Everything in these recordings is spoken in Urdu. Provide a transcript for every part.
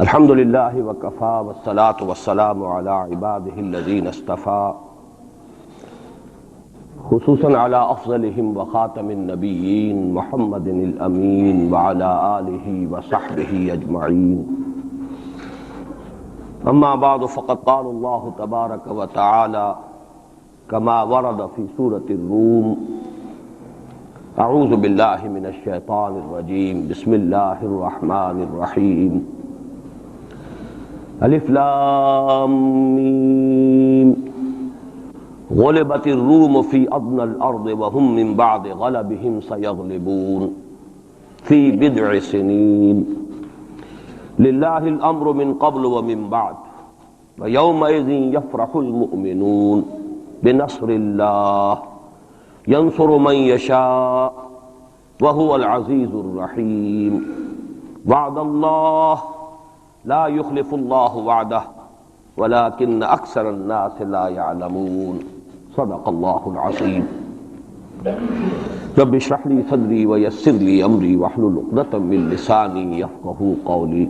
الحمد للہ وکفا والصلاة والسلام علی عباده الذین اصطفى خصوصا علی افضلهم وخاتم النبیین محمد الامین وعلی آلہ وصحبہ اجمعین اما بعد فقد قال اللہ تبارک وتعالی كما ورد في سورة الروم اعوذ باللہ من الشیطان الرجیم بسم اللہ الرحمن الرحیم الف لام میم غلبت الروم فی ادنى الارض وهم من بعد غلبهم سيغلبون في بضع سنين لله الامر من قبل ومن بعد ويومئذ يفرح المؤمنون بنصر الله ينصر من يشاء وهو العزيز الرحيم وعد الله لا يخلف الله وعده ولكن اکثر الناس لا يعلمون صدق الله العظيم رب اشرح لي صدري ويسر لي امري واحلل عقدة من لساني يفقهوا قولي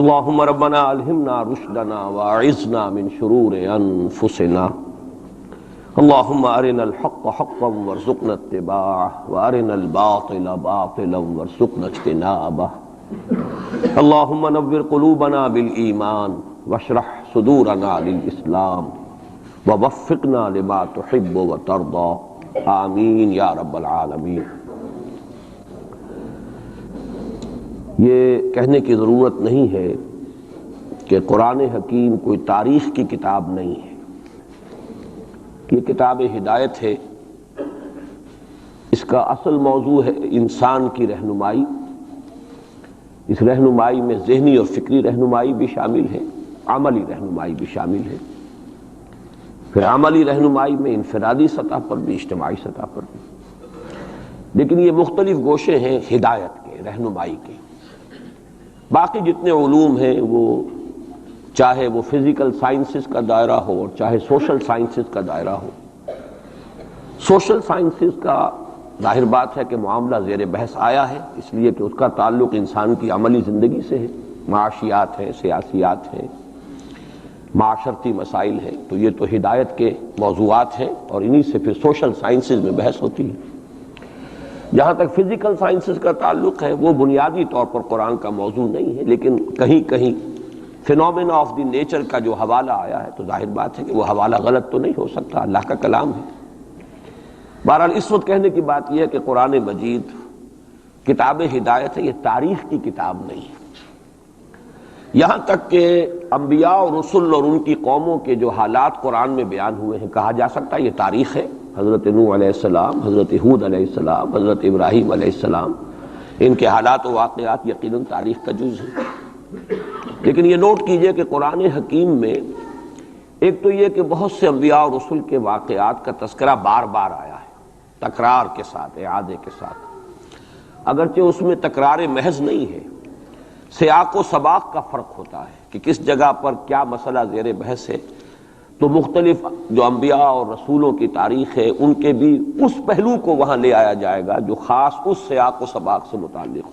اللهم ربنا الهمنا رشدنا واعذنا من شرور انفسنا اللهم ارنا الحق حقا وارزقنا اتباعه وارنا الباطل باطلا وارزقنا اجتنابه اللهم نور قلوبنا بالایمان واشرح صدورنا للاسلام ووفقنا لما تحب وترضى آمین یا رب العالمین۔ یہ کہنے کی ضرورت نہیں ہے کہ قرآن حکیم کوئی تاریخ کی کتاب نہیں ہے، یہ کتاب ہدایت ہے۔ اس کا اصل موضوع ہے انسان کی رہنمائی۔ اس رہنمائی میں ذہنی اور فکری رہنمائی بھی شامل ہے، عملی رہنمائی بھی شامل ہے۔ پھر عملی رہنمائی میں انفرادی سطح پر بھی، اجتماعی سطح پر بھی، لیکن یہ مختلف گوشے ہیں ہدایت کے، رہنمائی کے۔ باقی جتنے علوم ہیں وہ چاہے وہ فزیکل سائنسز کا دائرہ ہو اور چاہے سوشل سائنسز کا دائرہ ہو۔ سوشل سائنسز کا ظاہر بات ہے کہ معاملہ زیر بحث آیا ہے، اس لیے کہ اس کا تعلق انسان کی عملی زندگی سے ہے، معاشیات ہیں، سیاسیات ہیں، معاشرتی مسائل ہیں، تو یہ تو ہدایت کے موضوعات ہیں اور انہی سے پھر سوشل سائنسز میں بحث ہوتی ہے۔ جہاں تک فزیکل سائنسز کا تعلق ہے وہ بنیادی طور پر قرآن کا موضوع نہیں ہے، لیکن کہیں کہیں فینومینا آف دی نیچر کا جو حوالہ آیا ہے تو ظاہر بات ہے کہ وہ حوالہ غلط تو نہیں ہو سکتا، اللہ کا کلام ہے۔ بہرحال اس وقت کہنے کی بات یہ ہے کہ قرآن مجید کتاب ہدایت ہے، یہ تاریخ کی کتاب نہیں ہے۔ یہاں تک کہ انبیاء اور رسل اور ان کی قوموں کے جو حالات قرآن میں بیان ہوئے ہیں، کہا جا سکتا ہے یہ تاریخ ہے۔ حضرت نوح علیہ السلام، حضرت ہود علیہ السلام، حضرت ابراہیم علیہ السلام، ان کے حالات و واقعات یقیناً تاریخ کا جز ہیں۔ لیکن یہ نوٹ کیجئے کہ قرآن حکیم میں ایک تو یہ کہ بہت سے انبیاء اور رسل کے واقعات کا تذکرہ بار بار آیا ہے، تکرار کے ساتھ، اعادے کے ساتھ، اگرچہ اس میں تکرار محض نہیں ہے، سیاق و سباق کا فرق ہوتا ہے کہ کس جگہ پر کیا مسئلہ زیر بحث ہے، تو مختلف جو انبیاء اور رسولوں کی تاریخ ہے ان کے بھی اس پہلو کو وہاں لے آیا جائے گا جو خاص اس سیاق و سباق سے متعلق ہو۔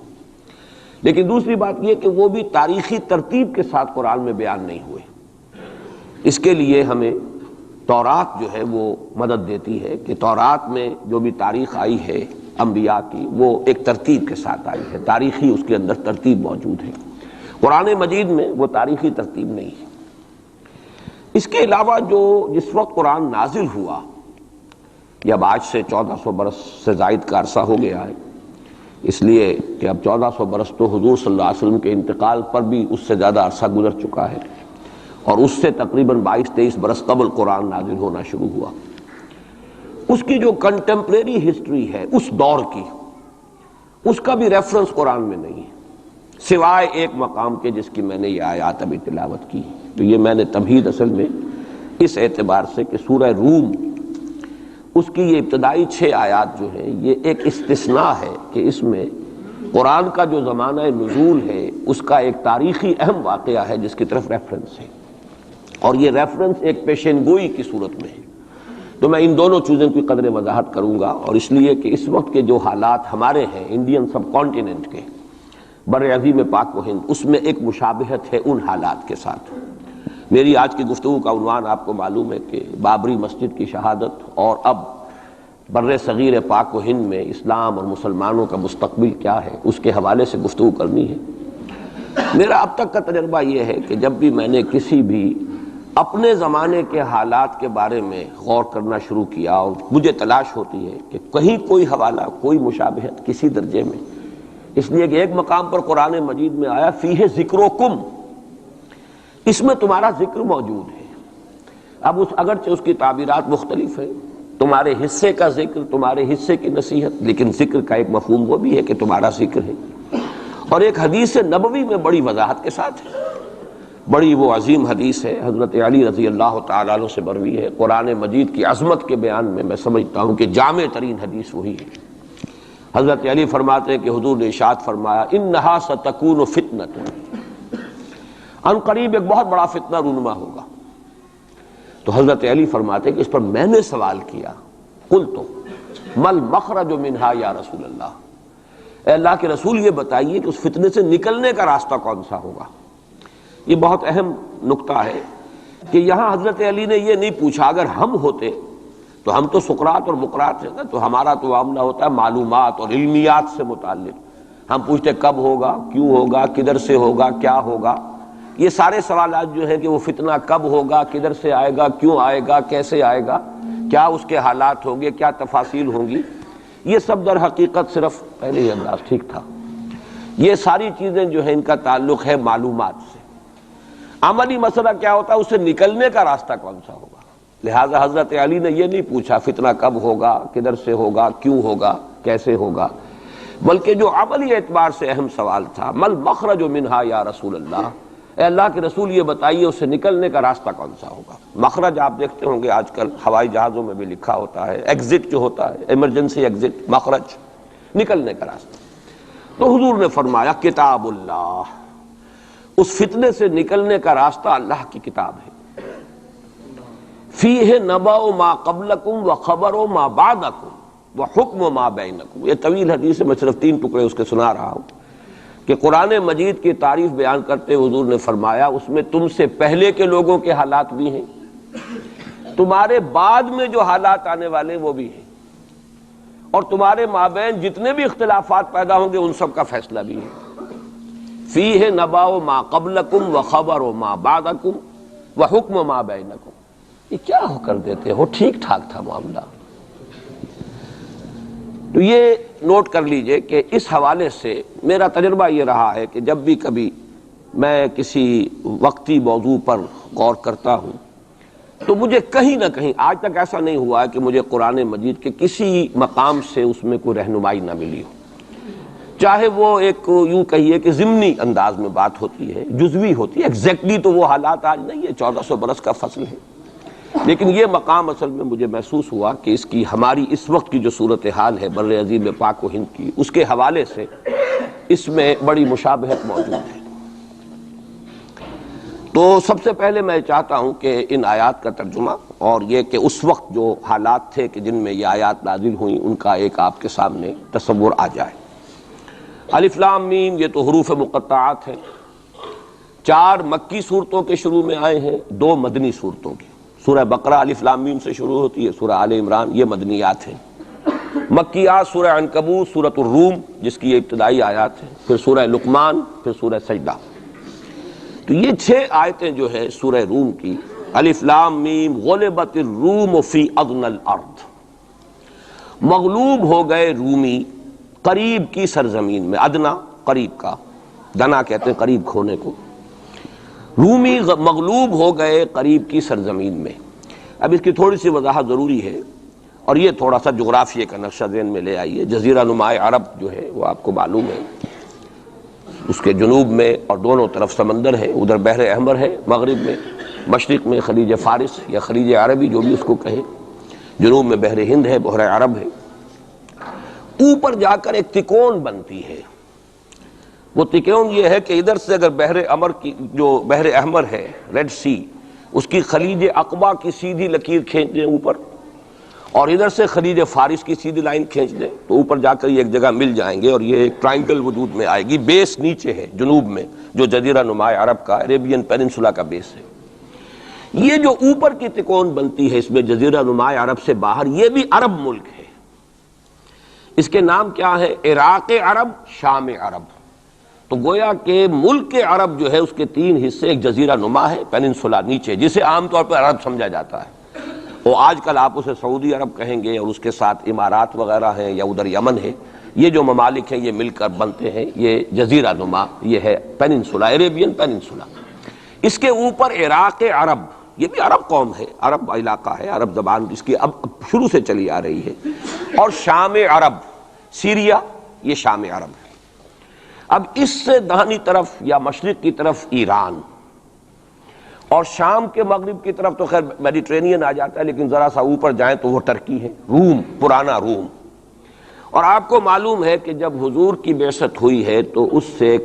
لیکن دوسری بات یہ کہ وہ بھی تاریخی ترتیب کے ساتھ قرآن میں بیان نہیں ہوئے۔ اس کے لیے ہمیں تورات جو ہے وہ مدد دیتی ہے کہ تورات میں جو بھی تاریخ آئی ہے انبیاء کی وہ ایک ترتیب کے ساتھ آئی ہے، تاریخی اس کے اندر ترتیب موجود ہے۔ قرآن مجید میں وہ تاریخی ترتیب نہیں ہے۔ اس کے علاوہ جس وقت قرآن نازل ہوا، یہ اب آج سے 1400 برس سے زائد کا عرصہ ہو گیا ہے، اس لیے کہ اب 1400 برس تو حضور صلی اللہ علیہ وسلم کے انتقال پر بھی اس سے زیادہ عرصہ گزر چکا ہے، اور اس سے تقریباً 22-23 برس قبل قرآن نازل ہونا شروع ہوا۔ اس کی جو کنٹمپریری ہسٹری ہے اس دور کی، اس کا بھی ریفرنس قرآن میں نہیں ہے، سوائے ایک مقام کے جس کی میں نے یہ آیات ابھی تلاوت کی۔ تو یہ میں نے تمہید اصل میں اس اعتبار سے کہ سورہ روم اس کی یہ ابتدائی 6 آیات جو ہیں یہ ایک استثناء ہے کہ اس میں قرآن کا جو زمانہ نزول ہے اس کا ایک تاریخی اہم واقعہ ہے جس کی طرف ریفرنس ہے، اور یہ ریفرنس ایک پیشین گوئی کی صورت میں ہے۔ تو میں ان دونوں چیزوں کی قدر وضاحت کروں گا، اور اس لیے کہ اس وقت کے جو حالات ہمارے ہیں انڈین سب کانٹیننٹ کے، بر عظیم پاک و ہند، اس میں ایک مشابہت ہے ان حالات کے ساتھ۔ میری آج کی گفتگو کا عنوان آپ کو معلوم ہے کہ بابری مسجد کی شہادت اور اب بر صغیر پاک و ہند میں اسلام اور مسلمانوں کا مستقبل کیا ہے، اس کے حوالے سے گفتگو کرنی ہے۔ میرا اب تک کا تجربہ یہ ہے کہ جب بھی میں نے کسی بھی اپنے زمانے کے حالات کے بارے میں غور کرنا شروع کیا اور مجھے تلاش ہوتی ہے کہ کہیں کوئی حوالہ، کوئی مشابہت کسی درجے میں، اس لیے کہ ایک مقام پر قرآن مجید میں آیا فیہ ذکرکم، اس میں تمہارا ذکر موجود ہے۔ اب اگرچہ اس کی تعبیرات مختلف ہیں، تمہارے حصے کا ذکر، تمہارے حصے کی نصیحت، لیکن ذکر کا ایک مفہوم وہ بھی ہے کہ تمہارا ذکر ہے۔ اور ایک حدیث نبوی میں بڑی وضاحت کے ساتھ ہے، بڑی وہ عظیم حدیث ہے، حضرت علی رضی اللہ تعالیٰ عنہ سے مروی ہے۔ قرآن مجید کی عظمت کے بیان میں سمجھتا ہوں کہ جامع ترین حدیث وہی ہے۔ حضرت علی فرماتے ہیں کہ حضور نے ارشاد فرمایا انہا ستکون فتنۃ، ان قریب ایک بہت بڑا فتنہ رونما ہوگا۔ تو حضرت علی فرماتے ہیں کہ اس پر میں نے سوال کیا، قلت مل مخرج منہا یا رسول اللہ، اے اللہ کے رسول یہ بتائیے کہ اس فتنے سے نکلنے کا راستہ کون سا ہوگا۔ یہ بہت اہم نکتہ ہے کہ یہاں حضرت علی نے یہ نہیں پوچھا، اگر ہم ہوتے تو ہم تو سقراط اور بقراط ہیں نا، تو ہمارا تو معاملہ ہوتا ہے معلومات اور علمیات سے متعلق، ہم پوچھتے کب ہوگا، کیوں ہوگا، کدھر سے ہوگا، کیا ہوگا۔ یہ سارے سوالات جو ہیں کہ وہ فتنہ کب ہوگا، کدھر سے آئے گا، کیوں آئے گا، کیسے آئے گا، کیا اس کے حالات ہوں گے، کیا تفاصیل ہوں گی، یہ سب در حقیقت صرف پہلے ہی انداز ٹھیک تھا۔ یہ ساری چیزیں جو ہیں ان کا تعلق ہے معلومات سے۔ عملی مسئلہ کیا ہوتا ہے، اس سے نکلنے کا راستہ کون سا ہوگا۔ لہٰذا حضرت علی نے یہ نہیں پوچھا فتنہ کب ہوگا، کدھر سے ہوگا، کیوں ہوگا، کیسے ہوگا، بلکہ جو عملی اعتبار سے اہم سوال تھا مل مخرج منہا یا رسول اللہ، اے اللہ کے رسول یہ بتائیے اس سے نکلنے کا راستہ کون سا ہوگا۔ مخرج آپ دیکھتے ہوں گے آج کل ہوائی جہازوں میں بھی لکھا ہوتا ہے، ایگزٹ جو ہوتا ہے، ایمرجنسی ایگزٹ، مخرج، نکلنے کا راستہ۔ تو حضور نے فرمایا کتاب اللہ، اس فتنے سے نکلنے کا راستہ اللہ کی کتاب ہے۔ فیہ نبأ ما قبلکم وخبر ما بعدکم وحکم ما بینکم۔ یہ طویل حدیث ہے، میں صرف 3 ٹکڑے اس کے سنا رہا ہوں کہ قرآن مجید کی تعریف بیان کرتے حضور نے فرمایا اس میں تم سے پہلے کے لوگوں کے حالات بھی ہیں، تمہارے بعد میں جو حالات آنے والے وہ بھی ہیں، اور تمہارے مابین جتنے بھی اختلافات پیدا ہوں گے ان سب کا فیصلہ بھی ہے۔ فیہ نبأ ما قبلکم وخبر ما بعدکم وحکم ما بینکم۔ یہ کیا ہو کر دیتے ہو، ٹھیک ٹھاک تھا معاملہ۔ تو یہ نوٹ کر لیجئے کہ اس حوالے سے میرا تجربہ یہ رہا ہے کہ جب بھی کبھی میں کسی وقتی موضوع پر غور کرتا ہوں تو مجھے کہیں نہ کہیں، آج تک ایسا نہیں ہوا کہ مجھے قرآن مجید کے کسی مقام سے اس میں کوئی رہنمائی نہ ملی ہو، چاہے وہ ایک یوں کہیے کہ ضمنی انداز میں بات ہوتی ہے، جزوی ہوتی ہے، ایگزیکٹلی تو وہ حالات آج نہیں ہے، 1400 برس کا فصل ہے، لیکن یہ مقام اصل میں مجھے محسوس ہوا کہ اس کی ہماری اس وقت کی جو صورتحال ہے بر عظیم پاک و ہند کی، اس کے حوالے سے اس میں بڑی مشابہت موجود ہے۔ تو سب سے پہلے میں چاہتا ہوں کہ ان آیات کا ترجمہ اور یہ کہ اس وقت جو حالات تھے کہ جن میں یہ آیات نازل ہوئیں ان کا ایک آپ کے سامنے تصور آ جائے۔ الف لام میم، یہ تو حروف مقطعات ہیں، 4 مکی صورتوں کے شروع میں آئے ہیں، 2 مدنی صورتوں کے۔ سورہ بقرہ الف لام میم سے شروع ہوتی ہے، سورہ آل عمران یہ مدنیات ہیں۔ مکیات سورہ عنکبوت، سورۃ الروم جس کی یہ ابتدائی آیات ہیں، پھر سورہ لقمان، پھر سورہ سجدہ۔ تو یہ 6 آیتیں جو ہے سورہ روم کی، الف لام میم غلبت الروم فی ادنی الارض، مغلوب ہو گئے رومی قریب کی سرزمین میں، ادنا قریب کا، دنا کہتے ہیں قریب کھونے کو، رومی مغلوب ہو گئے قریب کی سرزمین میں۔ اب اس کی تھوڑی سی وضاحت ضروری ہے، اور یہ تھوڑا سا جغرافیے کا نقشہ ذہن میں لے آئیے۔ جزیرہ نما عرب جو ہے وہ آپ کو معلوم ہے، اس کے جنوب میں اور دونوں طرف سمندر ہے، ادھر بحر احمر ہے مغرب میں، مشرق میں خلیج فارس یا خلیج عربی جو بھی اس کو کہیں، جنوب میں بحر ہند ہے، بحر عرب ہے۔ اوپر جا کر ایک تکون بنتی ہے، وہ تکون یہ ہے کہ ادھر سے اگر بحر احمر کی جو بحر احمر ہے، ریڈ سی، اس کی خلیج عقبہ کی سیدھی لکیر کھینچ دیں اوپر، اور ادھر سے خلیج فارس کی سیدھی لائن کھینچ دیں تو اوپر جا کر یہ ایک جگہ مل جائیں گے اور یہ ایک ٹرائنگل وجود میں آئے گی. بیس نیچے ہے جنوب میں جو جزیرہ نما عرب کا عربین پیننسولا کا بیس ہے. یہ جو اوپر کی تکون بنتی ہے اس میں جزیرہ نما عرب سے باہر، یہ بھی عرب ملک ہے. اس کے نام کیا ہے؟ عراق عرب، شام عرب. تو گویا کہ ملک عرب جو ہے اس کے 3 حصے، ایک جزیرہ نما ہے پیننسولا نیچے جسے عام طور پر عرب سمجھا جاتا ہے، اور آج کل آپ اسے سعودی عرب کہیں گے، اور اس کے ساتھ امارات وغیرہ ہیں یا ادھر یمن ہے. یہ جو ممالک ہیں یہ مل کر بنتے ہیں یہ جزیرہ نما، یہ ہے پیننسولا، عربین پیننسولا. اس کے اوپر عراق عرب، یہ بھی عرب قوم ہے، عرب علاقہ ہے، عرب زبان اس کی اب شروع سے چلی آ رہی ہے. اور شام عرب، سیریا، یہ شام عرب ہے. اب اس سے داہنی طرف یا مشرق کی طرف ایران، اور شام کے مغرب کی طرف تو خیر میڈیٹرینین آ جاتا ہے، لیکن ذرا سا اوپر جائیں تو وہ ترکی ہے، روم، پرانا روم. اور آپ کو معلوم ہے کہ جب حضور کی بعثت ہوئی ہے تو اس سے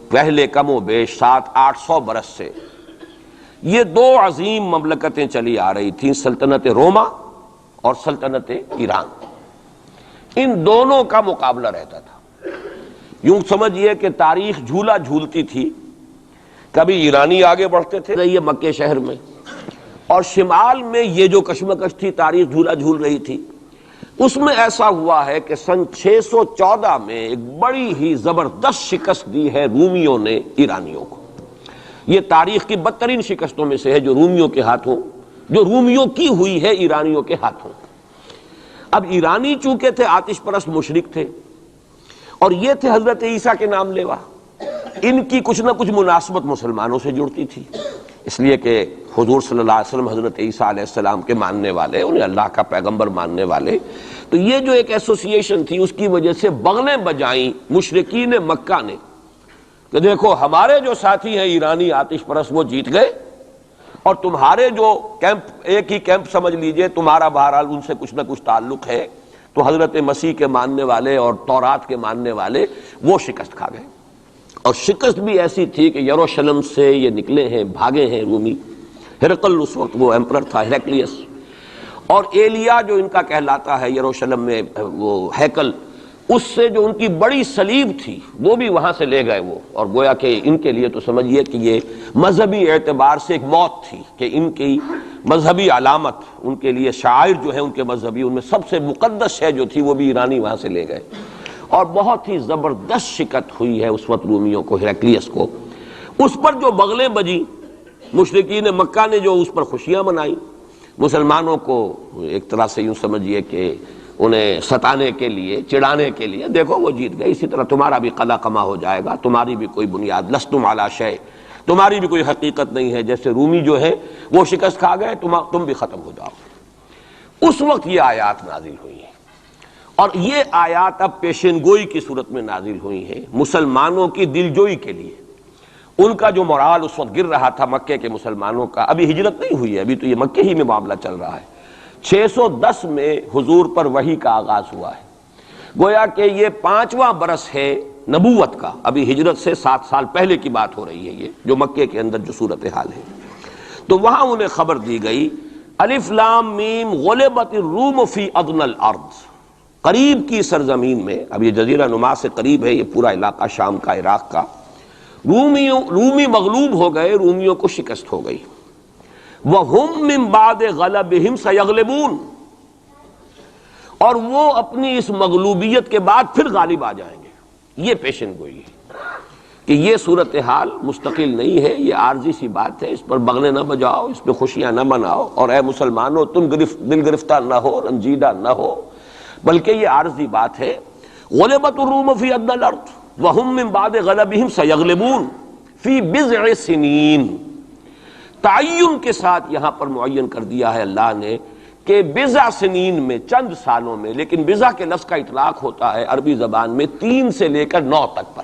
پہلے کم و بیش 700-800 برس سے یہ 2 عظیم مملکتیں چلی آ رہی تھیں، سلطنت روما اور سلطنت ایران. ان دونوں کا مقابلہ رہتا تھا. یوں سمجھئے کہ تاریخ جھولا جھولتی تھی، کبھی ایرانی آگے بڑھتے تھے یہ مکے شہر میں، اور شمال میں یہ جو کشمکش تھی تاریخ جھولا جھول رہی تھی. اس میں ایسا ہوا ہے کہ سن 614 میں ایک بڑی ہی زبردست شکست دی ہے رومیوں نے ایرانیوں کو. یہ تاریخ کی بدترین شکستوں میں سے ہے جو رومیوں کے ہاتھوں، جو رومیوں کی ہوئی ہے ایرانیوں کے ہاتھوں. اب ایرانی چونکہ تھے آتش پرست مشرک تھے، اور یہ تھے حضرت عیسیٰ کے نام لیوا، ان کی کچھ نہ کچھ مناسبت مسلمانوں سے جڑتی تھی، اس لیے کہ حضور صلی اللہ علیہ وسلم حضرت عیسیٰ علیہ السلام کے ماننے والے، انہیں اللہ کا پیغمبر ماننے والے. تو یہ جو ایک ایسوسییشن تھی اس کی وجہ سے بغلیں بجائیں مشرکین مکہ نے کہ دیکھو ہمارے جو ساتھی ہیں ایرانی آتش پرست وہ جیت گئے، اور تمہارے جو کیمپ، ایک ہی کیمپ سمجھ لیجئے، تمہارا بہرحال ان سے کچھ نہ کچھ تعلق ہے. تو حضرت مسیح کے ماننے والے اور تورات کے ماننے والے وہ شکست کھا گئے. اور شکست بھی ایسی تھی کہ یروشلم سے یہ نکلے ہیں، بھاگے ہیں رومی. ہرقل اس وقت وہ ایمپرر تھا، ہیرکلیس، اور ایلیا جو ان کا کہلاتا ہے یروشلم میں وہ ہیکل، اس سے جو ان کی بڑی صلیب تھی وہ بھی وہاں سے لے گئے وہ. اور گویا کہ ان کے لیے تو سمجھیے کہ یہ مذہبی اعتبار سے ایک موت تھی کہ ان کی مذہبی علامت، ان کے لیے شاعر جو ہیں ان کے مذہبی، ان میں سب سے مقدس شے جو تھی وہ بھی ایرانی وہاں سے لے گئے. اور بہت ہی زبردست شکست ہوئی ہے اس وقت رومیوں کو، ہیرکلیس کو. اس پر جو بغلیں بجی مشرکین مکہ نے جو اس پر خوشیاں منائی، مسلمانوں کو ایک طرح سے یوں سمجھیے کہ انہیں ستانے کے لیے، چڑھانے کے لیے، دیکھو وہ جیت گئے، اسی طرح تمہارا بھی قلع کما ہو جائے گا، تمہاری بھی کوئی بنیاد، لستم علی شیء، تمہاری بھی کوئی حقیقت نہیں ہے، جیسے رومی جو ہے وہ شکست کھا گئے، تم بھی ختم ہو جاؤ. اس وقت یہ آیات نازل ہوئی ہیں، اور یہ آیات اب پیشن گوئی کی صورت میں نازل ہوئی ہیں مسلمانوں کی دلجوئی کے لیے. ان کا جو مورال اس وقت گر رہا تھا مکے کے مسلمانوں کا، ابھی ہجرت نہیں ہوئی ہے، ابھی تو یہ مکے ہی میں معاملہ چل رہا ہے. 610 میں حضور پر وحی کا آغاز ہوا ہے، گویا کہ یہ 5واں برس ہے نبوت کا، ابھی ہجرت سے 7 سال پہلے کی بات ہو رہی ہے یہ جو مکے کے اندر جو صورتحال ہے. تو وہاں انہیں خبر دی گئی، الف لام میم غلبت الروم فی ادنی الارض، قریب کی سرزمین میں، اب یہ جزیرہ نما سے قریب ہے یہ پورا علاقہ شام کا، عراق کا، رومی مغلوب ہو گئے، رومیوں کو شکست ہو گئی. وَهُمْ مِنْ بَعْدِ غَلَبِهِمْ سَيَغْلِبُونَ، اور وہ اپنی اس مغلوبیت کے بعد پھر غالب آ جائیں گے. یہ پیشن گوئی ہے کہ یہ صورتحال مستقل نہیں ہے، یہ عارضی سی بات ہے، اس پر بغلیں نہ بجاؤ، اس پہ خوشیاں نہ مناؤ، اور اے مسلمانوں تم دل گرفتار نہ ہو، رنجیدہ نہ ہو، بلکہ یہ عارضی بات ہے. غلبت الروم فی ادنی الارض وَهُمْ مِنْ بَعْدِ غَلَبِهِمْ سَيَغْلِبُونَ فِي بِضْعِ سِنِينَ. تعین کے ساتھ یہاں پر معین کر دیا ہے اللہ نے کہ بضع سنین میں، چند سالوں میں، لیکن بضع کے لفظ کا اطلاق ہوتا ہے عربی زبان میں 3 سے لے کر 9 تک پر،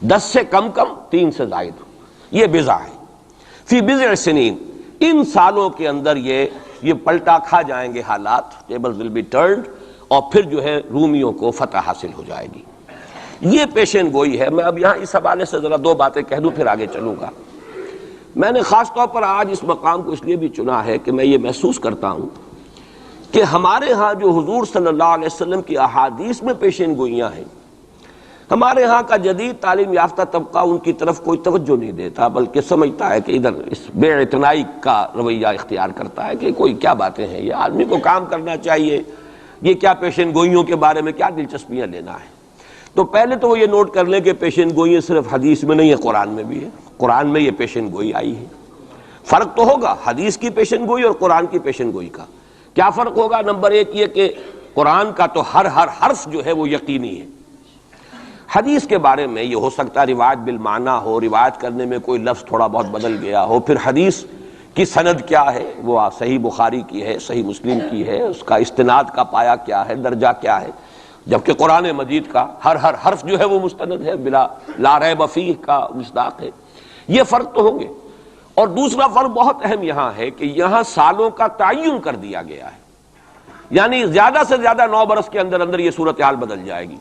10 سے کم 3 سے زائد، یہ بضع ہے. فی بضع سنین، ان سالوں کے اندر یہ پلٹا کھا جائیں گے حالات، ٹیبل ول بی ٹرنڈ، اور پھر جو ہے رومیوں کو فتح حاصل ہو جائے گی. یہ پیشن گوئی ہے. میں اب یہاں اس حوالے سے ذرا 2 باتیں کہہ دوں پھر آگے چلوں گا. میں نے خاص طور پر آج اس مقام کو اس لیے بھی چنا ہے کہ میں یہ محسوس کرتا ہوں کہ ہمارے ہاں جو حضور صلی اللہ علیہ وسلم کی احادیث میں پیشین گوئیاں ہیں، ہمارے ہاں کا جدید تعلیم یافتہ طبقہ ان کی طرف کوئی توجہ نہیں دیتا، بلکہ سمجھتا ہے کہ ادھر اس بے اعتنائی کا رویہ اختیار کرتا ہے کہ کوئی کیا باتیں ہیں، یہ آدمی کو کام کرنا چاہیے، یہ کیا پیشین گوئیوں کے بارے میں کیا دلچسپیاں لینا ہے۔ تو پہلے تو وہ یہ نوٹ کر لیں کہ پیشین گوئی صرف حدیث میں نہیں ہے، قرآن میں بھی ہے، قرآن میں یہ پیشین گوئی آئی ہے۔ فرق تو ہوگا حدیث کی پیشین گوئی اور قرآن کی پیشین گوئی کا۔ کیا فرق ہوگا؟ نمبر ایک یہ کہ قرآن کا تو ہر حرف جو ہے وہ یقینی ہے۔ حدیث کے بارے میں یہ ہو سکتا ہے روایت بالمعنی ہو، روایت کرنے میں کوئی لفظ تھوڑا بہت بدل گیا ہو، پھر حدیث کی سند کیا ہے، وہ صحیح بخاری کی ہے، صحیح مسلم کی ہے، اس کا استناد کا پایا کیا ہے، درجہ کیا ہے، جبکہ قرآن مجید کا ہر حرف جو ہے وہ مستند ہے، بلا لا ریب فیہ کا مصداق ہے۔ یہ فرق تو ہوں گے۔ اور دوسرا فرق بہت اہم یہاں ہے کہ یہاں سالوں کا تعین کر دیا گیا ہے، یعنی زیادہ سے زیادہ 9 برس کے اندر اندر یہ صورتحال بدل جائے گی۔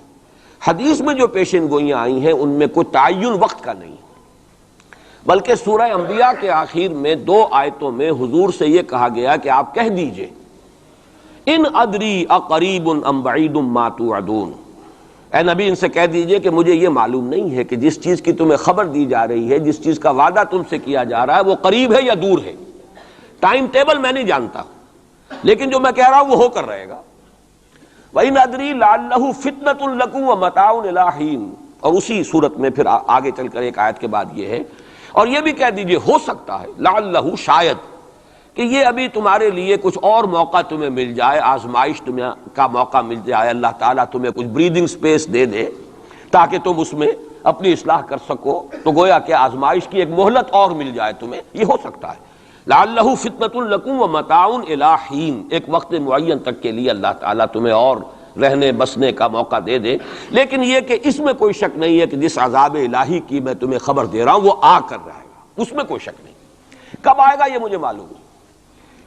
حدیث میں جو پیشین گوئیاں آئی ہیں ان میں کوئی تعین وقت کا نہیں، بلکہ سورہ انبیاء کے آخر میں 2 آیتوں میں حضور سے یہ کہا گیا کہ آپ کہہ دیجئے ان ادری اقریب ام بعید ما توعدون، اے نبی ان سے کہہ دیجئے کہ مجھے یہ معلوم نہیں ہے کہ جس چیز کی تمہیں خبر دی جا رہی ہے، جس چیز کا وعدہ تم سے کیا جا رہا ہے وہ قریب ہے یا دور ہے، ٹائم ٹیبل میں نہیں جانتا، لیکن جو میں کہہ رہا ہوں وہ ہو کر رہے گا۔ وَإِنْ أَدْرِي لَعَلَّهُ فِتْنَةٌ لَكُمْ وَمَتَاعٌ إِلَىٰ حِينٍ، اور اسی صورت میں پھر آگے چل کر ایک آیت کے بعد یہ ہے، اور یہ بھی کہہ دیجئے ہو سکتا ہے لعلہ شاید کہ یہ ابھی تمہارے لیے کچھ اور موقع تمہیں مل جائے، آزمائش تمہیں کا موقع مل جائے، اللہ تعالیٰ تمہیں کچھ بریدنگ سپیس دے دے تاکہ تم اس میں اپنی اصلاح کر سکو، تو گویا کہ آزمائش کی ایک مہلت اور مل جائے تمہیں، یہ ہو سکتا ہے۔ لعلہ فتنة لکم ومتاع الی حین، ایک وقت معین تک کے لیے اللہ تعالیٰ تمہیں اور رہنے بسنے کا موقع دے دے، لیکن یہ کہ اس میں کوئی شک نہیں ہے کہ جس عذاب الہی کی میں تمہیں خبر دے رہا ہوں وہ آ کر رہے گا، اس میں کوئی شک نہیں، کب آئے گا یہ مجھے معلوم نہیں۔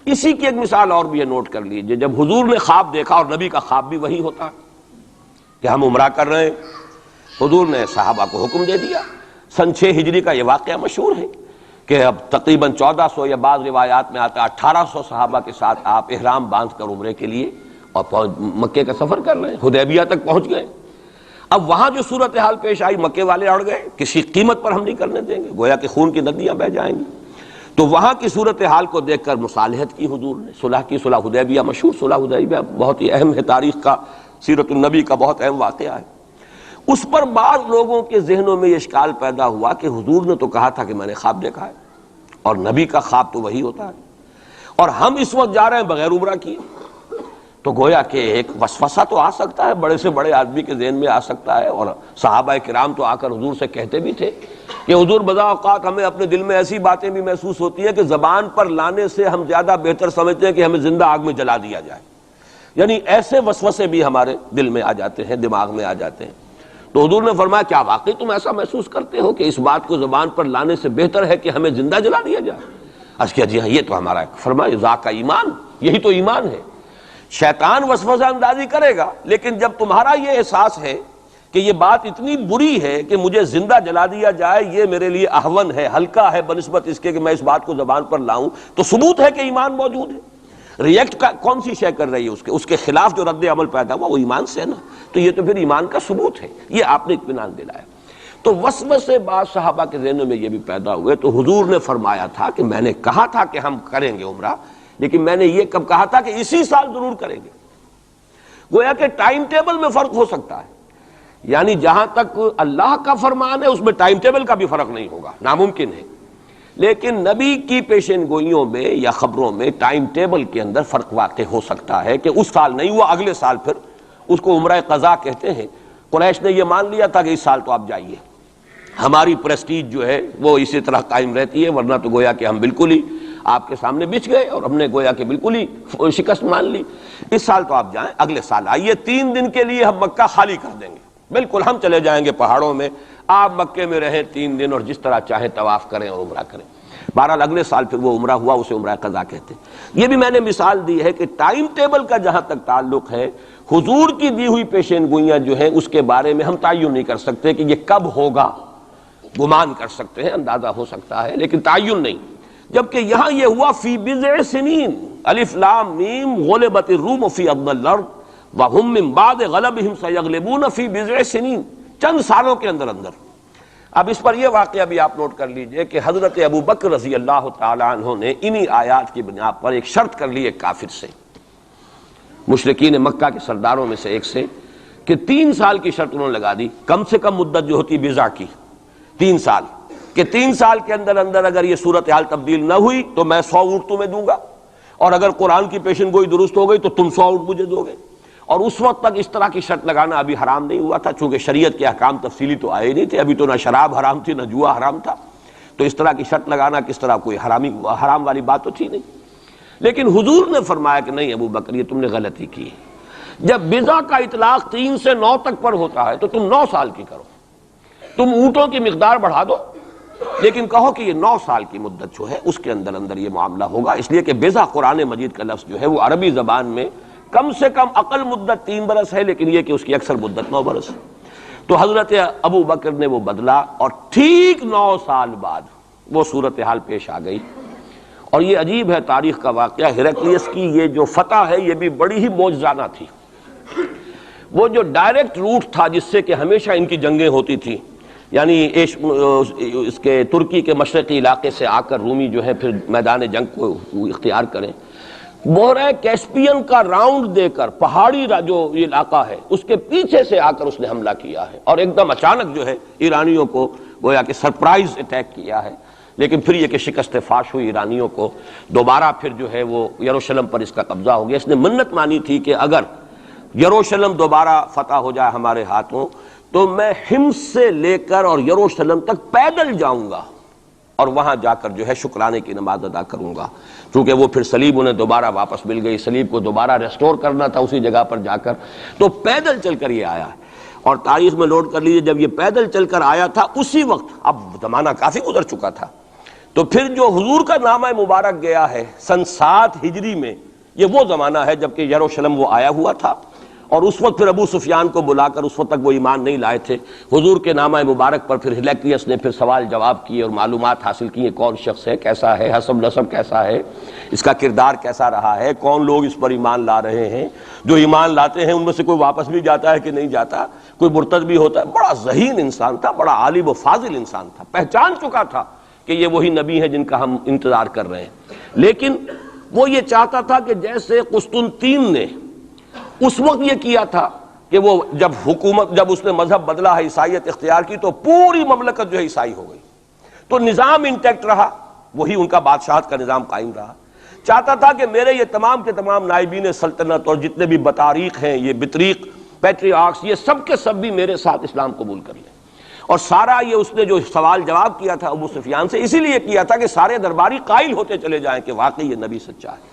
اسی کی ایک مثال اور بھی ہے، نوٹ کر لیجئے، جب حضور نے خواب دیکھا، اور نبی کا خواب بھی وہی ہوتا کہ ہم عمرہ کر رہے ہیں، حضور نے صحابہ کو حکم دے دیا۔ سن 6 ہجری کا یہ واقعہ مشہور ہے کہ اب تقریباً 1400 یا بعض روایات میں آتا 1800 صحابہ کے ساتھ آپ احرام باندھ کر عمرے کے لیے اور مکے کا سفر کر رہے ہیں، حدیبیہ تک پہنچ گئے۔ اب وہاں جو صورتحال پیش آئی، مکے والے اڑ گئے، کسی قیمت پر ہم نہیں کرنے دیں گے، گویا کہ خون کی ندیاں بہہ جائیں گی۔ تو وہاں کی صورتحال کو دیکھ کر مصالحت کی حضور نے، صلح کی، صلح حدیبیہ مشہور صلح حدیبیہ بہت ہی اہم ہے، تاریخ کا، سیرت النبی کا بہت اہم واقعہ ہے۔ اس پر بعض لوگوں کے ذہنوں میں یہ اشکال پیدا ہوا کہ حضور نے تو کہا تھا کہ میں نے خواب دیکھا ہے، اور نبی کا خواب تو وہی ہوتا ہے، اور ہم اس وقت جا رہے ہیں بغیر عمرہ کیے، تو گویا کہ ایک وسوسہ تو آ سکتا ہے، بڑے سے بڑے آدمی کے ذہن میں آ سکتا ہے۔ اور صحابہ کرام تو آ کر حضور سے کہتے بھی تھے کہ حضور بذا اوقات ہمیں اپنے دل میں ایسی باتیں بھی محسوس ہوتی ہیں کہ زبان پر لانے سے ہم زیادہ بہتر سمجھتے ہیں کہ ہمیں زندہ آگ میں جلا دیا جائے، یعنی ایسے وسوسے بھی ہمارے دل میں آ جاتے ہیں، دماغ میں آ جاتے ہیں۔ تو حضور نے فرمایا کیا واقعی تم ایسا محسوس کرتے ہو کہ اس بات کو زبان پر لانے سے بہتر ہے کہ ہمیں زندہ جلا دیا جائے؟ عرض کیا جی ہاں، یہ تو ہمارا فرمایا ذاک ایمان، یہی تو ایمان ہے۔ شیطان وسوسہ اندازی کرے گا، لیکن جب تمہارا یہ احساس ہے کہ یہ بات اتنی بری ہے کہ مجھے زندہ جلا دیا جائے، یہ میرے لیے اہون ہے، ہلکا ہے بنسبت اس کے کہ میں اس بات کو زبان پر لاؤں، تو ثبوت ہے کہ ایمان موجود ہے۔ ریئیکٹ کون سی شے کر رہی ہے اس کے خلاف جو رد عمل پیدا ہوا وہ ایمان سے ہے نا، تو یہ تو پھر ایمان کا ثبوت ہے، یہ آپ نے اطمینان دلایا۔ تو وسوسے بعض صحابہ کے ذہنوں میں یہ بھی پیدا ہوئے، تو حضور نے فرمایا تھا کہ میں نے کہا تھا کہ ہم کریں گے عمرہ، لیکن میں نے یہ کب کہا تھا کہ اسی سال ضرور کریں گے۔ گویا کہ ٹائم ٹیبل میں فرق ہو سکتا ہے، یعنی جہاں تک اللہ کا فرمان ہے اس میں ٹائم ٹیبل کا بھی فرق نہیں ہوگا، ناممکن ہے، لیکن نبی کی پیشین گوئیوں میں یا خبروں میں ٹائم ٹیبل کے اندر فرق واقع ہو سکتا ہے کہ اس سال نہیں ہوا، اگلے سال پھر اس کو عمرہ قضا کہتے ہیں۔ قریش نے یہ مان لیا تھا کہ اس سال تو آپ جائیے، ہماری پریسٹیج جو ہے وہ اسی طرح قائم رہتی ہے، ورنہ تو گویا کہ ہم بالکل ہی آپ کے سامنے بچ گئے اور ہم نے گویا کہ بالکل ہی شکست مان لی۔ اس سال تو آپ جائیں، اگلے سال آئیے، 3 دن کے لیے ہم مکہ خالی کر دیں گے، بالکل ہم چلے جائیں گے پہاڑوں میں، آپ مکے میں رہیں 3 دن اور جس طرح چاہیں طواف کریں اور عمرہ کریں۔ بہرحال اگلے سال پھر وہ عمرہ ہوا، اسے عمرہ قضا کہتے ہیں۔ یہ بھی میں نے مثال دی ہے کہ ٹائم ٹیبل کا جہاں تک تعلق ہے، حضور کی دی ہوئی پیشین گوئیاں جو ہیں اس کے بارے میں ہم تعین نہیں کر سکتے کہ یہ کب ہوگا، گمان کر سکتے ہیں، اندازہ ہو سکتا ہے، لیکن تعین نہیں۔ جبکہ یہاں یہ ہوا فی بضع سنین، الف لام میم غلبت الروم فی ادنی الارض وہم من بعد غلبہم سیغلبون فی بضع سنین، چند سالوں کے اندر اندر۔ اب اس پر یہ واقعہ بھی آپ نوٹ کر لیجئے کہ حضرت ابو بکر رضی اللہ تعالی عنہ نے انہی آیات کی بنا پر ایک شرط کر لی ایک کافر سے، مشرکین مکہ کے سرداروں میں سے ایک سے، کہ 3 سال کی شرط انہوں نے لگا دی، کم سے کم مدت جو ہوتی بضع کی 3 سال، کہ 3 سال کے اندر اندر اگر یہ صورتحال تبدیل نہ ہوئی تو میں 100 اونٹ تمہیں دوں گا، اور اگر قرآن کی پیشن گوئی درست ہو گئی تو تم 100 اونٹ مجھے دو گے۔ اور اس وقت تک اس طرح کی شرط لگانا ابھی حرام نہیں ہوا تھا، چونکہ شریعت کے احکام تفصیلی تو آئے نہیں تھے، ابھی تو نہ شراب حرام تھی نہ جوا حرام تھا، تو اس طرح کی شرط لگانا کس طرح کوئی حرام والی بات تو تھی نہیں۔ لیکن حضور نے فرمایا کہ نہیں ابو بکر، یہ تم نے غلطی کی، جب بضع کا اطلاق 3 سے 9 تک پر ہوتا ہے تو تم 9 سال کی کرو، تم اونٹوں کی مقدار بڑھا دو، لیکن کہو کہ یہ 9 سال کی مدت جو ہے اس کے اندر اندر یہ معاملہ ہوگا، اس لیے کہ بضع قرآن مجید کا لفظ جو ہے وہ عربی زبان میں کم سے کم اقل مدت 3 برس ہے، لیکن یہ کہ اس کی اکثر مدت 9 برس ہے۔ تو حضرت ابو بکر نے وہ بدلا، اور ٹھیک 9 سال بعد وہ صورتحال پیش آ گئی۔ اور یہ عجیب ہے تاریخ کا واقعہ، ہرقلیس کی یہ جو فتح ہے یہ بھی بڑی ہی معجزانہ تھی۔ وہ جو ڈائریکٹ روٹ تھا جس سے کہ ہمیشہ ان کی جنگیں ہوتی تھی، یعنی اس کے ترکی کے مشرقی علاقے سے آ کر رومی جو ہے پھر میدان جنگ کو اختیار کریں، بحیرہ کیسپین کا راؤنڈ دے کر پہاڑی جو یہ علاقہ ہے اس کے پیچھے سے آ کر اس نے حملہ کیا ہے، اور ایک دم اچانک جو ہے ایرانیوں کو گویا کہ سرپرائز اٹیک کیا ہے۔ لیکن پھر یہ کہ شکست فاش ہوئی ایرانیوں کو، دوبارہ پھر جو ہے وہ یروشلم پر اس کا قبضہ ہو گیا۔ اس نے منت مانی تھی کہ اگر یروشلم دوبارہ فتح ہو جائے ہمارے ہاتھوں تو میں حمص سے لے کر اور یروشلم تک پیدل جاؤں گا، اور وہاں جا کر جو ہے شکرانے کی نماز ادا کروں گا، چونکہ وہ پھر صلیب انہیں دوبارہ واپس مل گئی، صلیب کو دوبارہ ریسٹور کرنا تھا اسی جگہ پر جا کر، تو پیدل چل کر یہ آیا ہے۔ اور تاریخ میں نوٹ کر لیجیے جب یہ پیدل چل کر آیا تھا اسی وقت، اب زمانہ کافی گزر چکا تھا، تو پھر جو حضور کا نامہ مبارک گیا ہے سن 7 ہجری میں، یہ وہ زمانہ ہے جب کہ یروشلم وہ آیا ہوا تھا، اور اس وقت پھر ابو سفیان کو بلا کر، اس وقت تک وہ ایمان نہیں لائے تھے، حضور کے نامہ مبارک پر پھر ہرقلیس نے پھر سوال جواب کیے اور معلومات حاصل کی، کون شخص ہے، کیسا ہے، حسب نسب کیسا ہے، اس کا کردار کیسا رہا ہے، کون لوگ اس پر ایمان لا رہے ہیں، جو ایمان لاتے ہیں ان میں سے کوئی واپس بھی جاتا ہے کہ نہیں جاتا، کوئی مرتد بھی ہوتا ہے۔ بڑا ذہین انسان تھا، بڑا عالم و فاضل انسان تھا، پہچان چکا تھا کہ یہ وہی نبی ہیں جن کا ہم انتظار کر رہے ہیں۔ لیکن وہ یہ چاہتا تھا کہ جیسے قسطنطین نے اس وقت یہ کیا تھا کہ وہ جب اس نے مذہب بدلا ہے، عیسائیت اختیار کی، تو پوری مملکت جو ہے عیسائی ہو گئی، تو نظام انٹیکٹ رہا، وہی ان کا بادشاہت کا نظام قائم رہا۔ چاہتا تھا کہ میرے یہ تمام کے تمام نائبین سلطنت اور جتنے بھی بطاریق ہیں، یہ بطریق پیٹریارکس، یہ سب کے سب بھی میرے ساتھ اسلام قبول کر لیں۔ اور سارا یہ اس نے جو سوال جواب کیا تھا ابو سفیان سے، اسی لیے کیا تھا کہ سارے درباری قائل ہوتے چلے جائیں کہ واقعی یہ نبی سچا ہے۔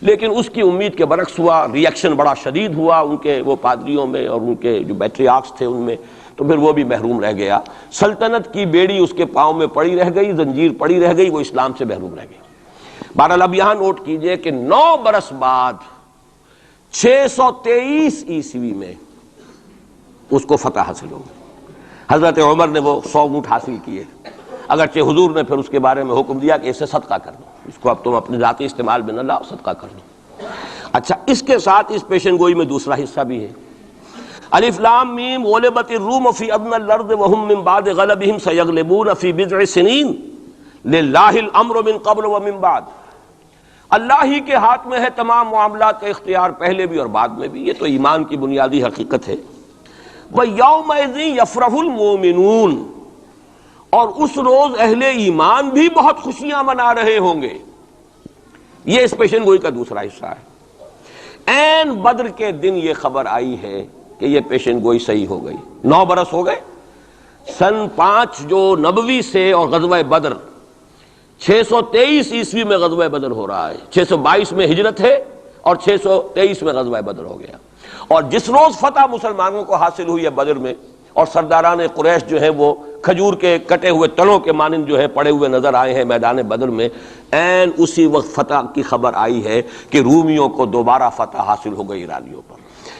لیکن اس کی امید کے برعکس ہوا، ریئیکشن بڑا شدید ہوا ان کے وہ پادریوں میں اور ان کے جو پیٹریارکس تھے ان میں، تو پھر وہ بھی محروم رہ گیا، سلطنت کی بیڑی اس کے پاؤں میں پڑی رہ گئی، زنجیر پڑی رہ گئی، وہ اسلام سے محروم رہ گئی۔ بہرحال اب یہاں نوٹ کیجئے کہ 9 برس بعد 623 عیسوی میں اس کو فتح حاصل ہو گئی۔ حضرت عمر نے وہ 100 اونٹ حاصل کیے، اگرچہ حضور نے پھر اس کے بارے میں حکم دیا کہ اسے صدقہ کر دو، اس کو اب تم اپنے ذاتی استعمال میں نہ لاؤ، صدقہ کر دو۔ اچھا، اس کے ساتھ اس پیشن گوئی میں دوسرا حصہ بھی ہے، الف لام میم غلبت الروم فی ادنی الارض وهم من بعد غلبهم سیغلبون فی بضع سنین للہ الامر من قبل ومن بعد۔ اللہ ہی کے ہاتھ میں ہے تمام معاملات کا اختیار، پہلے بھی اور بعد میں بھی، یہ تو ایمان کی بنیادی حقیقت ہے۔ وَيَوْمَئِذٍ يَفْرَحُ الْمُؤْمِنُونَ، اور اس روز اہل ایمان بھی بہت خوشیاں منا رہے ہوں گے۔ یہ اس پیشن گوئی کا دوسرا حصہ ہے۔ عین بدر کے دن یہ خبر آئی ہے کہ یہ پیشن گوئی صحیح ہو گئی۔ 9 برس ہو گئے، سن 5 جو نبوی سے، اور غزوہ بدر 623 عیسوی میں غزوہ بدر ہو رہا ہے، 622 میں ہجرت ہے اور 623 میں غزوہ بدر ہو گیا۔ اور جس روز فتح مسلمانوں کو حاصل ہوئی ہے بدر میں، اور سرداران قریش جو ہیں وہ کھجور کے کٹے ہوئے تنوں کے مانند جو ہے پڑے ہوئے نظر آئے ہیں میدان بدر میں، عین اسی وقت فتح کی خبر آئی ہے کہ رومیوں کو دوبارہ فتح حاصل ہو گئی ایرانیوں پر۔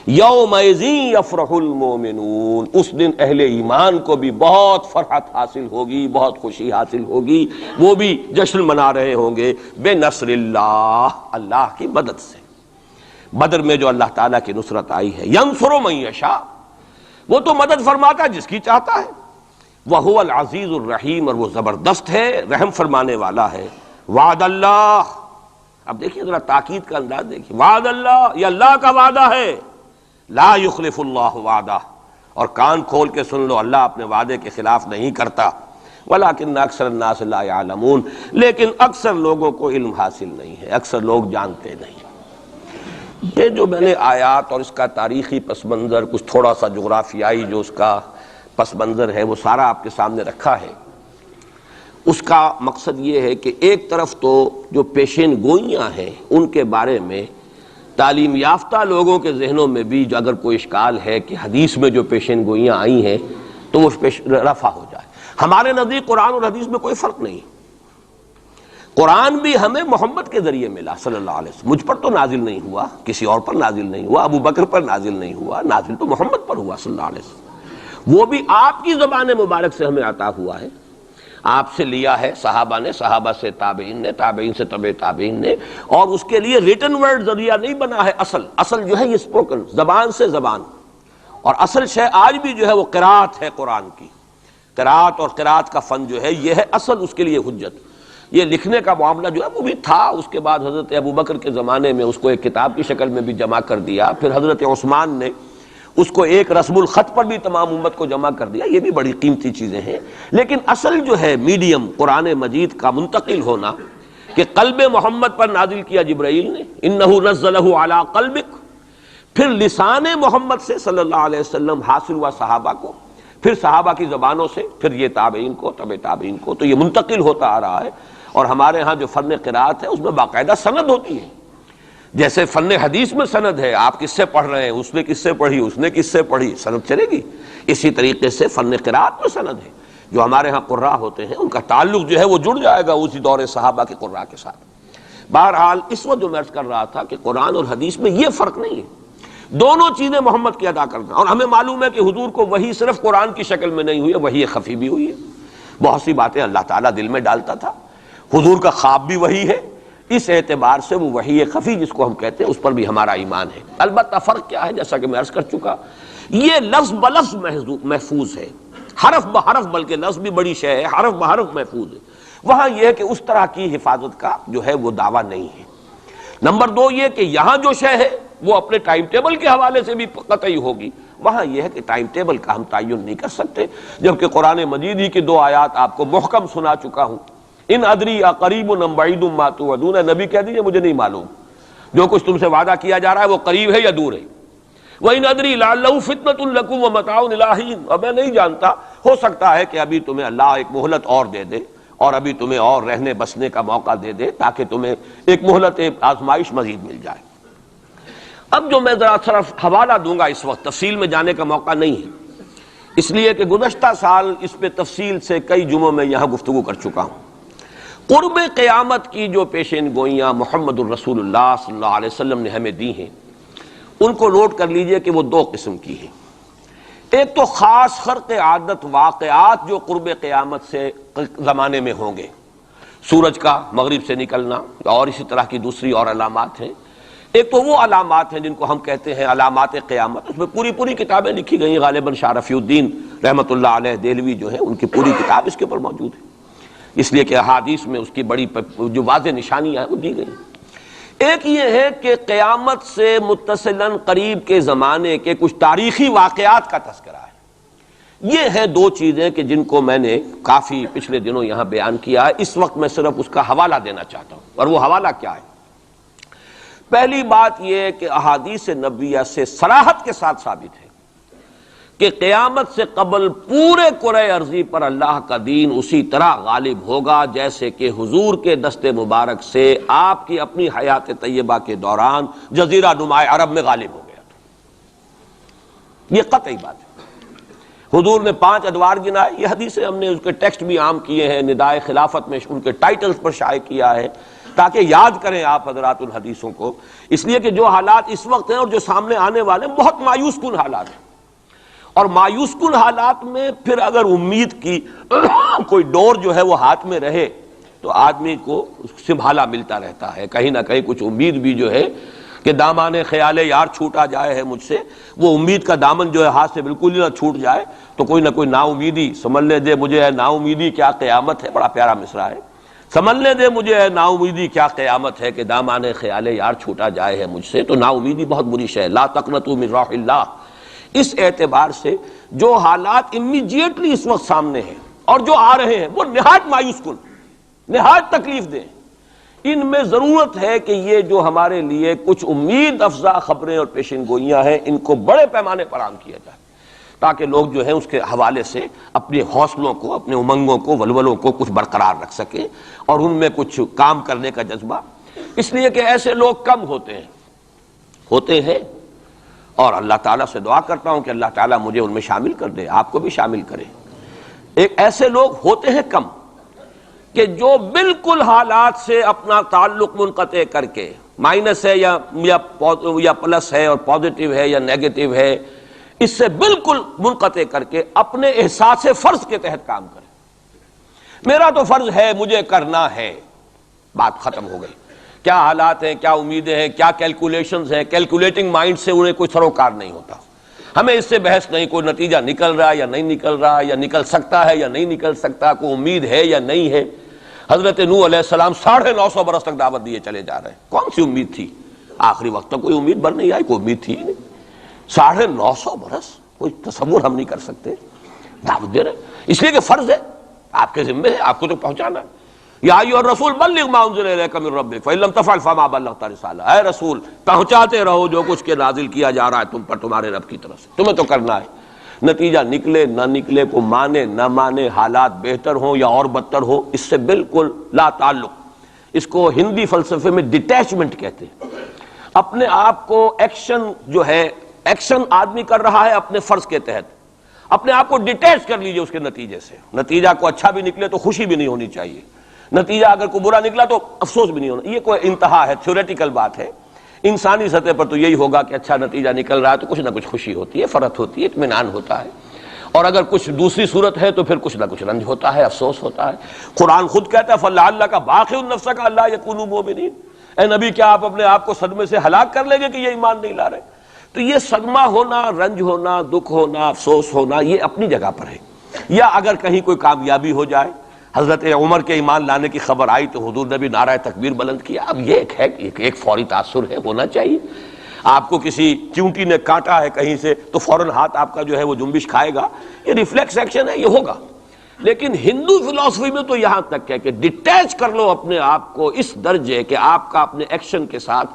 یومئذ یفرح المؤمنون، اس دن اہل ایمان کو بھی بہت فرحت حاصل ہوگی، بہت خوشی حاصل ہوگی، وہ بھی جشن منا رہے ہوں گے بنصر اللہ، اللہ کی مدد سے۔ بدر میں جو اللہ تعالیٰ کی نصرت آئی ہے، ینصر من یشاء، وہ تو مدد فرماتا ہے جس کی چاہتا ہے، وہو العزیز الرحیم، اور وہ زبردست ہے، رحم فرمانے والا ہے۔ وعد اللہ، اب دیکھیے ذرا تاکید کا انداز دیکھیے، وعد اللہ، یہ اللہ کا وعدہ ہے، لا یخلف اللہ وعدہ، اور کان کھول کے سن لو، اللہ اپنے وعدے کے خلاف نہیں کرتا۔ ولکن اکثر الناس لا یعلمون، لیکن اکثر لوگوں کو علم حاصل نہیں ہے، اکثر لوگ جانتے نہیں۔ یہ جو میں نے آیات اور اس کا تاریخی پس منظر، کچھ تھوڑا سا جغرافیائی جو اس کا پس منظر ہے، وہ سارا آپ کے سامنے رکھا ہے۔ اس کا مقصد یہ ہے کہ ایک طرف تو جو پیشین گوئیاں ہیں ان کے بارے میں تعلیم یافتہ لوگوں کے ذہنوں میں بھی جو اگر کوئی اشکال ہے کہ حدیث میں جو پیشین گوئیاں آئی ہیں تو وہ رفع ہو جائے۔ ہمارے نزدیک قرآن اور حدیث میں کوئی فرق نہیں، قرآن بھی ہمیں محمد کے ذریعے ملا صلی اللہ علیہ وسلم، مجھ پر تو نازل نہیں ہوا، کسی اور پر نازل نہیں ہوا، ابو بکر پر نازل نہیں ہوا، نازل تو محمد پر ہوا صلی اللہ علیہ وسلم، وہ بھی آپ کی زبان مبارک سے ہمیں عطا ہوا ہے، آپ سے لیا ہے صحابہ نے، صحابہ سے تابعین نے، تابعین سے تبع تابعین نے، اور اس کے لیے ریٹن ورڈ ذریعہ نہیں بنا ہے، اصل جو ہے یہ اسپوکن، زبان سے زبان، اور اصل شے آج بھی جو ہے وہ قرات ہے قرآن کی، قرات اور قرات کا فن جو ہے یہ ہے اصل اس کے لیے حجت۔ یہ لکھنے کا معاملہ جو ہے وہ بھی تھا، اس کے بعد حضرت ابو بکر کے زمانے میں اس کو ایک کتاب کی شکل میں بھی جمع کر دیا، پھر حضرت عثمان نے اس کو ایک رسم الخط پر بھی تمام امت کو جمع کر دیا، یہ بھی بڑی قیمتی چیزیں ہیں۔ لیکن اصل جو ہے میڈیم قرآن مجید کا منتقل ہونا کہ قلب محمد پر نازل کیا جبرائیل نے، انہ نزلہ علی قلبک، پھر لسان محمد سے صلی اللہ علیہ وسلم حاصل ہوا صحابہ کو، پھر صحابہ کی زبانوں سے، پھر یہ تابعین کو، تبع تابعین کو، تو یہ منتقل ہوتا آ رہا ہے۔ اور ہمارے ہاں جو فن قرات ہے اس میں باقاعدہ سند ہوتی ہے، جیسے فن حدیث میں سند ہے، آپ کس سے پڑھ رہے ہیں، اس نے کس سے پڑھی، اس نے کس سے پڑھی، سند چلے گی۔ اسی طریقے سے فن قرات میں سند ہے، جو ہمارے ہاں قراء ہوتے ہیں ان کا تعلق جو ہے وہ جڑ جائے گا اسی دور صحابہ کے قراء کے ساتھ۔ بہرحال اس وقت جو میں عرض کر رہا تھا کہ قرآن اور حدیث میں یہ فرق نہیں ہے، دونوں چیزیں محمد کی ادا کرنا، اور ہمیں معلوم ہے کہ حضور کو وحی صرف قرآن کی شکل میں نہیں ہوئی ہے، وحی خفی بھی ہوئی ہے، بہت سی باتیں اللہ تعالیٰ دل میں ڈالتا تھا، حضور کا خواب بھی وحی ہے، اس اعتبار سے وہ وحی خفی جس کو ہم کہتے ہیں اس پر بھی ہمارا ایمان ہے۔ البتہ فرق کیا ہے، جیسا کہ میں عرض کر چکا، یہ لفظ بلفظ محفوظ ہے، حرف بحرف، بلکہ لفظ بھی بڑی شے ہے، حرف بحرف محفوظ ہے، وہاں یہ ہے کہ اس طرح کی حفاظت کا جو ہے وہ دعویٰ نہیں ہے۔ نمبر دو یہ کہ یہاں جو شے ہے وہ اپنے ٹائم ٹیبل کے حوالے سے بھی قطعی ہوگی، وہاں یہ ہے کہ ٹائم ٹیبل کا ہم تعین نہیں کر سکتے، جبکہ قرآن مجید ہی کی دو آیات آپ کو محکم سنا چکا ہوں، ان ادری اقریب ام بعید ما توعدون، نبی کہہ دیجیے مجھے نہیں معلوم جو کچھ تم سے وعدہ کیا جا رہا ہے وہ قریب ہے یا دور ہے، وَإِنْ أَدْرِي لَعَلَّهُ فِتْنَةٌ لَكُمْ وَمَتَاعٌ إِلَىٰ حِينٍ، اور میں نہیں جانتا، ہو سکتا ہے کہ ابھی تمہیں اللہ ایک مہلت اور دے دے، اور ابھی تمہیں اور رہنے بسنے کا موقع دے دے، تاکہ تمہیں ایک مہلت آزمائش مزید مل جائے۔ اب جو میں ذرا صرف حوالہ دوں گا، اس وقت تفصیل میں جانے کا موقع نہیں ہے، اس لیے کہ گزشتہ سال اس پہ تفصیل سے کئی جمعوں میں یہاں گفتگو کر چکا ہوں۔ قرب قیامت کی جو پیشین گوئیاں محمد الرسول اللہ صلی اللہ علیہ وسلم نے ہمیں دی ہیں، ان کو نوٹ کر لیجئے کہ وہ دو قسم کی ہیں۔ ایک تو خاص خرق عادت واقعات جو قرب قیامت سے زمانے میں ہوں گے، سورج کا مغرب سے نکلنا اور اسی طرح کی دوسری اور علامات ہیں۔ ایک تو وہ علامات ہیں جن کو ہم کہتے ہیں علامات قیامت، اس میں پوری کتابیں لکھی گئی ہیں، غالباً شاہ رفیع الدین رحمۃ اللہ علیہ دہلوی جو ہیں ان کی پوری کتاب اس کے اوپر موجود ہے، اس لیے کہ احادیث میں اس کی بڑی جو واضح نشانیاں ہیں وہ دی گئی۔ ایک یہ ہے کہ قیامت سے متصلاً قریب کے زمانے کے کچھ تاریخی واقعات کا تذکرہ ہے۔ یہ ہیں دو چیزیں کہ جن کو میں نے کافی پچھلے دنوں یہاں بیان کیا ہے، اس وقت میں صرف اس کا حوالہ دینا چاہتا ہوں، اور وہ حوالہ کیا ہے؟ پہلی بات یہ ہے کہ احادیث نبویہ سے صراحت کے ساتھ ثابت ہے کہ قیامت سے قبل پورے کرۂ ارضی پر اللہ کا دین اسی طرح غالب ہوگا جیسے کہ حضور کے دست مبارک سے آپ کی اپنی حیات طیبہ کے دوران جزیرہ نما عرب میں غالب ہو گیا تھا۔ یہ قطعی بات ہے۔ حضور نے 5 ادوار گنائے، یہ حدیثیں ہم نے اس کے ٹیکسٹ بھی عام کیے ہیں، ندائے خلافت میں ان کے ٹائٹلز پر شائع کیا ہے تاکہ یاد کریں آپ حضرات ان حدیثوں کو، اس لیے کہ جو حالات اس وقت ہیں اور جو سامنے آنے والے ہیں بہت مایوس کن حالات ہیں، اور مایوس کن حالات میں پھر اگر امید کی کوئی ڈور جو ہے وہ ہاتھ میں رہے تو آدمی کو سنبھالا ملتا رہتا ہے، کہیں نہ کہیں کچھ امید بھی جو ہے کہ دامان خیال یار چھوٹا جائے ہے مجھ سے، وہ امید کا دامن جو ہے ہاتھ سے بالکل ہی نہ چھوٹ جائے تو کوئی نہ کوئی نا امیدی سنبھلنے دے مجھے ہے نا امیدی کیا قیامت ہے، بڑا پیارا مصرع ہے، سنبھلنے دے مجھے ہے نا امیدی کیا قیامت ہے کہ دامان خیال یار چھوٹا جائے ہے مجھ سے، تو نا امیدی بہت بری شے ہے، لا تقنطوا من رحمۃ اللہ۔ اس اعتبار سے جو حالات امیڈیٹلی اس وقت سامنے ہیں اور جو آ رہے ہیں وہ نہایت مایوس کن، نہایت تکلیف دہ، ان میں ضرورت ہے کہ یہ جو ہمارے لیے کچھ امید افزا خبریں اور پیشن گوئیاں ہیں ان کو بڑے پیمانے پر عام کیا جائے، تاکہ لوگ جو ہیں اس کے حوالے سے اپنے حوصلوں کو، اپنے امنگوں کو، ولولوں کو کچھ برقرار رکھ سکیں اور ان میں کچھ کام کرنے کا جذبہ، اس لیے کہ ایسے لوگ کم ہوتے ہیں اور اللہ تعالیٰ سے دعا کرتا ہوں کہ اللہ تعالیٰ مجھے ان میں شامل کر دے، آپ کو بھی شامل کرے۔ ایک ایسے لوگ ہوتے ہیں کم کہ جو بالکل حالات سے اپنا تعلق منقطع کر کے، مائنس ہے یا پلس ہے اور پازیٹیو ہے یا نیگیٹو ہے، اس سے بالکل منقطع کر کے اپنے احساس فرض کے تحت کام کرے۔ میرا تو فرض ہے، مجھے کرنا ہے، بات ختم ہو گئی۔ کیا حالات ہیں، کیا امیدیں ہیں، کیا کیلکولیشنز ہیں، کیلکولیٹنگ مائنڈ سے انہیں کوئی سروکار نہیں ہوتا، ہمیں اس سے بحث نہیں، کوئی نتیجہ نکل رہا ہے یا نہیں نکل رہا یا نکل سکتا ہے یا نہیں نکل سکتا، کوئی امید ہے یا نہیں ہے۔ حضرت نوح علیہ السلام 950 برس تک دعوت دیے چلے جا رہے ہیں، کون سی امید تھی؟ آخری وقت تک کوئی امید بر نہیں آئی، کوئی امید تھی نہیں۔ 950 برس کوئی تصور ہم نہیں کر سکتے، دعوت دے رہے ہیں، اس لیے کہ فرض ہے، آپ کے ذمہ ہے، آپ کو تو پہنچانا ہے۔ یا ایھا الرسول بلغ ما انزل الیک من ربک فإن لم تفعل فما بلغت رسالہ، اے رسول پہنچاتے رہو جو کچھ کے نازل کیا جا رہا ہے تم پر تمہارے رب کی طرف سے، تمہیں تو کرنا ہے۔ نتیجہ نکلے نہ نکلے، کو مانے نہ مانے، حالات بہتر ہوں یا اور بدتر ہو، اس سے بالکل لا تعلق۔ اس کو ہندی فلسفے میں ڈیٹیچمنٹ کہتے ہیں۔ اپنے آپ کو ایکشن جو ہے، ایکشن آدمی کر رہا ہے اپنے فرض کے تحت، اپنے آپ کو ڈیٹیچ کر لیجئے اس کے نتیجے سے۔ نتیجہ کو اچھا بھی نکلے تو خوشی بھی نہیں ہونی چاہیے، نتیجہ اگر کوئی برا نکلا تو افسوس بھی نہیں ہونا، یہ کوئی انتہا ہے، تھیوریٹیکل بات ہے۔ انسانی سطح پر تو یہی ہوگا کہ اچھا نتیجہ نکل رہا ہے تو کچھ نہ کچھ خوشی ہوتی ہے، فرحت ہوتی ہے، اطمینان ہوتا ہے، اور اگر کچھ دوسری صورت ہے تو پھر کچھ نہ کچھ رنج ہوتا ہے، افسوس ہوتا ہے۔ قرآن خود کہتا ہے فَلَعَلَّكَ بَاخِعٌ نَفْسَكَ أَلَّا يَكُونُوا مُؤْمِنِينَ، اے نبی کیا آپ اپنے آپ کو صدمے سے ہلاک کر لیں گے کہ یہ ایمان نہیں لا رہے؟ تو یہ صدمہ ہونا، رنج ہونا، دکھ ہونا، افسوس ہونا، یہ اپنی جگہ پر ہے۔ یا اگر کہیں کوئی کامیابی ہو جائے، حضرت عمر کے ایمان لانے کی خبر آئی تو حضور نے بھی نعرہ تکبیر بلند کیا، اب یہ ایک فوری تاثر ہے، ہونا چاہیے۔ آپ کو کسی چونٹی نے کاٹا ہے کہیں سے تو فوراً ہاتھ آپ کا جو ہے وہ جنبش کھائے گا، یہ ریفلیکس ایکشن ہے، یہ ہوگا۔ لیکن ہندو فلسفی میں تو یہاں تک ہے کہ ڈیٹیچ کر لو اپنے آپ کو اس درجے کہ آپ کا اپنے ایکشن کے ساتھ،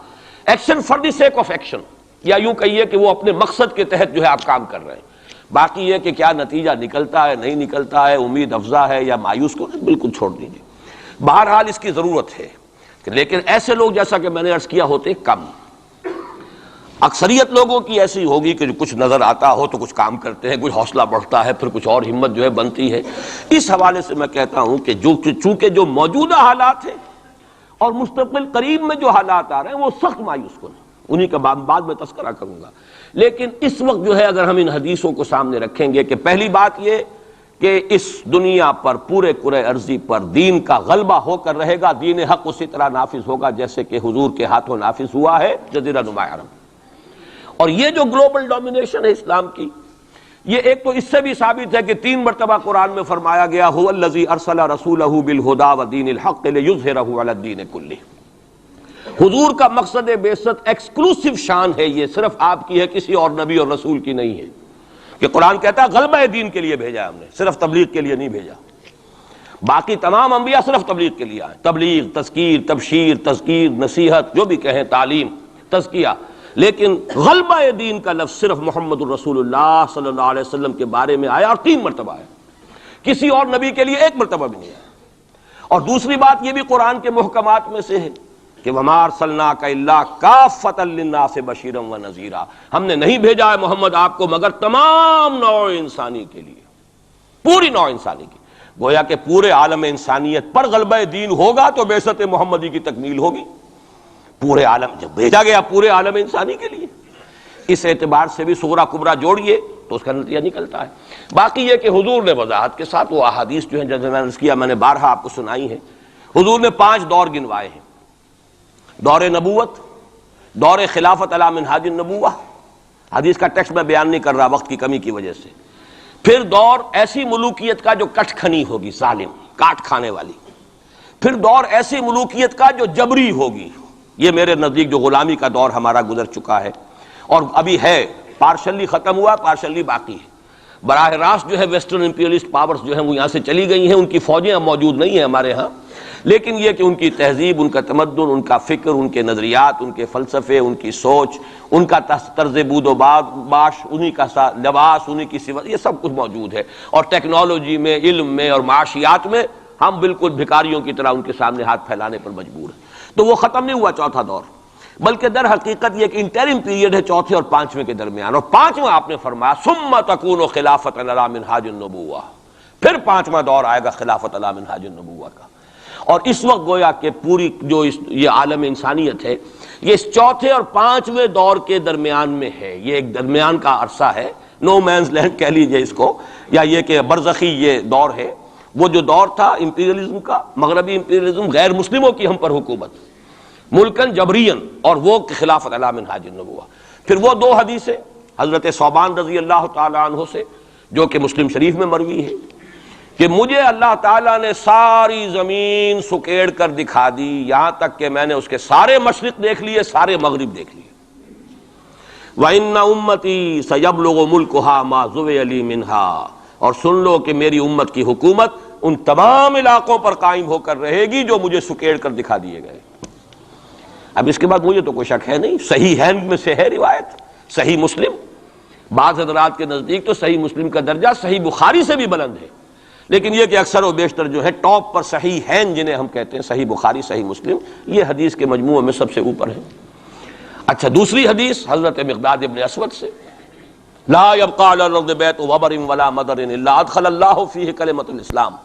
action for the sake of action, یا یوں کہیے کہ وہ اپنے مقصد کے تحت جو ہے آپ کام کر رہے ہیں۔ باقی یہ کہ کیا نتیجہ نکلتا ہے نہیں نکلتا ہے، امید افزا ہے یا مایوس کو بالکل چھوڑ دیجیے۔ بہرحال اس کی ضرورت ہے، لیکن ایسے لوگ جیسا کہ میں نے عرض کیا ہوتے کم۔ اکثریت لوگوں کی ایسی ہوگی کہ جو کچھ نظر آتا ہو تو کچھ کام کرتے ہیں، کچھ حوصلہ بڑھتا ہے، پھر کچھ اور ہمت جو ہے بنتی ہے۔ اس حوالے سے میں کہتا ہوں کہ چونکہ جو موجودہ حالات ہیں اور مستقبل قریب میں جو حالات آ رہے ہیں وہ سخت مایوس کن ہیں، انہی کا بعد میں تذکرہ کروں گا۔ لیکن اس وقت جو ہے اگر ہم ان حدیثوں کو سامنے رکھیں گے کہ پہلی بات یہ کہ اس دنیا پر پورے کرۂ ارضی پر دین کا غلبہ ہو کر رہے گا، دین حق اسی طرح نافذ ہوگا جیسے کہ حضور کے ہاتھوں نافذ ہوا ہے جزیرہ نما عرب۔ اور یہ جو گلوبل ڈومینیشن ہے اسلام کی، یہ ایک تو اس سے بھی ثابت ہے کہ 3 مرتبہ قرآن میں فرمایا گیا هو الذی ارسل رسولہ بالہدی ودین الحق لیظہرہ علی الدین کلہ۔ حضور کا مقصد بعثت ایکسکلوسیو شان ہے، یہ صرف آپ کی ہے، کسی اور نبی اور رسول کی نہیں ہے، کہ قرآن کہتا ہے غلبہ دین کے لیے بھیجا ہم نے، صرف تبلیغ کے لیے نہیں بھیجا۔ باقی تمام انبیاء صرف تبلیغ کے لیے آئے، تبلیغ، تذکیر، تبشیر، تذکیر، نصیحت، جو بھی کہیں، تعلیم، تزکیہ، لیکن غلبہ دین کا لفظ صرف محمد الرسول اللہ صلی اللہ علیہ وسلم کے بارے میں آیا اور 3 مرتبہ آیا، کسی اور نبی کے لیے 1 مرتبہ بھی نہیں آیا۔ اور دوسری بات یہ بھی قرآن کے محکمات میں سے ہے کہ وَمَا أَرْسَلْنَاكَ إِلَّا كَافَّةً لِلنَّاسِ بَشِيرًا وَنَذِيرًا، ہم نے نہیں بھیجا ہے محمد آپ کو مگر تمام نوع انسانی کے لیے، پوری نوع انسانی کی۔ گویا کہ پورے عالم انسانیت پر غلبہ دین ہوگا تو بعثت محمدی کی تکمیل ہوگی. پورے عالم جب بھیجا گیا پورے عالم انسانی کے لیے، اس اعتبار سے بھی صغرا کبرا جوڑیے تو اس کا نتیجہ نکلتا ہے. باقی یہ کہ حضور نے وضاحت کے ساتھ وہ احادیث جو ہیں جیسے میں نے عرض کیا، میں نے بارہا آپ کو سنائی ہیں، حضور نے 5 دور گنوائے ہیں. دور نبوت، دور خلافت علی منہاج النبوہ، حدیث کا ٹیکسٹ میں بیان نہیں کر رہا وقت کی کمی کی وجہ سے. پھر دور ایسی ملوکیت کا جو کٹ کھنی ہوگی، ظالم، کاٹ کھانے والی. پھر دور ایسی ملوکیت کا جو جبری ہوگی. یہ میرے نزدیک جو غلامی کا دور ہمارا گزر چکا ہے اور ابھی ہے، پارشلی ختم ہوا، پارشلی باقی ہے. براہ راست جو ہے ویسٹرن امپیریلسٹ پاورز جو ہیں وہ یہاں سے چلی گئی ہیں، ان کی فوجیں اب موجود نہیں ہیں ہمارے ہاں، لیکن یہ کہ ان کی تہذیب، ان کا تمدن، ان کا فکر، ان کے نظریات، ان کے فلسفے، ان کی سوچ، ان کا طرز بود و باش، انہی کا لباس، انہی کی صفت، یہ سب کچھ موجود ہے. اور ٹیکنالوجی میں، علم میں اور معاشیات میں ہم بالکل بھکاریوں کی طرح ان کے سامنے ہاتھ پھیلانے پر مجبور ہیں. تو وہ ختم نہیں ہوا چوتھا دور، بلکہ در حقیقت یہ کہ انٹرم پیریڈ ہے چوتھے اور 5ویں کے درمیان. اور 5واں آپ نے فرمایا ثم تکون خلافت علی منہاج النبوہ، پھر 5واں دور آئے گا خلافت علی منہاج النبوہ کا. اور اس وقت گویا کہ پوری جو یہ عالم انسانیت ہے یہ اس چوتھے اور 5ویں دور کے درمیان میں ہے. یہ ایک درمیان کا عرصہ ہے، نو مینز لینڈ کہہ لیجئے اس کو، یا یہ کہ برزخی یہ دور ہے. وہ جو دور تھا امپیریلزم کا، مغربی امپیریلزم، غیر مسلموں کی ہم پر حکومت، ملکن جبرین، اور وہ خلافت علی منہاج النبوہ. پھر وہ 2 حدیثیں حضرت ثوبان رضی اللہ تعالی عنہ سے جو کہ مسلم شریف میں مروی ہے کہ مجھے اللہ تعالیٰ نے ساری زمین سکیڑ کر دکھا دی، یہاں تک کہ میں نے اس کے سارے مشرق دیکھ لیے، سارے مغرب دیکھ لیے. وَإِنَّ أُمَّتِي سَيَبْلُغُ مُلْكُهَا مَا زُوِيَ لِي مِنْهَا، اور سن لو کہ میری امت کی حکومت ان تمام علاقوں پر قائم ہو کر رہے گی جو مجھے سکیڑ کر دکھا دیے گئے. اب اس کے بعد مجھے تو کوئی شک ہے نہیں، صحیح ہے میں سے ہے روایت، صحیح مسلم. بعض حضرات کے نزدیک تو صحیح مسلم کا درجہ صحیح بخاری سے بھی بلند ہے، لیکن یہ کہ اکثر و بیشتر جو ہے ٹاپ پر صحیح ہیں جنہیں ہم کہتے ہیں صحیح بخاری، صحیح مسلم، یہ حدیث کے مجموعے میں سب سے اوپر ہے. اچھا، دوسری حدیث حضرت مقداد ابن اسود سے، لا يبقى على الارض بیت وبر ولا مدر الا ادخل اللہ فیہ کلمۃ الاسلام.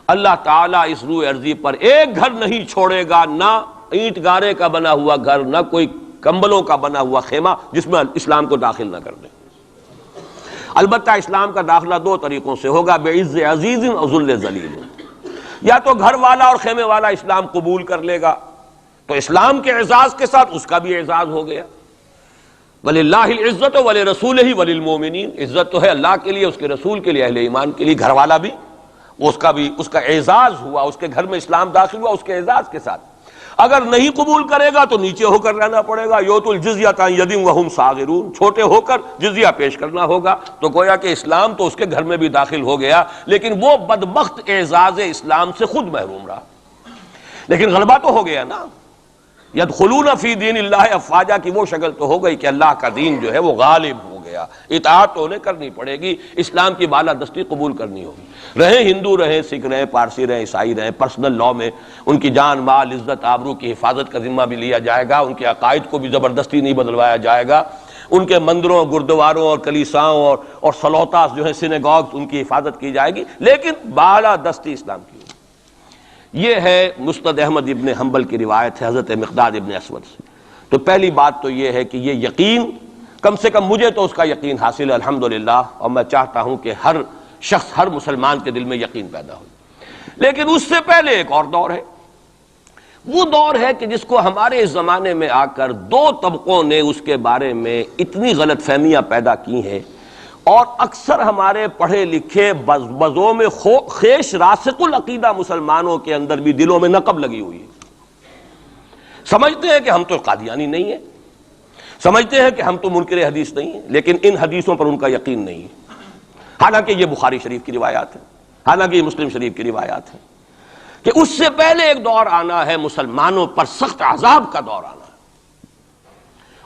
اللہ تعالیٰ اس روئے ارضی پر ایک گھر نہیں چھوڑے گا، نہ اینٹ گارے کا بنا ہوا گھر، نہ کوئی کمبلوں کا بنا ہوا خیمہ جس میں اسلام کو داخل نہ کر دیں. البتہ اسلام کا داخلہ 2 طریقوں سے ہوگا، بعز عزیز اور ذل ذلیل. یا تو گھر والا اور خیمے والا اسلام قبول کر لے گا تو اسلام کے اعزاز کے ساتھ اس کا بھی اعزاز ہو گیا. وَلِلَّهِ الْعِزَّةُ وَلِرَسُولِهِ وَلِلْمُؤْمِنِينَ، عزت تو ہے اللہ کے لیے، اس کے رسول کے لیے، اہل ایمان کے لیے. گھر والا بھی اس کا اعزاز ہوا، اس کے گھر میں اسلام داخل ہوا اس کے اعزاز کے ساتھ. اگر نہیں قبول کرے گا تو نیچے ہو کر رہنا پڑے گا. یؤتُ الجزیۃ عن یدٍ وہم صاغرون، چھوٹے ہو کر جزیہ پیش کرنا ہوگا. تو گویا کہ اسلام تو اس کے گھر میں بھی داخل ہو گیا، لیکن وہ بدبخت اعزاز اسلام سے خود محروم رہا. لیکن غلبہ تو ہو گیا نا. یدخلون فی دین اللہ افواجا کی وہ شکل تو ہو گئی کہ اللہ کا دین جو ہے وہ غالب ہو گیا. اطاعت تو انہیں کرنی پڑے گی، اسلام کی بالادستی قبول کرنی ہوگی. رہیں ہندو، رہیں سکھ، رہیں پارسی، رہیں عیسائی، رہیں پرسنل لا میں ان کی جان، مال، عزت، آبرو کی حفاظت کا ذمہ بھی لیا جائے گا. ان کے عقائد کو بھی زبردستی نہیں بدلوایا جائے گا. ان کے مندروں، گردواروں اور کلیساؤں اور سلوتاس جو ہیں سینیگاگز، ان کی حفاظت کی جائے گی، لیکن بالادستی اسلام کی. یہ ہے مسند احمد ابن حنبل کی روایت ہے حضرت مقداد ابن اسود سے. تو پہلی بات تو یہ ہے کہ یہ یقین، کم سے کم مجھے تو اس کا یقین حاصل ہے الحمدللہ، اور میں چاہتا ہوں کہ ہر شخص، ہر مسلمان کے دل میں یقین پیدا ہو. لیکن اس سے پہلے ایک اور دور ہے. وہ دور ہے کہ جس کو ہمارے اس زمانے میں آ کر 2 طبقوں نے اس کے بارے میں اتنی غلط فہمیاں پیدا کی ہیں، اور اکثر ہمارے پڑھے لکھے بزوں میں خیش راسخ العقیدہ مسلمانوں کے اندر بھی دلوں میں نقب لگی ہوئی ہے. سمجھتے ہیں کہ ہم تو قادیانی نہیں ہیں، سمجھتے ہیں کہ ہم تو منکر حدیث نہیں ہیں، لیکن ان حدیثوں پر ان کا یقین نہیں ہے. حالانکہ یہ بخاری شریف کی روایات ہیں، حالانکہ یہ مسلم شریف کی روایات ہیں کہ اس سے پہلے ایک دور آنا ہے، مسلمانوں پر سخت عذاب کا دور آنا ہے.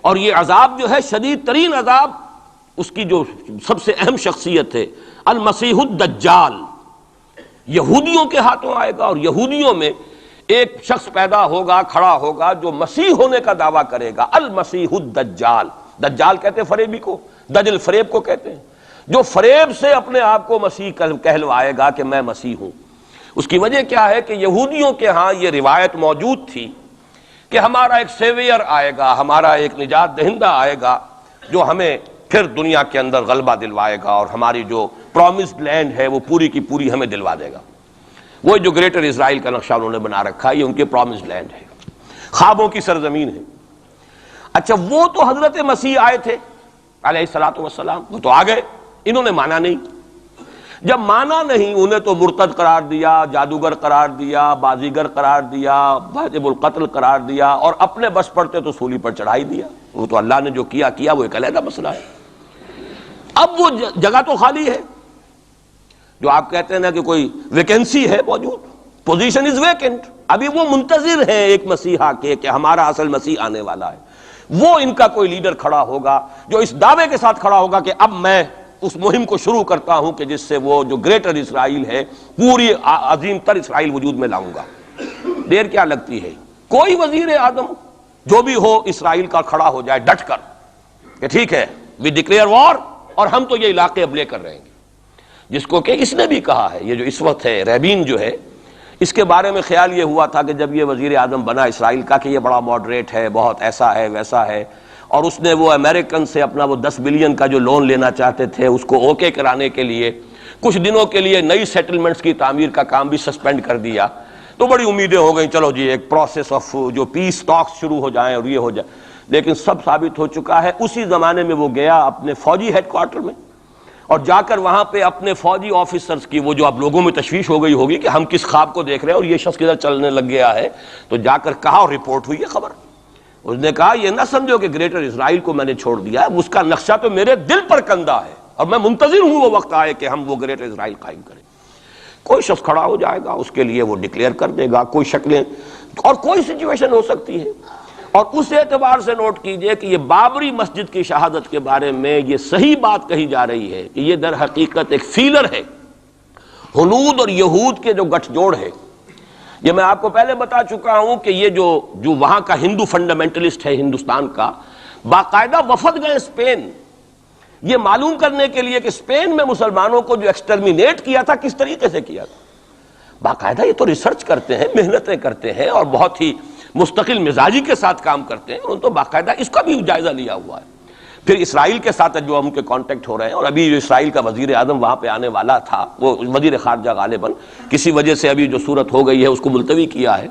اور یہ عذاب جو ہے شدید ترین عذاب، اس کی جو سب سے اہم شخصیت ہے المسیح الدجال، یہودیوں کے ہاتھوں آئے گا. اور یہودیوں میں ایک شخص پیدا ہوگا، کھڑا ہوگا، جو مسیح ہونے کا دعویٰ کرے گا. المسیح الدجال، دجال کہتے ہیں فریبی کو، دجل فریب کو کہتے ہیں. جو فریب سے اپنے آپ کو مسیح کہلوائے گا کہ میں مسیح ہوں. اس کی وجہ کیا ہے کہ یہودیوں کے ہاں یہ روایت موجود تھی کہ ہمارا ایک سیویئر آئے گا، ہمارا ایک نجات دہندہ آئے گا جو ہمیں پھر دنیا کے اندر غلبہ دلوائے گا اور ہماری جو پرومسڈ لینڈ ہے وہ پوری کی پوری ہمیں دلوا دے گا. وہ جو گریٹر اسرائیل کا نقشہ انہوں نے بنا رکھا ہے، یہ ان کے پرومسڈ لینڈ ہے، خوابوں کی سرزمین ہے. اچھا وہ تو حضرت مسیح آئے تھے علیہ الصلوۃ والسلام، وہ تو آ گئے، انہوں نے مانا نہیں. جب مانا نہیں، انہیں تو مرتد قرار دیا، جادوگر قرار دیا، بازیگر قرار دیا، واجب القتل قرار دیا، اور اپنے بس پڑتے تو سولی پر چڑھائی دیا. وہ تو اللہ نے جو کیا وہ ایک علیحدہ مسئلہ ہے. اب وہ جگہ تو خالی ہے جو آپ کہتے ہیں نا کہ کوئی ویکینسی ہے موجود، پوزیشن از ویکنٹ. ابھی وہ منتظر ہیں ایک مسیحا کے کہ ہمارا اصل مسیح آنے والا ہے. وہ ان کا کوئی لیڈر کھڑا ہوگا جو اس دعوے کے ساتھ کھڑا ہوگا کہ اب میں اس مہم کو شروع کرتا ہوں کہ جس سے وہ جو گریٹر اسرائیل ہے، پوری عظیم تر اسرائیل وجود میں لاؤں گا. دیر کیا لگتی ہے؟ کوئی وزیر اعظم جو بھی ہو اسرائیل کا کھڑا ہو جائے ڈٹ کر کہ ٹھیک ہے وی ڈکلیئر وار، اور ہم تو یہ علاقے اب لے کر رہیں گے. جس کو کہ اس نے بھی کہا ہے، یہ جو اس وقت ہے ریبین جو ہے، اس کے بارے میں خیال یہ ہوا تھا کہ جب یہ وزیر اعظم بنا اسرائیل کا کہ یہ بڑا ماڈریٹ ہے، بہت ایسا ہے ویسا ہے، اور اس نے وہ امریکن سے اپنا وہ 10 بلین کا جو لون لینا چاہتے تھے اس کو اوکے کرانے کے لیے کچھ دنوں کے لیے نئی سیٹلمنٹس کی تعمیر کا کام بھی سسپینڈ کر دیا. تو بڑی امیدیں ہو گئیں، چلو جی ایک پروسیس آف جو پیس ٹاکس شروع ہو جائیں اور یہ ہو جائے. لیکن سب ثابت ہو چکا ہے. اسی زمانے میں وہ گیا اپنے فوجی ہیڈ کوارٹر میں، اور جا کر وہاں پہ اپنے فوجی آفیسرز کی وہ جو اب لوگوں میں تشویش ہو گئی ہوگی کہ ہم کس خواب کو دیکھ رہے ہیں اور یہ شخص کدھر چلنے لگ گیا ہے، تو جا کر کہا اور رپورٹ ہوئی ہے خبر. اس نے کہا یہ نہ سمجھو کہ گریٹر اسرائیل کو میں نے چھوڑ دیا ہے، اس کا نقشہ تو میرے دل پر کندہ ہے اور میں منتظر ہوں وہ وقت آئے کہ ہم وہ گریٹر اسرائیل قائم کریں. کوئی شخص کھڑا ہو جائے گا، اس کے لیے وہ ڈکلیئر کر دے گا، کوئی شکلیں اور کوئی سچویشن ہو سکتی ہے. اور اس اعتبار سے نوٹ کیجئے کہ یہ بابری مسجد کی شہادت کے بارے میں یہ صحیح بات کہی جا رہی ہے کہ یہ در حقیقت ایک فیلر ہے ہنود اور یہود کے جو گٹھ جوڑ ہے. یہ میں آپ کو پہلے بتا چکا ہوں کہ یہ جو وہاں کا ہندو فنڈامنٹلسٹ ہے ہندوستان کا، باقاعدہ وفد گئے اسپین یہ معلوم کرنے کے لیے کہ اسپین میں مسلمانوں کو جو ایکسٹرمینیٹ کیا تھا کس طریقے سے کیا تھا. باقاعدہ یہ تو ریسرچ کرتے ہیں، محنتیں کرتے ہیں اور بہت ہی مستقل مزاجی کے ساتھ کام کرتے ہیں. انہوں نے تو باقاعدہ اس کا بھی جائزہ لیا ہوا ہے. پھر اسرائیل کے ساتھ جو ہم کے کانٹیکٹ ہو رہے ہیں، اور ابھی جو اسرائیل کا وزیر اعظم وہاں پہ آنے والا تھا، وہ وزیر خارجہ غالباً کسی وجہ سے ابھی جو صورت ہو گئی ہے اس کو ملتوی کیا ہے.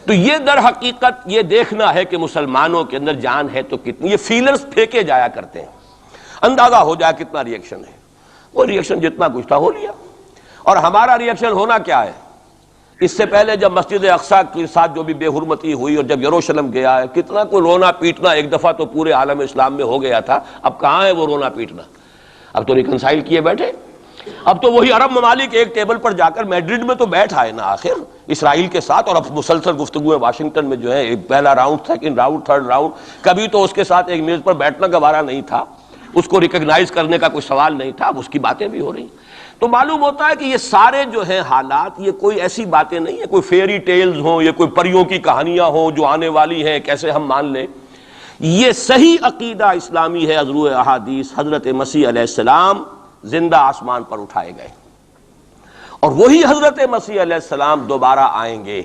تو یہ در حقیقت یہ دیکھنا ہے کہ مسلمانوں کے اندر جان ہے تو کتنی. یہ فیلرز پھینکے جایا کرتے ہیں، اندازہ ہو جائے کتنا ری ایکشن ہے. وہ ری ایکشن جتنا کچھ تھا ہو لیا. اور ہمارا ری ایکشن ہونا کیا ہے؟ اس سے پہلے جب مسجد اقصیٰ کے ساتھ جو بھی بے حرمتی ہوئی اور جب یروشلم گیا ہے، کتنا کوئی رونا پیٹنا ایک دفعہ تو پورے عالم اسلام میں ہو گیا تھا. اب کہاں ہے وہ رونا پیٹنا؟ اب تو ریکنسائل کیے بیٹھے. اب تو وہی عرب ممالک ایک ٹیبل پر جا کر میڈرڈ میں تو بیٹھ آئے نا آخر اسرائیل کے ساتھ، اور اب مسلسل گفتگو واشنگٹن میں جو ہے ایک پہلا round, second round, third round. کبھی تو اس کے ساتھ ایک میز پر بیٹھنا گوارا نہیں تھا، اس کو ریکگنائز کرنے کا کوئی سوال نہیں تھا. اب اس کی باتیں بھی ہو رہی. تو معلوم ہوتا ہے کہ یہ سارے جو ہیں حالات یہ کوئی ایسی باتیں نہیں ہیں، کوئی فیری ٹیلز ہوں، یہ کوئی پریوں کی کہانیاں ہوں جو آنے والی ہیں کیسے ہم مان لیں. یہ صحیح عقیدہ اسلامی ہے. از روئے احادیث حضرت مسیح علیہ السلام زندہ آسمان پر اٹھائے گئے، اور وہی حضرت مسیح علیہ السلام دوبارہ آئیں گے،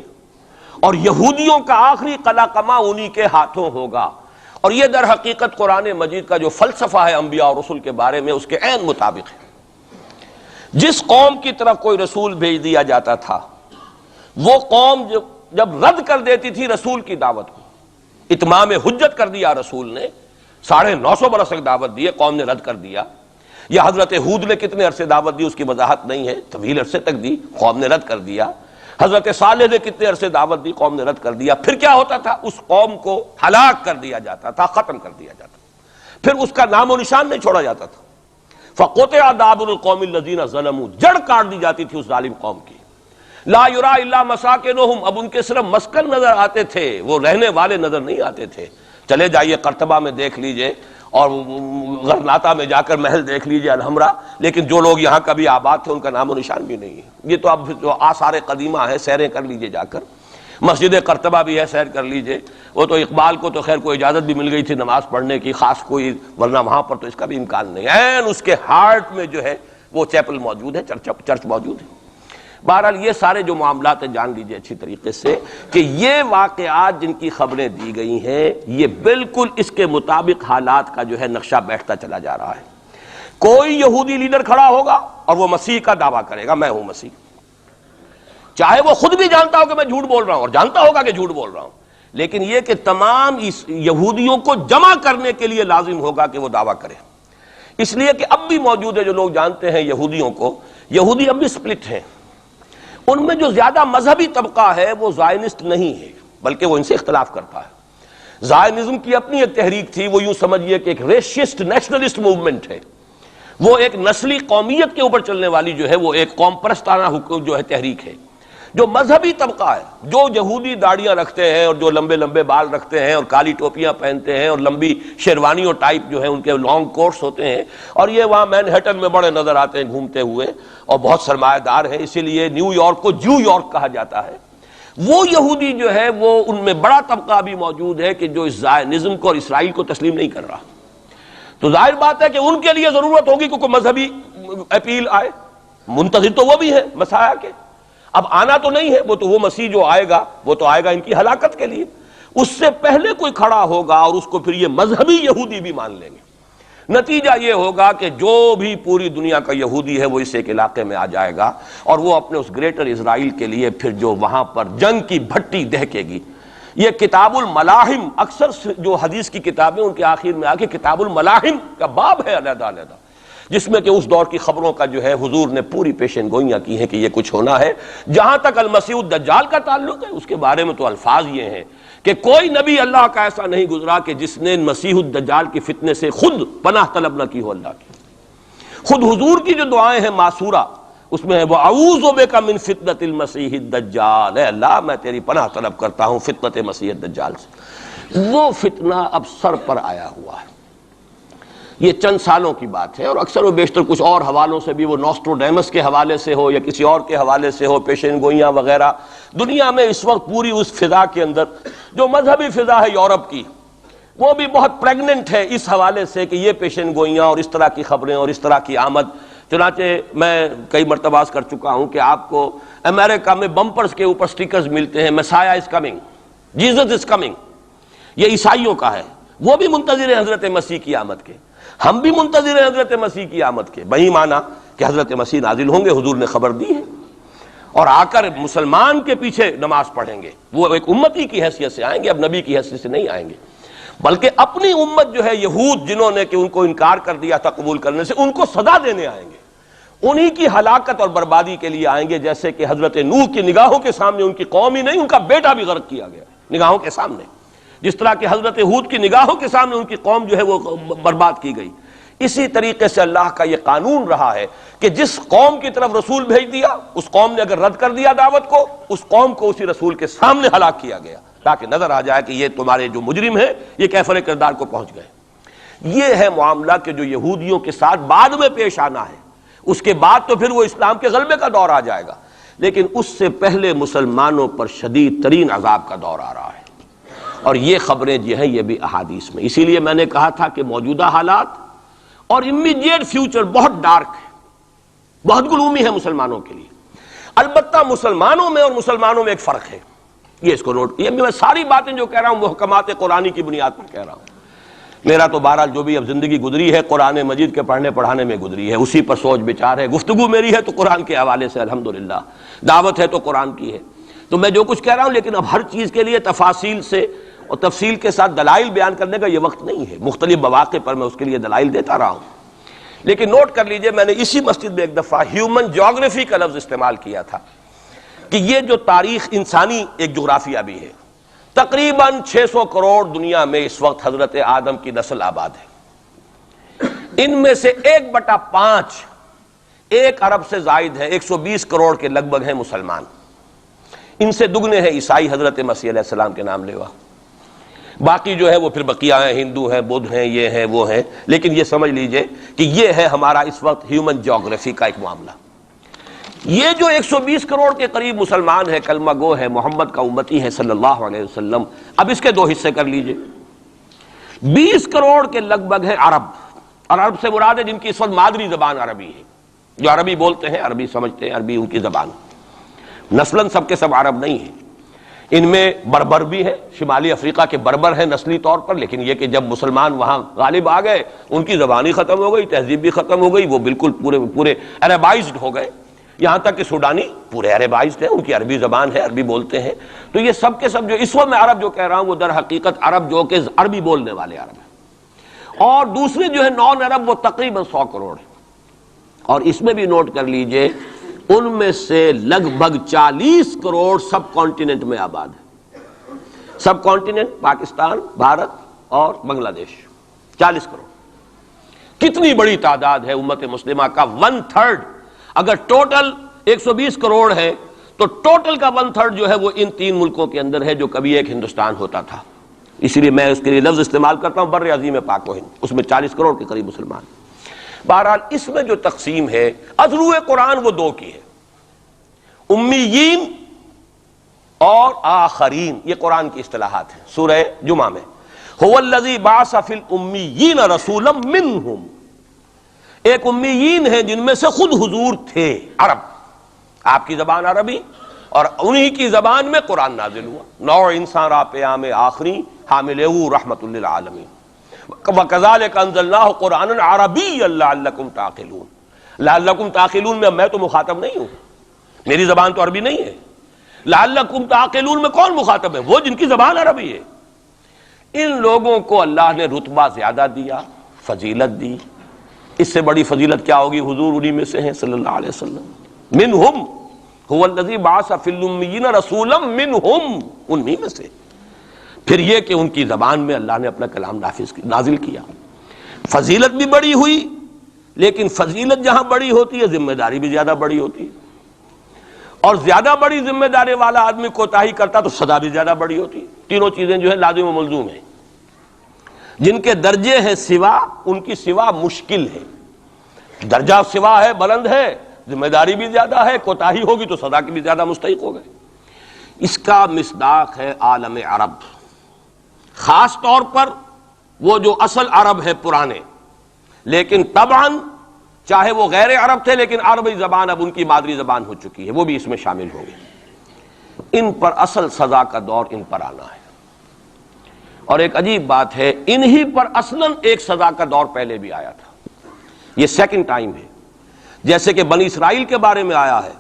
اور یہودیوں کا آخری قلع قمع انہی کے ہاتھوں ہوگا. اور یہ در حقیقت قرآن مجید کا جو فلسفہ ہے انبیاء اور رسل کے بارے میں اس کے عین مطابق ہے. جس قوم کی طرف کوئی رسول بھیج دیا جاتا تھا، وہ قوم جب رد کر دیتی تھی رسول کی دعوت کو، اتمام حجت کر دیا رسول نے، 950 برس تک دعوت دی، قوم نے رد کر دیا. یا حضرت ہود نے کتنے عرصے دعوت دی اس کی وضاحت نہیں ہے، طویل عرصے تک دی، قوم نے رد کر دیا. حضرت صالح نے کتنے عرصے دعوت دی، قوم نے رد کر دیا. پھر کیا ہوتا تھا؟ اس قوم کو ہلاک کر دیا جاتا تھا، ختم کر دیا جاتا تھا، پھر اس کا نام و نشان نہیں چھوڑا جاتا تھا. فَقُطِعَ دَابِرُ الْقَوْمِ الَّذِينَ ظَلَمُوا، جڑ کاٹ دی جاتی تھی اس ظالم قوم کی. لا یرا الا مساکنہم، اب ان کے صرف مسکن نظر آتے تھے، وہ رہنے والے نظر نہیں آتے تھے. چلے جائیے قرطبہ میں دیکھ لیجئے اور غرناطہ میں جا کر محل دیکھ لیجئے الحمرا، لیکن جو لوگ یہاں کبھی آباد تھے ان کا نام و نشان بھی نہیں ہے. یہ تو اب جو آثار قدیمہ ہیں سیریں کر لیجئے جا کر. مسجد قرطبہ بھی ہے، سیر کر لیجئے، وہ تو اقبال کو تو خیر کوئی اجازت بھی مل گئی تھی نماز پڑھنے کی خاص کوئی، ورنہ وہاں پر تو اس کا بھی امکان نہیں ہے، اس کے ہارٹ میں جو ہے وہ چیپل موجود ہے، چرچ موجود ہے۔ بہرحال یہ سارے جو معاملات ہیں جان لیجئے اچھی طریقے سے کہ یہ واقعات جن کی خبریں دی گئی ہیں یہ بالکل اس کے مطابق حالات کا جو ہے نقشہ بیٹھتا چلا جا رہا ہے۔ کوئی یہودی لیڈر کھڑا ہوگا اور وہ مسیح کا دعویٰ کرے گا، میں ہوں مسیح، چاہے وہ خود بھی جانتا ہو کہ میں جھوٹ بول رہا ہوں اور جانتا ہوگا کہ جھوٹ بول رہا ہوں، لیکن یہ کہ تمام اس یہودیوں کو جمع کرنے کے لیے لازم ہوگا کہ وہ دعویٰ کرے۔ اس لیے کہ اب بھی موجود ہے، جو لوگ جانتے ہیں یہودیوں کو، یہودی اب بھی سپلٹ ہیں، ان میں جو زیادہ مذہبی طبقہ ہے وہ زائنسٹ نہیں ہے بلکہ وہ ان سے اختلاف کرتا ہے۔ زائنزم کی اپنی ایک تحریک تھی، وہ یوں سمجھیے کہ ایک ریشسٹ نیشنلسٹ موومنٹ ہے، وہ ایک نسلی قومیت کے اوپر چلنے والی جو ہے وہ ایک قوم پرستانہ جو ہے تحریک ہے۔ جو مذہبی طبقہ ہے، جو یہودی داڑیاں رکھتے ہیں اور جو لمبے لمبے بال رکھتے ہیں اور کالی ٹوپیاں پہنتے ہیں اور لمبی شیروانیوں ٹائپ جو ہے ان کے لانگ کوٹس ہوتے ہیں، اور یہ وہاں مینہٹن میں بڑے نظر آتے ہیں گھومتے ہوئے اور بہت سرمایہ دار ہیں، اسی لیے نیو یارک کو جو یارک کہا جاتا ہے، وہ یہودی جو ہے وہ ان میں بڑا طبقہ بھی موجود ہے کہ جو اس زائنزم کو اور اسرائیل کو تسلیم نہیں کر رہا۔ تو ظاہر بات ہے کہ ان کے لیے ضرورت ہوگی کہ کوئی مذہبی اپیل آئے، منتظر تو وہ بھی ہے مسیح کے، اب آنا تو نہیں ہے، وہ مسیح جو آئے گا وہ تو آئے گا ان کی ہلاکت کے لیے، اس سے پہلے کوئی کھڑا ہوگا اور اس کو پھر یہ مذہبی یہودی بھی مان لیں گے۔ نتیجہ یہ ہوگا کہ جو بھی پوری دنیا کا یہودی ہے وہ اس ایک علاقے میں آ جائے گا اور وہ اپنے اس گریٹر اسرائیل کے لیے پھر جو وہاں پر جنگ کی بھٹی دہکے گی۔ یہ کتاب الملاحم، اکثر جو حدیث کی کتابیں ان کے آخر میں آ کے کتاب الملاحم کا باب ہے علیحدہ علیحدہ، جس میں کہ اس دور کی خبروں کا جو ہے حضور نے پوری پیشن گوئیاں کی ہیں کہ یہ کچھ ہونا ہے۔ جہاں تک المسیح الدجال کا تعلق ہے اس کے بارے میں تو الفاظ یہ ہیں کہ کوئی نبی اللہ کا ایسا نہیں گزرا کہ جس نے مسیح الدجال کے فتنے سے خود پناہ طلب نہ کی ہو اللہ کی۔ خود حضور کی جو دعائیں ہیں معصورہ، اس میں ہے وَأَعُوذُ بِكَ مِن فِتْنَةِ الْمَسِيحِ الدَّجَّالِ، اے اللہ میں تیری پناہ طلب کرتا ہوں فتنت مسیح الدجال سے۔ وہ فتنہ اب سر پر آیا ہوا ہے، یہ چند سالوں کی بات ہے، اور اکثر و بیشتر کچھ اور حوالوں سے بھی، وہ نوسٹروڈیمس کے حوالے سے ہو یا کسی اور کے حوالے سے ہو، پیشین گوئیاں وغیرہ، دنیا میں اس وقت پوری اس فضا کے اندر جو مذہبی فضا ہے یورپ کی، وہ بھی بہت پریگننٹ ہے اس حوالے سے کہ یہ پیشین گوئیاں اور اس طرح کی خبریں اور اس طرح کی آمد۔ چنانچہ میں کئی مرتبہ کر چکا ہوں کہ آپ کو امریکہ میں بمپرز کے اوپر سٹیکرز ملتے ہیں، مسیح is coming, Jesus is coming, یہ عیسائیوں کا ہے، وہ بھی منتظر ہیں حضرت مسیح کی آمد کے، ہم بھی منتظر ہیں حضرت مسیح کی آمد کے، وہی مانا کہ حضرت مسیح نازل ہوں گے، حضور نے خبر دی ہے، اور آ کر مسلمان کے پیچھے نماز پڑھیں گے، وہ ایک امتی کی حیثیت سے آئیں گے، اب نبی کی حیثیت سے نہیں آئیں گے، بلکہ اپنی امت جو ہے یہود جنہوں نے کہ ان کو انکار کر دیا تھا قبول کرنے سے، ان کو سزا دینے آئیں گے، انہی کی ہلاکت اور بربادی کے لیے آئیں گے، جیسے کہ حضرت نوح کی نگاہوں کے سامنے ان کی قوم ہی نہیں ان کا بیٹا بھی غرق کیا گیا نگاہوں کے سامنے، جس طرح کہ حضرت ہود کی نگاہوں کے سامنے ان کی قوم جو ہے وہ برباد کی گئی۔ اسی طریقے سے اللہ کا یہ قانون رہا ہے کہ جس قوم کی طرف رسول بھیج دیا، اس قوم نے اگر رد کر دیا دعوت کو، اس قوم کو اسی رسول کے سامنے ہلاک کیا گیا، تاکہ نظر آ جائے کہ یہ تمہارے جو مجرم ہیں یہ کیفر کردار کو پہنچ گئے۔ یہ ہے معاملہ کہ جو یہودیوں کے ساتھ بعد میں پیش آنا ہے، اس کے بعد تو پھر وہ اسلام کے غلبے کا دور آ جائے گا، لیکن اس سے پہلے مسلمانوں پر شدید ترین عذاب کا دور آ رہا ہے، اور یہ خبریں جو ہیں یہ بھی احادیث میں۔ اسی لیے میں نے کہا تھا کہ موجودہ حالات اور امیڈیٹ فیوچر بہت ڈارک ہے، بہت گلومی ہے مسلمانوں کے لیے۔ البتہ مسلمانوں میں اور مسلمانوں میں ایک فرق ہے، یہ اس کو نوٹ، یہ میں ساری باتیں جو کہہ رہا ہوں محکمات قرآنی کی بنیاد پر کہہ رہا ہوں۔ میرا تو بہرحال جو بھی اب زندگی گزری ہے قرآن مجید کے پڑھنے پڑھانے میں گزری ہے، اسی پر سوچ بچار ہے، گفتگو میری ہے تو قرآن کے حوالے سے الحمدللہ، دعوت ہے تو قرآن کی ہے، تو میں جو کچھ کہہ رہا ہوں، لیکن اب ہر چیز کے لیے تفاصیل سے اور تفصیل کے ساتھ دلائل بیان کرنے کا یہ وقت نہیں ہے، مختلف مواقع پر میں اس کے لیے دلائل دیتا رہا ہوں۔ لیکن نوٹ کر لیجئے، میں نے اسی مسجد میں ایک دفعہ ہیومن جیوگرافی کا لفظ استعمال کیا تھا کہ یہ جو تاریخ انسانی ایک جغرافیہ بھی ہے، تقریباً 600 کروڑ دنیا میں اس وقت حضرت آدم کی نسل آباد ہے، ان میں سے 1/5 1 ارب سے زائد ہے، 120 کروڑ کے لگ بھگ ہیں مسلمان، ان سے دگنے ہیں عیسائی حضرت مسیح علیہ السلام کے نام لیوا، باقی جو ہے وہ پھر بقیہ ہیں، ہندو ہیں، بدھ ہیں، یہ ہیں وہ ہیں، لیکن یہ سمجھ لیجئے کہ یہ ہے ہمارا اس وقت ہیومن جیوگرافی کا ایک معاملہ۔ یہ جو 120 کروڑ کے قریب مسلمان ہے، کلمہ گو ہے، محمد کا امتی ہے صلی اللہ علیہ وسلم، اب اس کے دو حصے کر لیجئے۔ 20 کروڑ کے لگ بھگ ہے عرب، اور عرب سے مراد ہے جن کی اس وقت مادری زبان عربی ہے، جو عربی بولتے ہیں، عربی سمجھتے ہیں، عربی ان کی زبان۔ نسلاً سب کے سب عرب نہیں ہیں، ان میں بربر بھی ہے، شمالی افریقہ کے بربر ہیں نسلی طور پر، لیکن یہ کہ جب مسلمان وہاں غالب آ گئے ان کی زبان ہی ختم ہو گئی، تہذیب بھی ختم ہو گئی، وہ بالکل پورے عربائزڈ ہو گئے، یہاں تک کہ سوڈانی پورے عربائزڈ ہیں، ان کی عربی زبان ہے، عربی بولتے ہیں۔ تو یہ سب کے سب جو اس وقت میں عرب جو کہہ رہا ہوں وہ در حقیقت عرب جو کہ عربی بولنے والے عرب ہیں، اور دوسرے جو ہے نان عرب وہ تقریباً 100 کروڑ ہیں۔ اور اس میں بھی نوٹ کر لیجئے ان میں سے لگ بھگ 40 کروڑ سب کانٹیننٹ میں آباد ہے، سب کانٹیننٹ پاکستان، بھارت اور بنگلہ دیش، 40 کروڑ۔ کتنی بڑی تعداد ہے امت مسلمہ کا، 1/3۔ اگر ٹوٹل 120 کروڑ ہے تو ٹوٹل کا 1/3 جو ہے وہ ان 3 ملکوں کے اندر ہے جو کبھی ایک ہندوستان ہوتا تھا، اسی لیے میں اس کے لیے لفظ استعمال کرتا ہوں بر عظیم پاک و ہند، اس میں 40 کروڑ کے قریب مسلمان۔ بہرحال اس میں جو تقسیم ہے ازرو قرآن وہ دو کی ہے، امیین اور آخرین، یہ قرآن کی اصطلاحات ہیں۔ سورہ جمعہ میں هو الذی بعث فی الامیین رسولا منہم، ایک امیین ہیں جن میں سے خود حضور تھے، عرب، آپ کی زبان عربی، اور انہی کی زبان میں قرآن نازل ہوا۔ نوع انسان را پیام آخری حاملہ رحمت للعالمین، وَكَذَلِكَ أَنزَلْنَاهُ قُرْآنًا عَرَبِيًّا لَعَلَّكُمْ تَعْقِلُونَ، لَعَلَّكُمْ تَعْقِلُونَ میں تو مخاطب نہیں ہوں، میری زبان تو عربی نہیں ہے۔ لَعَلَّكُمْ تَعْقِلُونَ میں کون مخاطب ہے؟ وہ جن کی زبان عربی ہے۔ ان لوگوں کو اللہ نے رتبہ زیادہ دیا، فضیلت دی، اس سے بڑی فضیلت کیا ہوگی؟ حضور انہی میں سے ہیں صلی اللہ علیہ وسلم۔ منہم هو الذی بعث فی الامیین رسولا منہم، انہی میں سے۔ پھر یہ کہ ان کی زبان میں اللہ نے اپنا کلام نازل کیا، فضیلت بھی بڑی ہوئی، لیکن فضیلت جہاں بڑی ہوتی ہے ذمہ داری بھی زیادہ بڑی ہوتی ہے، اور زیادہ بڑی ذمہ داری والا آدمی کوتاہی کرتا تو سزا بھی زیادہ بڑی ہوتی ہے۔ تینوں چیزیں جو ہے لازم و ملزوم ہیں۔ جن کے درجے ہیں سوا، ان کی سوا مشکل ہے، درجہ سوا ہے، بلند ہے، ذمہ داری بھی زیادہ ہے، کوتاہی ہوگی تو سزا کی بھی زیادہ مستحق ہو گئے۔ اس کا مصداق ہے عالم عرب، خاص طور پر وہ جو اصل عرب ہے پرانے، لیکن طبعاً چاہے وہ غیر عرب تھے لیکن عربی زبان اب ان کی مادری زبان ہو چکی ہے، وہ بھی اس میں شامل ہوں گے۔ ان پر اصل سزا کا دور ان پر آنا ہے، اور ایک عجیب بات ہے، انہی پر اصلاً ایک سزا کا دور پہلے بھی آیا تھا، یہ سیکنڈ ٹائم ہے۔ جیسے کہ بنی اسرائیل کے بارے میں آیا ہے،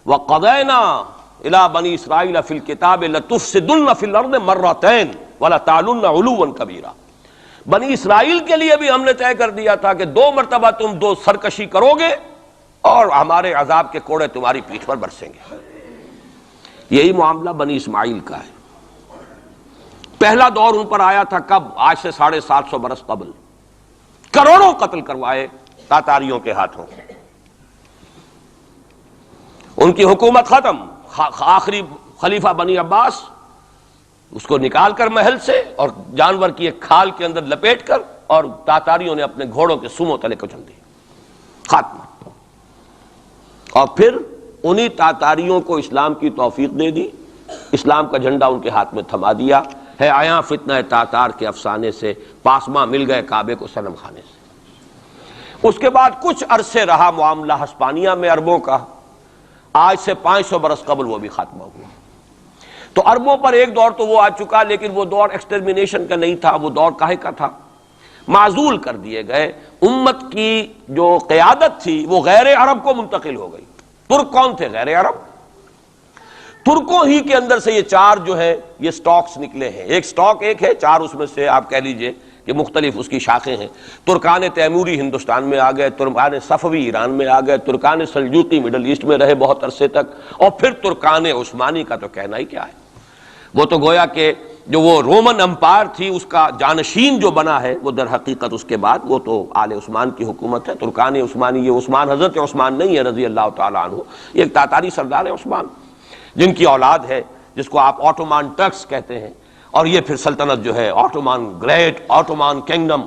وَقَضَيْنَا إِلَىٰ بَنِي إِسْرَائِيلَ فِي الْكِتَابِ لَتُفْسِدُنَّ فِي الْأَرْضِ مَرَّتَيْنِ وَلَتَعْلُنَّ عُلُوًّا كَبِيرًا، بنی اسرائیل کے لیے بھی ہم نے طے کر دیا تھا کہ 2 مرتبہ تم 2 سرکشی کرو گے اور ہمارے عذاب کے کوڑے تمہاری پیٹھ پر برسیں گے۔ یہی معاملہ بنی اسماعیل کا ہے۔ پہلا دور ان پر آیا تھا کب؟ آج سے 750 برس قبل، کروڑوں قتل کروائے تاتاریوں کے ہاتھوں، ان کی حکومت ختم، آخری خلیفہ بنی عباس اس کو نکال کر محل سے اور جانور کی ایک کھال کے اندر لپیٹ کر، اور تاتاریوں نے اپنے گھوڑوں کے سموں تلے کچل دی، خاتمہ۔ اور پھر انہی تاتاریوں کو اسلام کی توفیق دے دی، اسلام کا جھنڈا ان کے ہاتھ میں تھما دیا ہے۔ آیا فتنہ تاتار کے افسانے سے پاسماں مل گئے کعبے کو صنم خانے سے۔ اس کے بعد کچھ عرصے رہا معاملہ ہسپانیہ میں عربوں کا، آج سے 500 برس قبل وہ بھی خاتمہ ہوا۔ تو عربوں پر ایک دور تو وہ آ چکا، لیکن وہ دور ایکسٹرمینیشن کا نہیں تھا، وہ دور کاہے کا تھا؟ معزول کر دیے گئے، امت کی جو قیادت تھی وہ غیر عرب کو منتقل ہو گئی۔ ترک کون تھے؟ غیر عرب۔ ترکوں ہی کے اندر سے یہ 4 جو ہے یہ سٹاکس نکلے ہیں، ایک سٹاک ایک ہے، 4 اس میں سے آپ کہہ لیجئے کہ مختلف اس کی شاخیں ہیں۔ ترکان تیموری ہندوستان میں آ گئے، ترکان صفوی ایران میں آ گئے، ترکان سلجوقی مڈل ایسٹ میں رہے بہت عرصے تک، اور پھر ترکان عثمانی کا تو کہنا ہی کیا ہے، وہ تو گویا کہ جو وہ رومن امپائر تھی اس کا جانشین جو بنا ہے، وہ در حقیقت اس کے بعد وہ تو آل عثمان کی حکومت ہے۔ ترکان عثمانی، یہ عثمان حضرت عثمان نہیں ہے رضی اللہ تعالیٰ عنہ، یہ ایک تاتاری سردار ہے عثمان، جن کی اولاد ہے جس کو آپ آٹومان ٹرکس کہتے ہیں، اور یہ پھر سلطنت جو ہے آٹومان گریٹ آٹومان کنگڈم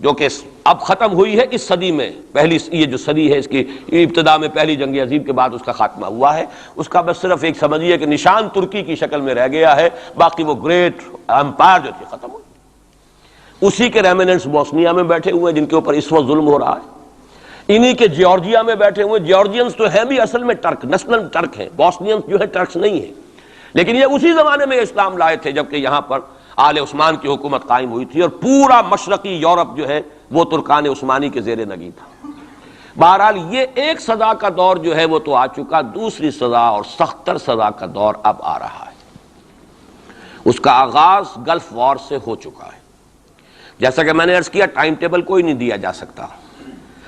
جو کہ اب ختم ہوئی ہے اس صدی میں، پہلی یہ جو صدی ہے اس کی ابتدا میں پہلی جنگ عظیم کے بعد اس کا خاتمہ ہوا ہے، اس کا بس صرف ایک سمجھیے کہ نشان ترکی کی شکل میں رہ گیا ہے، باقی وہ گریٹ امپائر جو تھی ختم ہوئی۔ اسی کے ریمیننٹس بوسنیا میں بیٹھے ہوئے جن کے اوپر اس وقت ظلم ہو رہا ہے، انہی کے جارجیا میں بیٹھے ہوئے، جارجینز تو ہیں بھی اصل میں ٹرک، نسلن ٹرک ہیں، بوسنینز جو ہے ٹرکس نہیں ہیں، لیکن یہ اسی زمانے میں اسلام لائے تھے جبکہ یہاں پر آل عثمان کی حکومت قائم ہوئی تھی اور پورا مشرقی یورپ جو ہے وہ ترکان عثمانی کے زیر نگین تھا۔ بہرحال یہ ایک سزا کا دور جو ہے وہ تو آ چکا، دوسری سزا اور سختر سزا کا دور اب آ رہا ہے۔ اس کا آغاز گلف وار سے ہو چکا ہے۔ جیسا کہ میں نے عرض کیا، ٹائم ٹیبل کوئی نہیں دیا جا سکتا،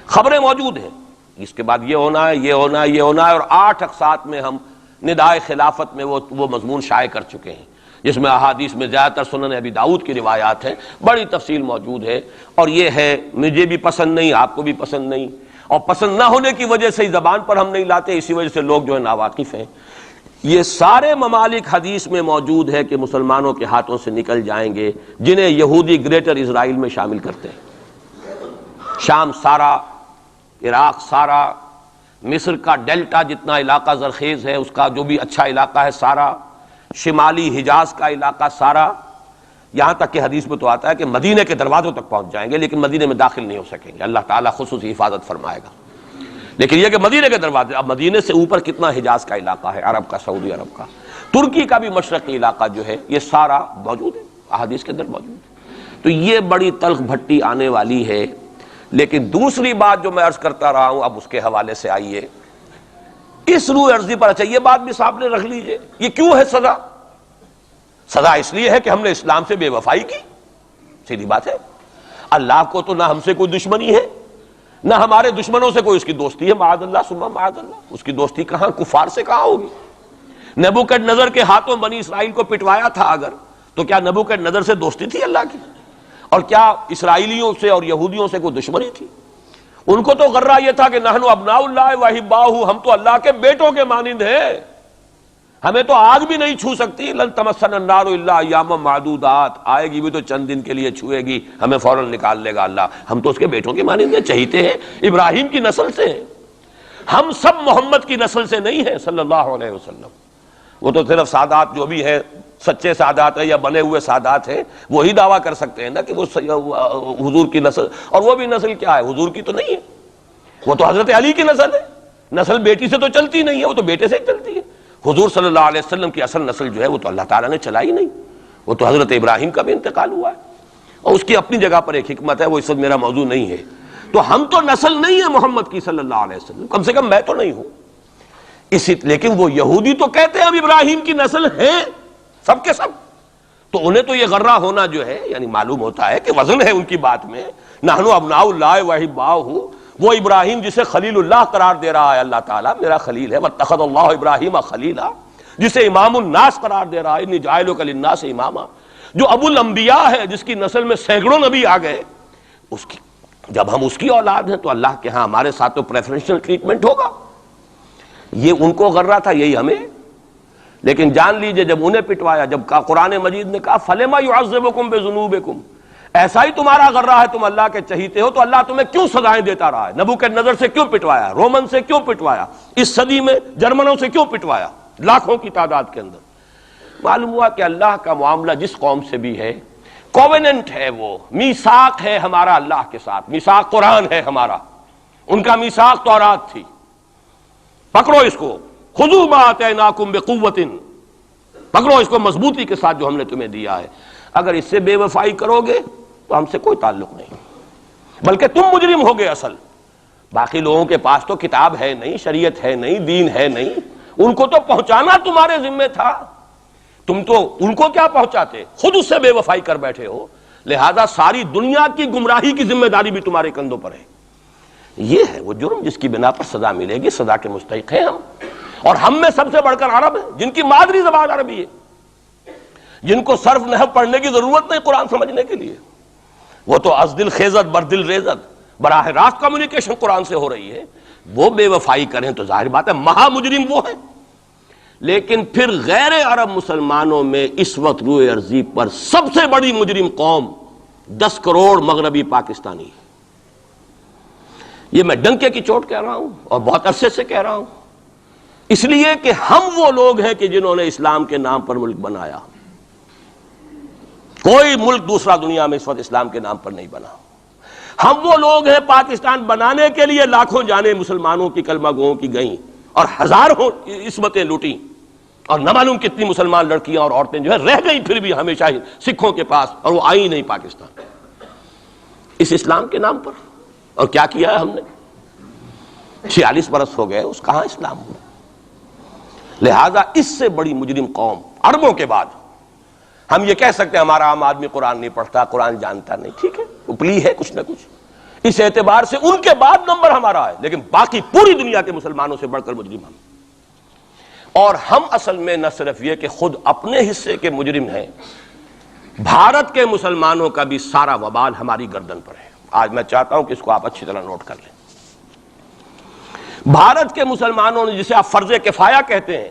خبریں موجود ہیں، اس کے بعد یہ ہونا ہے، یہ ہونا ہے، یہ ہونا ہے، اور 8 اقساط میں ہم ندائے خلافت میں وہ مضمون شائع کر چکے ہیں، جس میں احادیث میں زیادہ تر سنن ابی داؤد کی روایات ہیں، بڑی تفصیل موجود ہے، اور یہ ہے مجھے بھی پسند نہیں، آپ کو بھی پسند نہیں، اور پسند نہ ہونے کی وجہ سے زبان پر ہم نہیں لاتے، اسی وجہ سے لوگ جو ہے ناواقف ہیں۔ یہ سارے ممالک حدیث میں موجود ہے کہ مسلمانوں کے ہاتھوں سے نکل جائیں گے، جنہیں یہودی گریٹر اسرائیل میں شامل کرتے ہیں۔ شام سارا، عراق سارا، مصر کا ڈیلٹا جتنا علاقہ زرخیز ہے اس کا جو بھی اچھا علاقہ ہے سارا، شمالی حجاز کا علاقہ سارا، یہاں تک کہ حدیث میں تو آتا ہے کہ مدینے کے دروازوں تک پہنچ جائیں گے لیکن مدینے میں داخل نہیں ہو سکیں گے، اللہ تعالیٰ خصوصی حفاظت فرمائے گا۔ لیکن یہ کہ مدینے کے دروازے، اب مدینے سے اوپر کتنا حجاز کا علاقہ ہے، عرب کا، سعودی عرب کا، ترکی کا بھی مشرقی علاقہ جو ہے، یہ سارا موجود ہے، احادیث کے اندر موجود ہے۔ تو یہ بڑی تلخ بھٹی آنے والی ہے۔ لیکن دوسری بات جو میں عرض کرتا رہا ہوں، اب اس کے حوالے سے آئیے اس روح عرضی پر، اچھا یہ بات بھی سامنے رکھ لیجئے، یہ کیوں ہے سزا؟ سزا اس لیے ہے کہ ہم نے اسلام سے بے وفائی کی، سیدھی بات ہے۔ اللہ کو تو نہ ہم سے کوئی دشمنی ہے، نہ ہمارے دشمنوں سے کوئی اس کی دوستی ہے، معاذ اللہ ثم معاذ اللہ، اس کی دوستی کہاں، کفار سے کہاں ہوگی؟ نبوکدنضر کے ہاتھوں بنی اسرائیل کو پٹوایا تھا اگر، تو کیا نبوکدنضر سے دوستی تھی اللہ کی؟ اور کیا اسرائیلیوں سے اور یہودیوں سے کوئی دشمنی تھی؟ ان کو تو غرہ یہ تھا کہ نحن ابناء اللہ واحباؤہ، ہم تو اللہ کے بیٹوں کے مانند ہیں، ہمیں تو آگ بھی نہیں چھو سکتی، لن تمسنا النار الا ایاما معدودات، آئے گی بھی تو چند دن کے لیے چھوئے گی، ہمیں فوراً نکال لے گا اللہ، ہم تو اس کے بیٹوں کے مانند ہیں، چہیتے ہیں، ابراہیم کی نسل سے ہیں، ہم سب محمد کی نسل سے نہیں ہیں صلی اللہ علیہ وسلم۔ وہ تو صرف سادات جو بھی ہیں، سچے سادات ہیں یا بنے ہوئے سادات ہیں، وہی دعویٰ کر سکتے ہیں نا کہ وہ حضور کی نسل، اور وہ بھی نسل کیا ہے، حضور کی تو نہیں ہے، وہ تو حضرت علی کی نسل ہے، نسل بیٹی سے تو چلتی نہیں ہے، وہ تو بیٹے سے ہی چلتی ہے۔ حضور صلی اللہ علیہ وسلم کی اصل نسل جو ہے وہ تو اللہ تعالیٰ نے چلائی نہیں، وہ تو حضرت ابراہیم کا بھی انتقال ہوا ہے، اور اس کی اپنی جگہ پر ایک حکمت ہے، وہ اس وقت میرا موضوع نہیں ہے۔ تو ہم تو نسل نہیں ہے محمد کی صلی اللہ علیہ وسلم، کم سے کم میں تو نہیں ہوں اسی، لیکن وہ یہودی تو کہتے ہیں ہم ابراہیم کی نسل ہیں سب کے سب، تو انہیں تو یہ غرہ ہونا جو ہے، یعنی معلوم ہوتا ہے کہ وزن ہے ان کی بات میں، نحن ابناء اللہ واحباؤہ، وہ ابراہیم جسے خلیل اللہ قرار دے رہا ہے اللہ تعالیٰ، میرا خلیل ہے، واتخذ اللہ ابراہیم خلیلا، جسے امام الناس قرار دے رہا ہے، انی جاعلک للناس اماما، جو ابو الانبیاء ہے، جس کی نسل میں سینکڑوں نبی آ گئے، اس کی جب ہم اس کی اولاد ہیں تو اللہ کے ہاں ہمارے ساتھ تو پریفرنشل ٹریٹمنٹ ہوگا۔ یہ ان کو غرہ تھا، یہی ہمیں۔ لیکن جان لیجئے جب انہیں پٹوایا، جب قرآن مجید نے کہا فَلِمَ يُعَذِّبُكُم بِذُنُوبِكُم، ایسا ہی تمہارا غرہ ہے، تم اللہ کے چہیتے ہو تو اللہ تمہیں کیوں سزائیں دیتا رہا ہے؟ نبوکدنضر سے کیوں پٹوایا، رومن سے کیوں پٹوایا، اس صدی میں جرمنوں سے کیوں پٹوایا، لاکھوں کی تعداد کے اندر؟ معلوم ہوا کہ اللہ کا معاملہ جس قوم سے بھی ہے، کووننٹ ہے، وہ میثاق ہے ہمارا اللہ کے ساتھ، میثاق قرآن ہے ہمارا، ان کا میثاق تورات تھی، پکڑو اس کو، خذوا ما آتیناکم بقوۃ، پکڑو اس کو مضبوطی کے ساتھ جو ہم نے تمہیں دیا ہے، اگر اس سے بے وفائی کرو گے تو ہم سے کوئی تعلق نہیں، بلکہ تم مجرم ہوگے اصل۔ باقی لوگوں کے پاس تو کتاب ہے نہیں، شریعت ہے نہیں، دین ہے نہیں، ان کو تو پہنچانا تمہارے ذمہ تھا، تم تو ان کو کیا پہنچاتے، خود اس سے بے وفائی کر بیٹھے ہو، لہذا ساری دنیا کی گمراہی کی ذمہ داری بھی تمہارے کندھوں پر ہے۔ یہ ہے وہ جرم جس کی بنا پر سزا ملے گی، سزا کے مستحق ہیں ہم، اور ہم میں سب سے بڑھ کر عرب ہیں جن کی مادری زبان عربی ہے، جن کو صرف نحو پڑھنے کی ضرورت نہیں قرآن سمجھنے کے لیے، وہ تو از دل خیزت بر دل ریزت، براہ راست کمیونیکیشن قرآن سے ہو رہی ہے، وہ بے وفائی کریں تو ظاہر بات ہے مہا مجرم وہ ہیں۔ لیکن پھر غیر عرب مسلمانوں میں اس وقت روئے ارضی پر سب سے بڑی مجرم قوم 10 کروڑ مغربی پاکستانی. یہ میں ڈنکے کی چوٹ کہہ رہا ہوں اور بہت عرصے سے کہہ رہا ہوں، اس لیے کہ ہم وہ لوگ ہیں کہ جنہوں نے اسلام کے نام پر ملک بنایا. کوئی ملک دوسرا دنیا میں اس وقت اسلام کے نام پر نہیں بنا. ہم وہ لوگ ہیں پاکستان بنانے کے لیے لاکھوں جانیں مسلمانوں کی کلمہ گوؤں کی گئیں اور ہزاروں عصمتیں لوٹیں، اور نہ معلوم کتنی مسلمان لڑکیاں اور عورتیں جو ہے رہ گئیں پھر بھی ہمیشہ ہی سکھوں کے پاس، اور وہ آئی نہیں پاکستان اس اسلام کے نام پر. اور کیا کیا ہے ہم نے؟ 46 برس ہو گئے، اس کہاں اسلام ہوا؟ لہذا اس سے بڑی مجرم قوم عربوں کے بعد ہم یہ کہہ سکتے ہیں ہمارا عام آدمی قرآن نہیں پڑھتا، قرآن جانتا نہیں، ٹھیک ہے، اپلی ہے کچھ نہ کچھ، اس اعتبار سے ان کے بعد نمبر ہمارا ہے، لیکن باقی پوری دنیا کے مسلمانوں سے بڑھ کر مجرم ہم. اور ہم اصل میں نہ صرف یہ کہ خود اپنے حصے کے مجرم ہیں، بھارت کے مسلمانوں کا بھی سارا وبال ہماری گردن پر ہے. آج میں چاہتا ہوں کہ اس کو آپ اچھی طرح نوٹ کر لیں. بھارت کے مسلمانوں نے، جسے آپ فرض کفایہ کہتے ہیں،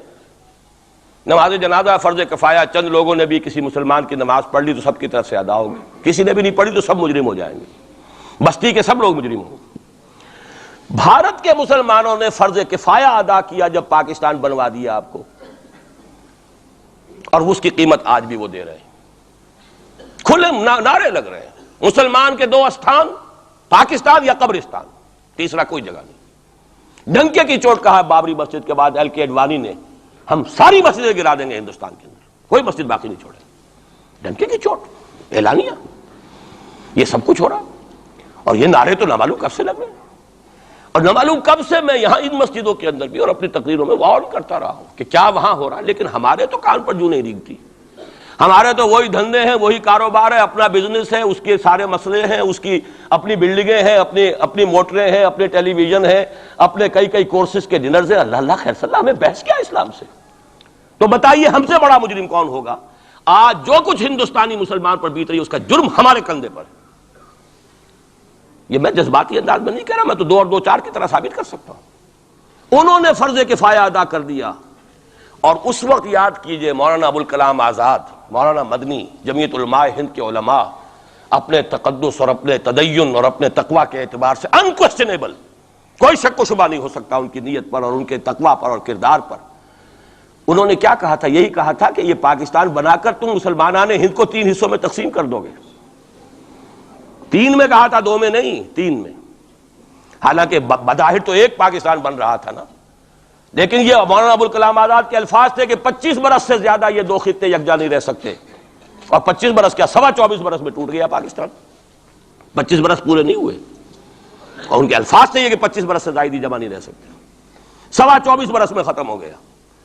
نماز جنازہ فرض کفایہ، چند لوگوں نے بھی کسی مسلمان کی نماز پڑھ لی تو سب کی طرف سے ادا ہوگی، کسی نے بھی نہیں پڑھی تو سب مجرم ہو جائیں گے، بستی کے سب لوگ مجرم ہوں گے. بھارت کے مسلمانوں نے فرض کفایہ ادا کیا جب پاکستان بنوا دیا آپ کو، اور اس کی قیمت آج بھی وہ دے رہے ہیں. کھلے نعرے لگ رہے ہیں، مسلمان کے 2 استھان، پاکستان یا قبرستان، تیسرا کوئی جگہ نہیں. ڈنکے کی چوٹ کہا بابری مسجد کے بعد ایل کے اڈوانی نے، ہم ساری مسجدیں گرا دیں گے ہندوستان کے اندر، کوئی مسجد باقی نہیں چھوڑے. ڈنکے کی چوٹ، اعلانیہ، یہ سب کچھ ہو رہا. اور یہ نعرے تو نہ معلوم کب سے لگ رہے ہیں، اور نہ معلوم کب سے میں یہاں ان مسجدوں کے اندر بھی اور اپنی تقریروں میں وارن کرتا رہا ہوں کہ کیا وہاں ہو رہا ہے، لیکن ہمارے تو کان پر جوں نہیں ریگتی. ہمارے تو وہی دھندے ہیں، وہی کاروبار ہے، اپنا بزنس ہے، اس کے سارے مسئلے ہیں، اس کی اپنی بلڈنگیں ہیں، اپنی موٹریں ہیں، اپنے ٹیلی ویژن ہیں، اپنے کئی کورسز کے ڈنرز ہیں. اللہ خیر صلی اللہ، ہمیں بحث کیا اسلام سے؟ تو بتائیے ہم سے بڑا مجرم کون ہوگا؟ آج جو کچھ ہندوستانی مسلمان پر بیت رہی ہے اس کا جرم ہمارے کندھے پر ہے. یہ میں جذباتی انداز میں نہیں کہہ رہا، میں تو 2 اور 2 4 کی طرح ثابت کر سکتا ہوں. انہوں نے فرض کفایہ ادا کر دیا. اور اس وقت یاد کیجئے مولانا ابوالکلام آزاد، مولانا مدنی، جمعیت علماء ہند کے علماء اپنے تقدس اور اپنے تدین اور اپنے تقوی کے اعتبار سے انکویسچنیبل، کوئی شک و شبہ نہیں ہو سکتا ان کی نیت پر اور ان کے تقوی پر اور کردار پر. انہوں نے کیا کہا تھا؟ یہی کہا تھا کہ یہ پاکستان بنا کر تم مسلمانان ہند کو 3 حصوں میں تقسیم کر دو گے. 3 میں کہا تھا، 2 میں نہیں، 3 میں. حالانکہ بظاہر تو ایک پاکستان بن رہا تھا نا، لیکن یہ مولانا ابوالکلام آزاد کے الفاظ تھے کہ 25 برس سے زیادہ یہ 2 خطے یکجا نہیں رہ سکتے. اور 25 برس کیا، 24.25 برس میں ٹوٹ گیا پاکستان. 25 برس پورے نہیں ہوئے، اور ان کے الفاظ تھے یہ کہ 25 برس سے زائد جمع نہیں رہ سکتے. 24.25 برس میں ختم ہو گیا.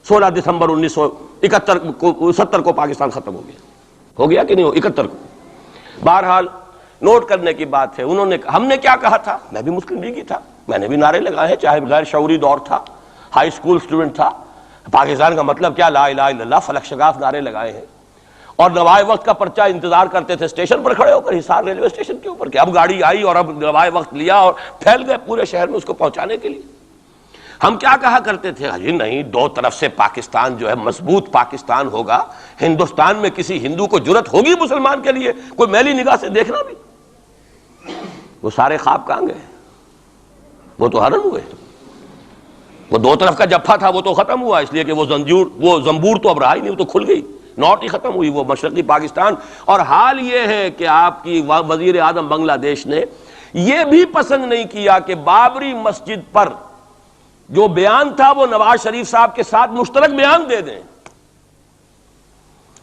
16 دسمبر 1970 کو پاکستان ختم ہو گیا کہ نہیں ہو 71 کو. بہرحال نوٹ کرنے کی بات ہے. انہوں نے، ہم نے کیا کہا تھا؟ میں بھی مسلم لیگی تھا، میں نے بھی نعرے لگائے ہیں، چاہے غیر شعوری دور تھا، ہائی اسکول اسٹوڈنٹ تھا. پاکستان کا مطلب کیا، لا الہ الا اللہ، فلک شگاف نعرے لگائے ہیں. اور نوائے وقت کا پرچہ انتظار کرتے تھے اسٹیشن پر کھڑے ہو کر، حصار ریلوے اسٹیشن کے اوپر، کہ اب گاڑی آئی اور اب نوائے وقت لیا اور پھیل گئے پورے شہر میں اس کو پہنچانے کے لیے. ہم کیا کہا کرتے تھے؟ جی نہیں، 2 طرف سے پاکستان جو ہے مضبوط پاکستان ہوگا. ہندوستان میں کسی ہندو کو جرت ہوگی مسلمان کے لیے کوئی میلی نگاہ سے دیکھنا بھی؟ وہ سارے خواب کہاں گئے؟ وہ تو حرم ہوئے. وہ 2 طرف کا جفا تھا وہ تو ختم ہوا، اس لیے کہ وہ زنبور تو اب رہا ہی نہیں، وہ تو کھل گئی، نوٹ ہی ختم ہوئی وہ مشرقی پاکستان. اور حال یہ ہے کہ آپ کی وزیر اعظم بنگلہ دیش نے یہ بھی پسند نہیں کیا کہ بابری مسجد پر جو بیان تھا وہ نواز شریف صاحب کے ساتھ مشترک بیان دے دیں.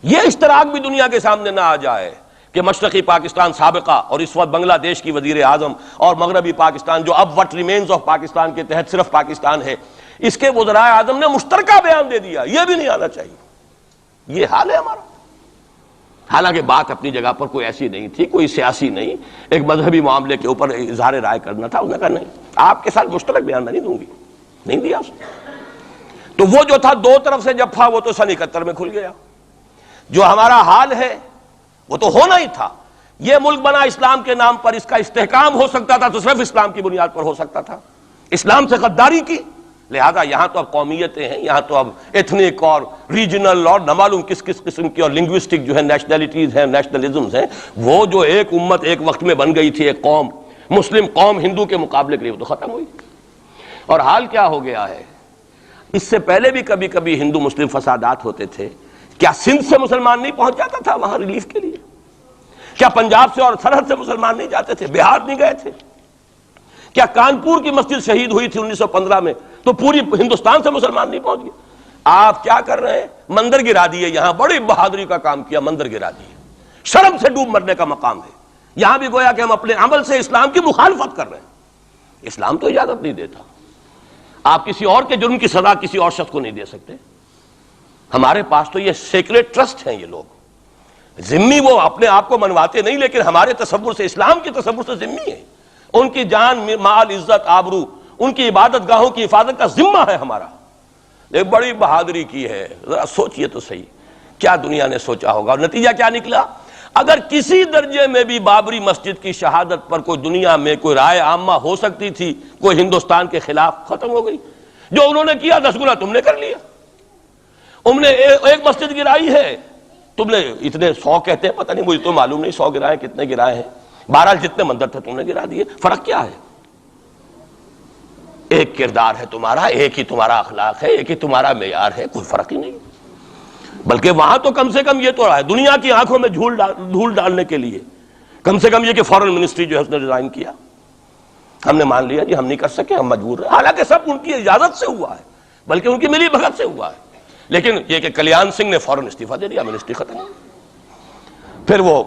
یہ اشتراک بھی دنیا کے سامنے نہ آ جائے کہ مشرقی پاکستان سابقہ اور اس وقت بنگلہ دیش کی وزیر اعظم اور مغربی پاکستان جو اب وٹ ریمینز آف پاکستان کے تحت صرف پاکستان ہے، اس کے وزراء اعظم نے مشترکہ بیان دے دیا. یہ بھی نہیں آنا چاہیے. یہ حال ہے ہمارا. حالانکہ بات اپنی جگہ پر کوئی ایسی نہیں تھی، کوئی سیاسی نہیں، ایک مذہبی معاملے کے اوپر اظہار رائے کرنا تھا. انہوں نے کہا نہیں، آپ کے ساتھ مشترک بیان میں نہیں دوں گی، نہیں دیا اس نے. تو وہ جو تھا 2 طرف سے جفا وہ تو سن 71 میں کھل گیا. جو ہمارا حال ہے وہ تو ہونا ہی تھا. یہ ملک بنا اسلام کے نام پر، اس کا استحکام ہو سکتا تھا تو صرف اسلام کی بنیاد پر ہو سکتا تھا. اسلام سے غداری کی، لہذا یہاں تو اب قومیتیں ہیں، یہاں تو اب ایتھنک اور ریجنل اور نہ معلوم کس کس قسم کی اور لنگوسٹک جو ہے نیشنلٹیز ہیں، نیشنلزمز ہیں، وہ جو ایک امت ایک وقت میں بن گئی تھی، ایک قوم مسلم قوم ہندو کے مقابلے کے لیے، وہ تو ختم ہوئی۔ اور حال کیا ہو گیا ہے، اس سے پہلے بھی کبھی کبھی ہندو مسلم فسادات ہوتے تھے، کیا سندھ سے مسلمان نہیں پہنچ جاتا تھا وہاں ریلیف کے لیے؟ کیا پنجاب سے اور سرحد سے مسلمان نہیں جاتے تھے؟ بہار نہیں گئے تھے؟ کیا کانپور کی مسجد شہید ہوئی تھی 1915 میں تو پوری ہندوستان سے مسلمان نہیں پہنچ گئے؟ آپ کیا کر رہے ہیں؟ مندر گرا دیے، یہاں بڑی بہادری کا کام کیا، مندر گرا دیے، شرم سے ڈوب مرنے کا مقام ہے۔ یہاں بھی گویا کہ ہم اپنے عمل سے اسلام کی مخالفت کر رہے ہیں۔ اسلام تو اجازت نہیں دیتا، آپ کسی اور کے جرم کی سزا کسی اور شخص کو نہیں دے سکتے۔ ہمارے پاس تو یہ سیکریٹ ٹرسٹ ہیں، یہ لوگ ذمہ وہ اپنے آپ کو منواتے نہیں، لیکن ہمارے تصور سے، اسلام کے تصور سے ذمہ ہیں۔ ان کی جان، مال، عزت، آبرو، ان کی عبادت گاہوں کی حفاظت کا ذمہ ہے ہمارا۔ ایک بڑی بہادری کی ہے، ذرا سوچئے تو صحیح کیا دنیا نے سوچا ہوگا، اور نتیجہ کیا نکلا؟ اگر کسی درجے میں بھی بابری مسجد کی شہادت پر کوئی دنیا میں کوئی رائے عامہ ہو سکتی تھی کوئی ہندوستان کے خلاف، ختم ہو گئی۔ جو انہوں نے کیا 10 گنا تم نے کر لیا۔ انہوں نے ایک مسجد گرائی ہے، تم نے اتنے 100 کہتے ہیں، پتہ نہیں، مجھے تو معلوم نہیں 100 گرائے کتنے گرائے ہیں، بہرحال جتنے مندر تھے تم نے گرا دیے۔ فرق کیا ہے؟ ایک کردار ہے تمہارا، ایک ہی تمہارا اخلاق ہے، ایک ہی تمہارا معیار ہے، کوئی فرق ہی نہیں۔ بلکہ وہاں تو کم سے کم یہ تو رہا ہے، دنیا کی آنکھوں میں دھول ڈالنے کے لیے کم سے کم یہ کہ فورن منسٹری جو ہے اس نے ریزائن کیا، ہم نے مان لیا جی ہم نہیں کر سکے، ہم مجبور ہیں، حالانکہ سب ان کی اجازت سے ہوا ہے، بلکہ ان کی ملی بھگت سے ہوا ہے۔ لیکن یہ کہ کلیان سنگھ نے فوراً استعفیٰ دے دیا، منسٹری ختم۔ پھر وہ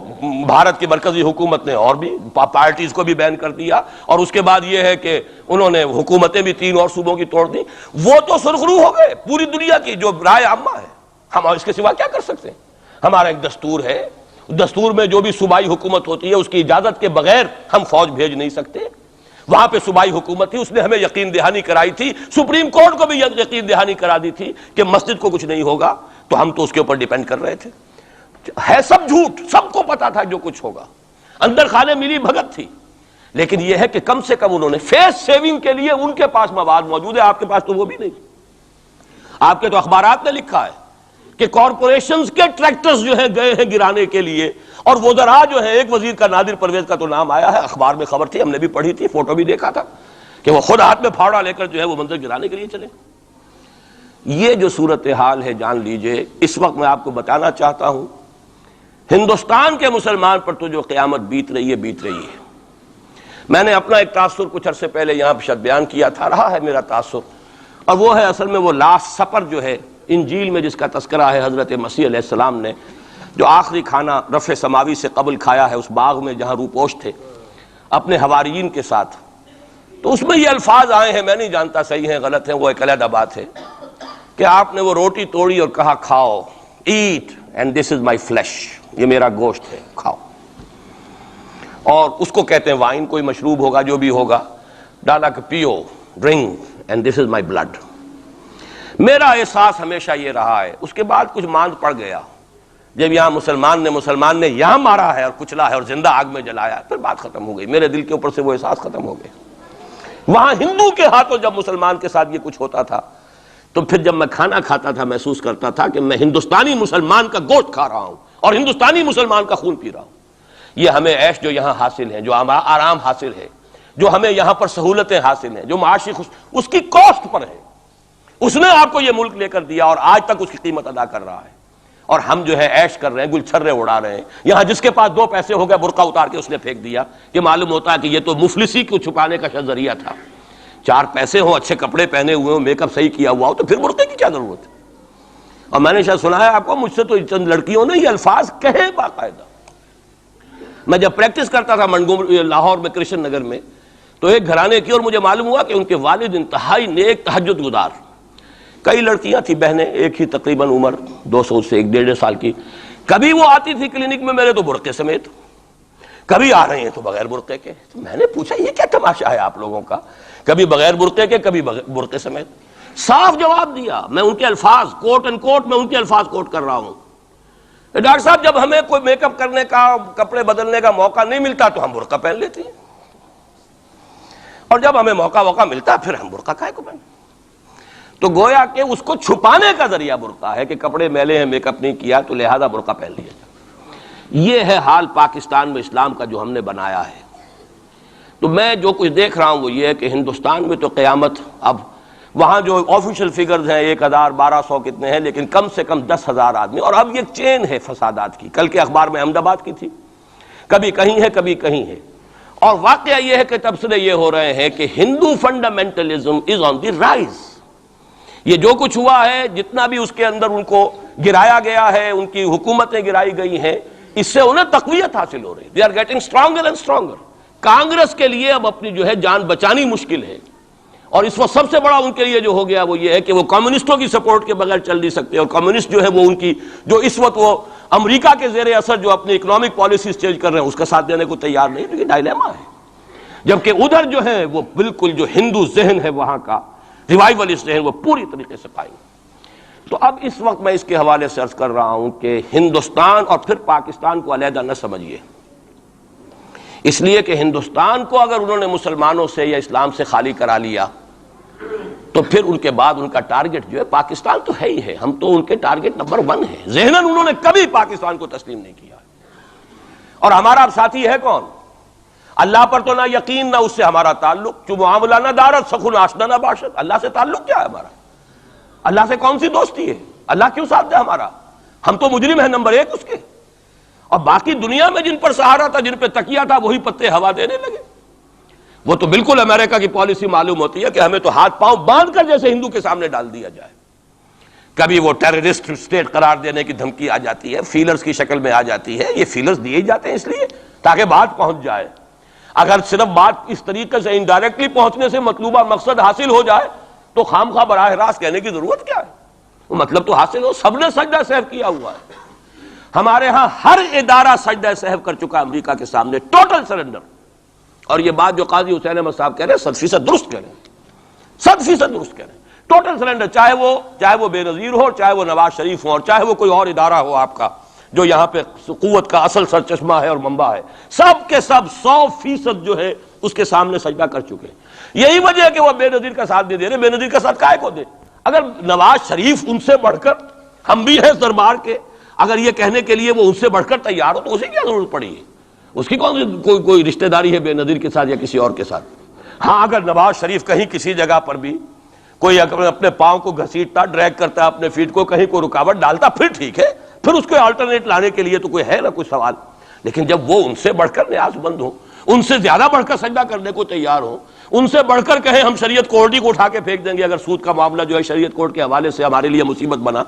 بھارت کی مرکزی حکومت نے اور بھی پارٹیز کو بھی بین کر دیا، اور اس کے بعد یہ ہے کہ انہوں نے حکومتیں بھی 3 اور صوبوں کی توڑ دی۔ وہ تو سرخرو ہو گئے پوری دنیا کی جو رائے عامہ ہے، ہم اس کے سوا کیا کر سکتے ہیں؟ ہمارا ایک دستور ہے، دستور میں جو بھی صوبائی حکومت ہوتی ہے اس کی اجازت کے بغیر ہم فوج بھیج نہیں سکتے۔ وہاں پہ صوبائی حکومت تھی، اس نے ہمیں یقین دہانی کرائی تھی، سپریم کورٹ کو بھی یقین دہانی کرا دی تھی کہ مسجد کو کچھ نہیں ہوگا، تو ہم تو اس کے اوپر ڈیپینڈ کر رہے تھے۔ ہے سب جھوٹ، سب کو پتا تھا جو کچھ ہوگا، اندر خانے ملی بھگت تھی، لیکن یہ ہے کہ کم سے کم انہوں نے فیس سیونگ کے لیے ان کے پاس مواد موجود ہے، آپ کے پاس تو وہ بھی نہیں۔ آپ کے تو اخبارات نے لکھا ہے کہ کارپوریشنز کے ٹریکٹرز جو ہیں گئے ہیں گرانے کے لیے، اور وزراء جو ہیں، ایک وزیر کا نادر پرویز کا تو نام آیا ہے، اخبار میں خبر تھی، ہم نے بھی پڑھی تھی، فوٹو بھی دیکھا تھا کہ وہ خود ہاتھ میں پھاوڑا لے کر جو ہے وہ منظر گرانے کے لیے چلے۔ یہ جو صورتحال ہے جان لیجئے، اس وقت میں آپ کو بتانا چاہتا ہوں ہندوستان کے مسلمان پر تو جو قیامت بیت رہی ہے بیت رہی ہے۔ میں نے اپنا ایک تاثر کچھ عرصے پہلے یہاں شد بیان کیا تھا، رہا ہے میرا تاثر، اور وہ ہے اصل میں وہ لاسٹ سپر جو ہے انجیل میں جس کا تذکرہ ہے حضرت مسیح علیہ السلام نے جو آخری کھانا رفع سماوی سے قبل کھایا ہے اس باغ میں جہاں روپوش تھے اپنے حواریین کے ساتھ۔ تو اس میں یہ الفاظ آئے ہیں، میں نہیں جانتا صحیح ہیں غلط ہیں، وہ ایک علیحدہ بات ہے، کہ آپ نے وہ روٹی توڑی اور کہا کھاؤ، eat and this is my flesh, یہ میرا گوشت ہے، کھاؤ۔ اور اس کو کہتے ہیں وائن، کوئی مشروب ہوگا جو بھی ہوگا، ڈالا کہ پیو، drink and this is my blood. میرا احساس ہمیشہ یہ رہا ہے، اس کے بعد کچھ ماند پڑ گیا، جب یہاں مسلمان نے یہاں مارا ہے اور کچلا ہے اور زندہ آگ میں جلایا، پھر بات ختم ہو گئی، میرے دل کے اوپر سے وہ احساس ختم ہو گئے۔ وہاں ہندو کے ہاتھوں جب مسلمان کے ساتھ یہ کچھ ہوتا تھا تو پھر جب میں کھانا کھاتا تھا محسوس کرتا تھا کہ میں ہندوستانی مسلمان کا گوشت کھا رہا ہوں اور ہندوستانی مسلمان کا خون پی رہا ہوں۔ یہ ہمیں عیش جو یہاں حاصل ہیں، جو آرام حاصل ہے، جو ہمیں یہاں پر سہولتیں حاصل ہیں، جو معاشی اس کی کاسٹ پر ہے۔ اس نے آپ کو یہ ملک لے کر دیا اور آج تک اس کی قیمت ادا کر رہا ہے، اور ہم جو ہے عیش کر رہے ہیں، گل چھرے اڑا رہے ہیں۔ یہاں جس کے پاس 2 پیسے ہو گئے برقع اتار کے اس نے پھینک دیا، کہ معلوم ہوتا ہے کہ یہ تو مفلسی کو چھپانے کا ذریعہ تھا۔ 4 پیسے ہوں، اچھے کپڑے پہنے ہوئے ہوں، میک اپ صحیح کیا ہوا ہو، تو پھر برقعے کی کیا ضرورت ہے؟ اور میں نے شاید سنا ہے آپ کو، مجھ سے تو چند لڑکیوں نے یہ الفاظ کہے باقاعدہ۔ میں جب پریکٹس کرتا تھا لاہور میں کرشن نگر میں، تو ایک گھرانے کی، اور مجھے معلوم ہوا کہ ان کے والد انتہائی نیک تہجد گزار، کئی لڑکیاں تھیں بہنیں، ایک ہی تقریباً عمر 200 سے 1.5 سال کی، کبھی وہ آتی تھی کلینک میں میرے تو برقعے سمیت، کبھی آ رہے ہیں تو بغیر برقعے کے۔ تو میں نے پوچھا یہ کیا تماشا ہے آپ لوگوں کا، کبھی بغیر برقعے کے کبھی برقعے سمیت۔ صاف جواب دیا، میں ان کے الفاظ کوٹ اینڈ کوٹ میں ان کے الفاظ کوٹ کر رہا ہوں، ڈاکٹر صاحب جب ہمیں کوئی میک اپ کرنے کا، کپڑے بدلنے کا موقع نہیں ملتا تو ہم برقع پہن لیتے ہیں، اور جب ہمیں موقع ملتا پھر ہم برقع کائے کو پہن۔ تو گویا کہ اس کو چھپانے کا ذریعہ برقع ہے کہ کپڑے میلے ہیں، میک اپ نہیں کیا تو لہذا برقع پہن لیا جائے۔ یہ ہے حال پاکستان میں اسلام کا جو ہم نے بنایا ہے۔ تو میں جو کچھ دیکھ رہا ہوں وہ یہ ہے کہ ہندوستان میں تو قیامت، اب وہاں جو آفیشیل فگرز ہیں 1000 1200 کتنے ہیں، لیکن کم سے کم 10,000 آدمی، اور اب یہ چین ہے فسادات کی۔ کل کے اخبار میں احمد آباد کی تھی، کبھی کہیں ہے کبھی کہیں ہے، اور واقعہ یہ ہے کہ تبصرے یہ ہو رہے ہیں کہ ہندو فنڈامنٹلزم از آن دی رائز۔ یہ جو کچھ ہوا ہے، جتنا بھی اس کے اندر ان کو گرایا گیا ہے، ان کی حکومتیں گرائی گئی ہیں، اس سے انہیں تقویت حاصل ہو رہی ہے۔ They are getting stronger and stronger. Congress کے لیے اب اپنی جو ہے جان بچانی مشکل ہے، اور اس وقت سب سے بڑا ان کے لیے جو ہو گیا وہ یہ ہے کہ وہ کمیونسٹوں کی سپورٹ کے بغیر چل نہیں سکتے، اور کمیونسٹ جو ہے وہ ان کی جو اس وقت وہ امریکہ کے زیر اثر جو اپنی اکنامک پالیسیز چینج کر رہے ہیں اس کا ساتھ دینے کو تیار نہیں۔ تو یہ ڈائلیما ہے، جبکہ ادھر جو ہے وہ بالکل جو ہندو ذہن ہے وہاں کا ریوائولسٹ ذہن وہ پوری طریقے سے قائم۔ تو اب اس وقت میں اس کے حوالے سے عرض کر رہا ہوں کہ ہندوستان اور پھر پاکستان کو علیحدہ نہ سمجھیے، اس لیے کہ ہندوستان کو اگر انہوں نے مسلمانوں سے یا اسلام سے خالی کرا لیا تو پھر ان کے بعد ان کا ٹارگٹ جو ہے پاکستان تو ہے ہی ہے، ہم تو ان کے ٹارگٹ نمبر 1 ہیں۔ ذہناً انہوں نے کبھی پاکستان کو تسلیم نہیں کیا، اور ہمارا اب ساتھی ہے کون؟ اللہ پر تو نہ یقین نہ اس سے ہمارا تعلق، جو معاملہ نہ دارت سخن آشنا نہ باشد۔ اللہ سے تعلق کیا ہے ہمارا؟ اللہ سے کون سی دوستی ہے؟ اللہ کیوں ساتھ دے ہمارا؟ ہم تو مجرم ہیں نمبر 1 اس کے، اور باقی دنیا میں جن پر سہارا تھا، جن پہ تکیہ تھا، وہی پتے ہوا دینے لگے۔ وہ تو بالکل امریکہ کی پالیسی معلوم ہوتی ہے کہ ہمیں تو ہاتھ پاؤں باندھ کر جیسے ہندو کے سامنے ڈال دیا جائے۔ کبھی وہ ٹیررسٹ اسٹیٹ قرار دینے کی دھمکی آ جاتی ہے، فیلرز کی شکل میں آ جاتی ہے۔ یہ فیلرز دیے جاتے ہیں اس لیے تاکہ بات پہنچ جائے۔ اگر صرف بات اس طریقے سے انڈائریکٹلی پہنچنے سے مطلوبہ مقصد حاصل ہو جائے تو خام خواہ براہ راست کہنے کی ضرورت کیا ہے؟ وہ مطلب تو حاصل ہو۔ سب نے سجدہ سہو کیا ہوا ہے، ہمارے ہاں ہر ادارہ سجدہ سہو کر چکا امریکہ کے سامنے، ٹوٹل سرنڈر۔ اور یہ بات جو قاضی حسین احمد صاحب کہہ رہے ہیں 100% درست کہہ رہے ہیں، 100% درست کہہ رہے ہیں۔ ٹوٹل سرنڈر، چاہے وہ بے نظیر ہو، چاہے وہ نواز شریف ہو، اور چاہے وہ کوئی اور ادارہ ہو آپ کا جو یہاں پہ قوت کا اصل سرچشمہ ہے اور منبع ہے، سب کے سب 100% جو ہے اس کے سامنے سجدہ کر چکے ہیں۔ یہی وجہ ہے کہ وہ بے نظیر کا ساتھ نہیں دے رہے۔ بے نظیر کا ساتھ کائے کو دے؟ اگر نواز شریف ان سے بڑھ کر، ہم بھی ہیں دربار کے، اگر یہ کہنے کے لیے وہ ان سے بڑھ کر تیار ہو تو اسے کیا ضرورت پڑی ہے؟ اس کی کون سی کوئی رشتہ داری ہے بے نظیر کے ساتھ یا کسی اور کے ساتھ؟ ہاں، اگر نواز شریف کہیں کسی جگہ پر بھی کوئی اپنے پاؤں کو گھسیٹتا، ڈریگ کرتا ہے اپنے فیٹ کو، کہیں کوئی رکاوٹ ڈالتا، پھر ٹھیک ہے، پھر اس کو آلٹرنیٹ لانے کے لیے تو کوئی ہے نہ کوئی سوال۔ لیکن جب وہ ان سے بڑھ کر نیاز مند ہوں، ان سے زیادہ بڑھ کر سجدہ کرنے کو تیار ہوں، ان سے بڑھ کر کہیں ہم شریعت کورٹ ہی کو اٹھا کے پھینک دیں گے اگر سود کا معاملہ جو ہے شریعت کورٹ کے حوالے سے ہمارے لیے مصیبت بنا،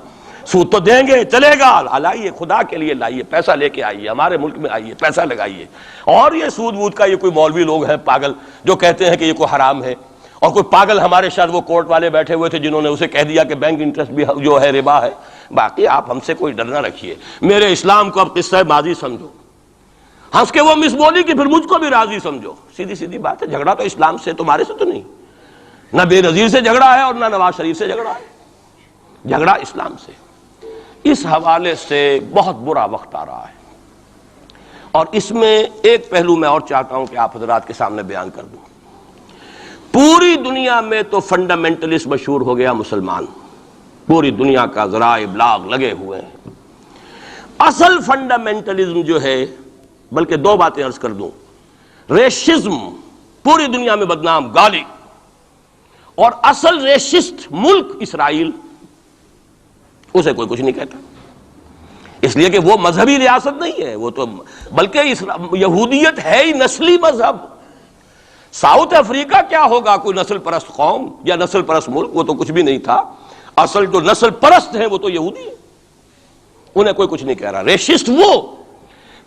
سود تو دیں گے، چلے گا، لائیے، خدا کے لیے لائیے، پیسہ لے کے آئیے، ہمارے ملک میں آئیے، پیسہ لگائیے۔ اور یہ سود وود کا یہ کوئی مولوی لوگ ہیں پاگل جو کہتے ہیں کہ یہ کوئی حرام ہے، اور کوئی پاگل ہمارے شاید وہ کورٹ والے بیٹھے ہوئے تھے جنہوں نے اسے کہہ دیا کہ بینک انٹرسٹ بھی جو ہے ربا ہے۔ باقی آپ ہم سے کوئی ڈر نہ رکھیے، میرے اسلام کو اب قصہ ماضی سمجھو، ہنس کے وہ مس بولی کہ پھر مجھ کو بھی راضی سمجھو۔ سیدھی بات ہے، جھگڑا تو اسلام سے تمہارے سے تو نہیں، نہ بے نظیر سے جھگڑا ہے اور نہ نواز شریف سے جھگڑا ہے، جھگڑا اسلام سے۔ اس حوالے سے بہت برا وقت آ رہا ہے، اور اس میں ایک پہلو میں اور چاہتا ہوں کہ آپ حضرات کے سامنے بیان کر دوں۔ پوری دنیا میں تو فنڈامنٹلسٹ مشہور ہو گیا مسلمان، پوری دنیا کا ذرائع ابلاغ لگے ہوئے ہیں۔ اصل فنڈامنٹلزم جو ہے، بلکہ 2 باتیں عرض کر دوں، ریشزم پوری دنیا میں بدنام، گالی، اور اصل ریشسٹ ملک اسرائیل، اسے کوئی کچھ نہیں کہتا، اس لیے کہ وہ مذہبی ریاست نہیں ہے، وہ تو بلکہ یہودیت ہے ہی نسلی مذہب۔ ساؤتھ افریقہ کیا ہوگا کوئی نسل پرست قوم یا نسل پرست ملک؟ وہ تو کچھ بھی نہیں تھا۔ اصل جو نسل پرست ہیں وہ تو یہودی ہیں، انہیں کوئی کچھ نہیں کہہ رہا۔ ریشسٹ وہ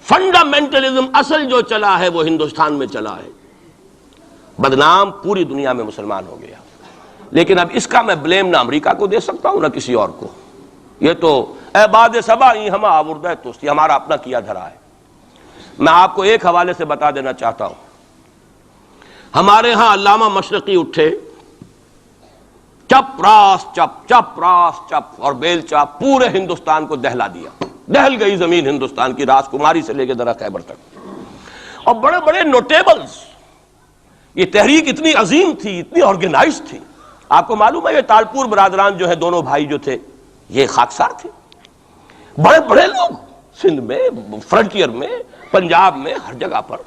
فنڈامنٹلزم اصل جو چلا ہے وہ ہندوستان میں چلا ہے، بدنام پوری دنیا میں مسلمان ہو گیا۔ لیکن اب اس کا میں بلیم نہ امریکہ کو دے سکتا ہوں نہ کسی اور کو، یہ تو اے باد سبا ہم آوردہ توستی، ہمارا اپنا کیا دھرا ہے۔ میں آپ کو ایک حوالے سے بتا دینا چاہتا ہوں، ہمارے ہاں علامہ مشرقی اٹھے، چپ راس چپ، چپ راس چپ، اور بیل چاپ پورے ہندوستان کو دہلا دیا، دہل گئی زمین ہندوستان کی، راس کماری سے لے کے درہ خیبر تک، اور بڑے بڑے نوٹیبلز۔ یہ تحریک اتنی عظیم تھی، اتنی آرگنائز تھی، آپ کو معلوم ہے یہ تالپور برادران جو ہے دونوں بھائی جو تھے یہ خاکسار تھے، بڑے بڑے لوگ سندھ میں، فرنٹیئر میں، پنجاب میں، ہر جگہ پر،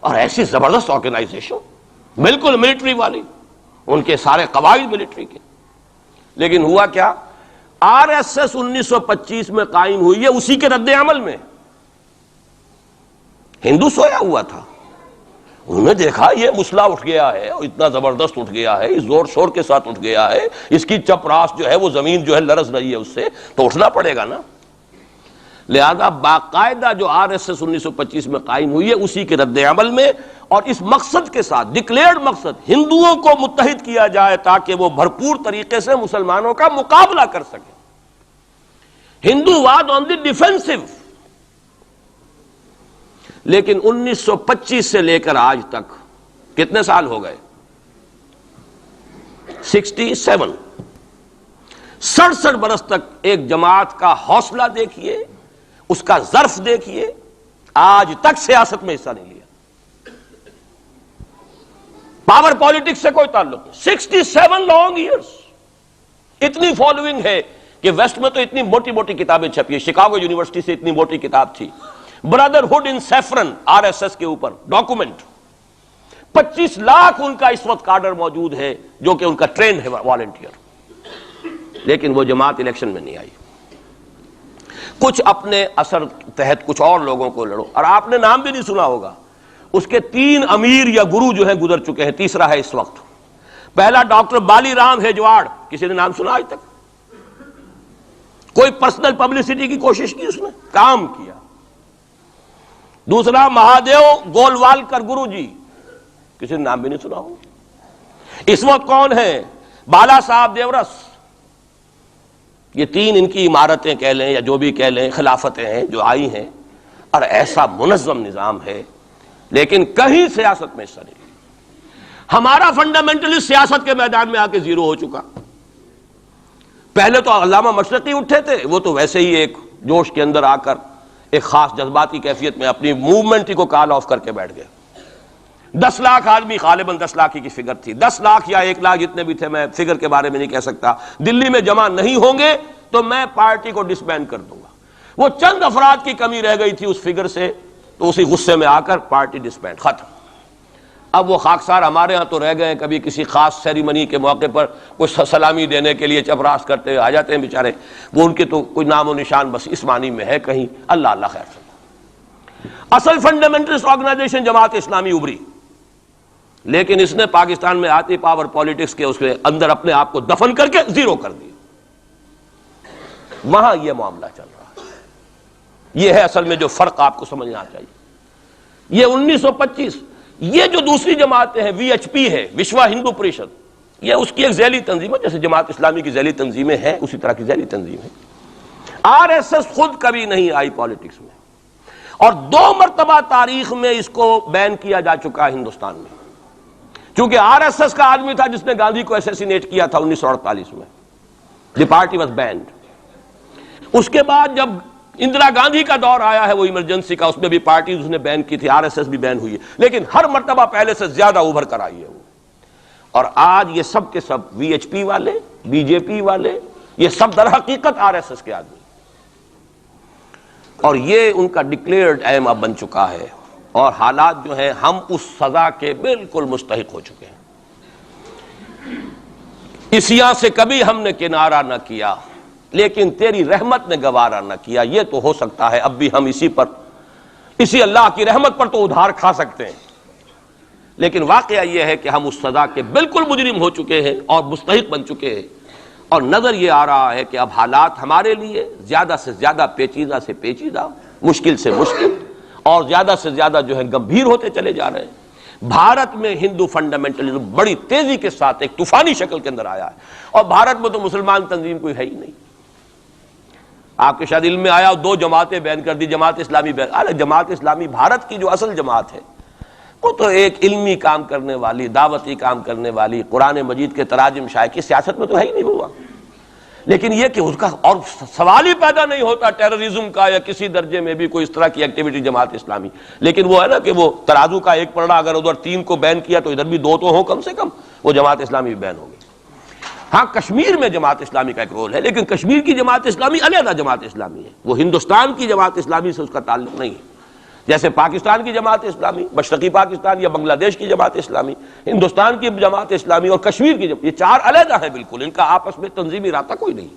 اور ایسی زبردست آرگنائزیشن بالکل ملٹری والی، ان کے سارے قواعد ملٹری کے. لیکن ہوا کیا؟ آر ایس ایس 1925 میں قائم ہوئی ہے، اسی کے رد عمل میں. ہندو سویا ہوا تھا، انہوں نے دیکھا یہ مسئلہ اٹھ گیا ہے، اتنا زبردست اٹھ گیا ہے، زور شور کے ساتھ اٹھ گیا ہے، اس کی چپراس جو ہے وہ زمین جو ہے لرز رہی ہے، اس سے تو اٹھنا پڑے گا نا. لہذا باقاعدہ جو آر ایس ایس 1925 میں قائم ہوئی ہے اسی کے رد عمل میں، اور اس مقصد کے ساتھ، ڈکلیئرڈ مقصد، ہندوؤں کو متحد کیا جائے تاکہ وہ بھرپور طریقے سے مسلمانوں کا مقابلہ کر سکیں. ہندو واد آن دی ڈیفینسو. لیکن 1925 سے لے کر آج تک کتنے سال ہو گئے؟ 67 برس تک ایک جماعت کا حوصلہ دیکھیے، اس کا ظرف دیکھیے، آج تک سیاست میں حصہ نہیں لیا، پاور پالیٹکس سے کوئی تعلق نہیں. 67 لانگ ایئرس. اتنی فالوئنگ ہے کہ ویسٹ میں تو اتنی موٹی موٹی کتابیں چھپی ہیں، شکاگو یونیورسٹی سے اتنی موٹی کتاب تھی، برادرہڈ ان سیفرن، آر ایس ایس کے اوپر ڈاکومنٹ. 25 لاکھ ان کا اس وقت کارڈر موجود ہے جو کہ ان کا ٹرینڈ ہے والنٹیئر. لیکن وہ جماعت الیکشن میں نہیں آئی. کچھ اپنے اثر تحت کچھ اور لوگوں کو لڑو، اور آپ نے نام بھی نہیں سنا ہوگا، اس کے 3 امیر یا گرو جو ہیں گزر چکے ہیں، تیسرا ہے اس وقت. پہلا ڈاکٹر بالی رام ہیجواڑ، کسی نے نام سنا آج تک؟ کوئی پرسنل پبلسٹی کی کوشش کی اس نے؟ کام کیا. دوسرا مہادیو گولوالکر گرو جی، کسی نے نام بھی نہیں سنا ہو. اس وقت کون ہیں؟ بالا صاحب دیورس. یہ 3 ان کی عمارتیں کہہ لیں یا جو بھی کہہ لیں، خلافتیں ہیں جو آئی ہیں، اور ایسا منظم نظام ہے، لیکن کہیں سیاست میں حصہ نہیں. ہمارا فنڈامنٹلسٹ سیاست کے میدان میں آ کے زیرو ہو چکا. پہلے تو علامہ مشرقی اٹھے تھے، وہ تو ویسے ہی ایک جوش کے اندر آ کر ایک خاص جذباتی کیفیت میں اپنی موومنٹ کو کال آف کر کے بیٹھ گئے. 10 لاکھ آدمی، غالباً 10 لاکھ کی فگر تھی، 10 لاکھ یا 1 لاکھ جتنے بھی تھے، میں فگر کے بارے میں نہیں کہہ سکتا، دلی میں جمع نہیں ہوں گے تو میں پارٹی کو ڈسبینڈ کر دوں گا. وہ چند افراد کی کمی رہ گئی تھی اس فگر سے، تو اسی غصے میں آ کر پارٹی ڈسبینڈ، ختم. اب وہ خاکسار ہمارے ہاں تو رہ گئے ہیں، کبھی کسی خاص سیریمنی کے موقع پر کچھ سلامی دینے کے لیے چپراس کرتے آ جاتے ہیں بیچارے، وہ ان کے تو کوئی نام و نشان بس اس معنی میں ہے کہیں. اللہ اللہ خیر سے. اصل فنڈامنٹلسٹ آرگنائزیشن جماعت اسلامی ابھری، لیکن اس نے پاکستان میں آتی پاور پالیٹکس کے اس کے اندر اپنے آپ کو دفن کر کے زیرو کر دیا. وہاں یہ معاملہ چل رہا ہے. یہ ہے اصل میں جو فرق آپ کو سمجھنا چاہیے. یہ 1925 یہ جو دوسری جماعتیں ہیں، وی ایچ پی ہے، وشوا ہندو پریشد، یہ اس کی ایک ذیلی تنظیم ہے، جیسے جماعت اسلامی کی ذیلی تنظیمیں ہیں اسی طرح کی ذیلی تنظیم ہے. آر ایس ایس خود کبھی نہیں آئی پالیٹکس میں، اور 2 مرتبہ تاریخ میں اس کو بین کیا جا چکا ہے ہندوستان میں. چونکہ آر ایس ایس کا آدمی تھا جس نے گاندھی کو ایسیسینیٹ کیا تھا 1948 میں، دی پارٹی واز بینڈ. اس کے بعد جب اندرا گاندھی کا دور آیا ہے وہ ایمرجنسی کا، اس میں بھی پارٹیز اس نے بین کی تھی، آر ایس ایس بھی بین ہوئی ہے، لیکن ہر مرتبہ پہلے سے زیادہ ابھر کر آئی ہے وہ. اور آج یہ سب کے سب وی ایچ پی والے، بی جے پی والے، یہ سب در حقیقت آر ایس ایس کے آدمی، اور یہ ان کا ڈکلیئرڈ ایم اب بن چکا ہے. اور حالات جو ہیں ہم اس سزا کے بالکل مستحق ہو چکے ہیں. اسیاں سے کبھی ہم نے کنارہ نہ کیا، لیکن تیری رحمت نے گوارا نہ کیا. یہ تو ہو سکتا ہے اب بھی ہم اسی اللہ کی رحمت پر تو ادھار کھا سکتے ہیں، لیکن واقعہ یہ ہے کہ ہم اس سزا کے بالکل مجرم ہو چکے ہیں اور مستحق بن چکے ہیں. اور نظر یہ آ رہا ہے کہ اب حالات ہمارے لیے زیادہ سے زیادہ پیچیدہ سے پیچیدہ، مشکل سے مشکل، اور زیادہ سے زیادہ جو ہے گمبھیر ہوتے چلے جا رہے ہیں. بھارت میں ہندو فنڈامنٹلزم بڑی تیزی کے ساتھ ایک طوفانی شکل کے اندر آیا ہے، اور بھارت میں تو مسلمان تنظیم کوئی ہے ہی نہیں. آپ کے شاید علم میں آیا 2 جماعتیں بین کر دی، جماعت اسلامی بین. ارے جماعت اسلامی بھارت کی جو اصل جماعت ہے وہ تو ایک علمی کام کرنے والی، دعوتی کام کرنے والی، قرآن مجید کے تراجم شائع کی، سیاست میں تو ہے ہی نہیں ہوا. لیکن یہ کہ اس کا اور سوال ہی پیدا نہیں ہوتا ٹیررزم کا یا کسی درجے میں بھی کوئی اس طرح کی ایکٹیویٹی جماعت اسلامی. لیکن وہ ہے نا کہ وہ ترازو کا ایک پلڑا اگر ادھر 3 کو بین کیا تو ادھر بھی 2 تو ہوں کم سے کم، وہ جماعت اسلامی بھی بین ہوگی. ہاں کشمیر میں جماعت اسلامی کا ایک رول ہے، لیکن کشمیر کی جماعت اسلامی علیحدہ جماعت اسلامی ہے، وہ ہندوستان کی جماعت اسلامی سے اس کا تعلق نہیں ہے۔ جیسے پاکستان کی جماعت اسلامی، مشرقی پاکستان یا بنگلہ دیش کی جماعت اسلامی، ہندوستان کی جماعت اسلامی اور کشمیر کی یہ چار علیحدہ ہیں بالکل، ان کا آپس میں تنظیمی رابطہ کوئی نہیں۔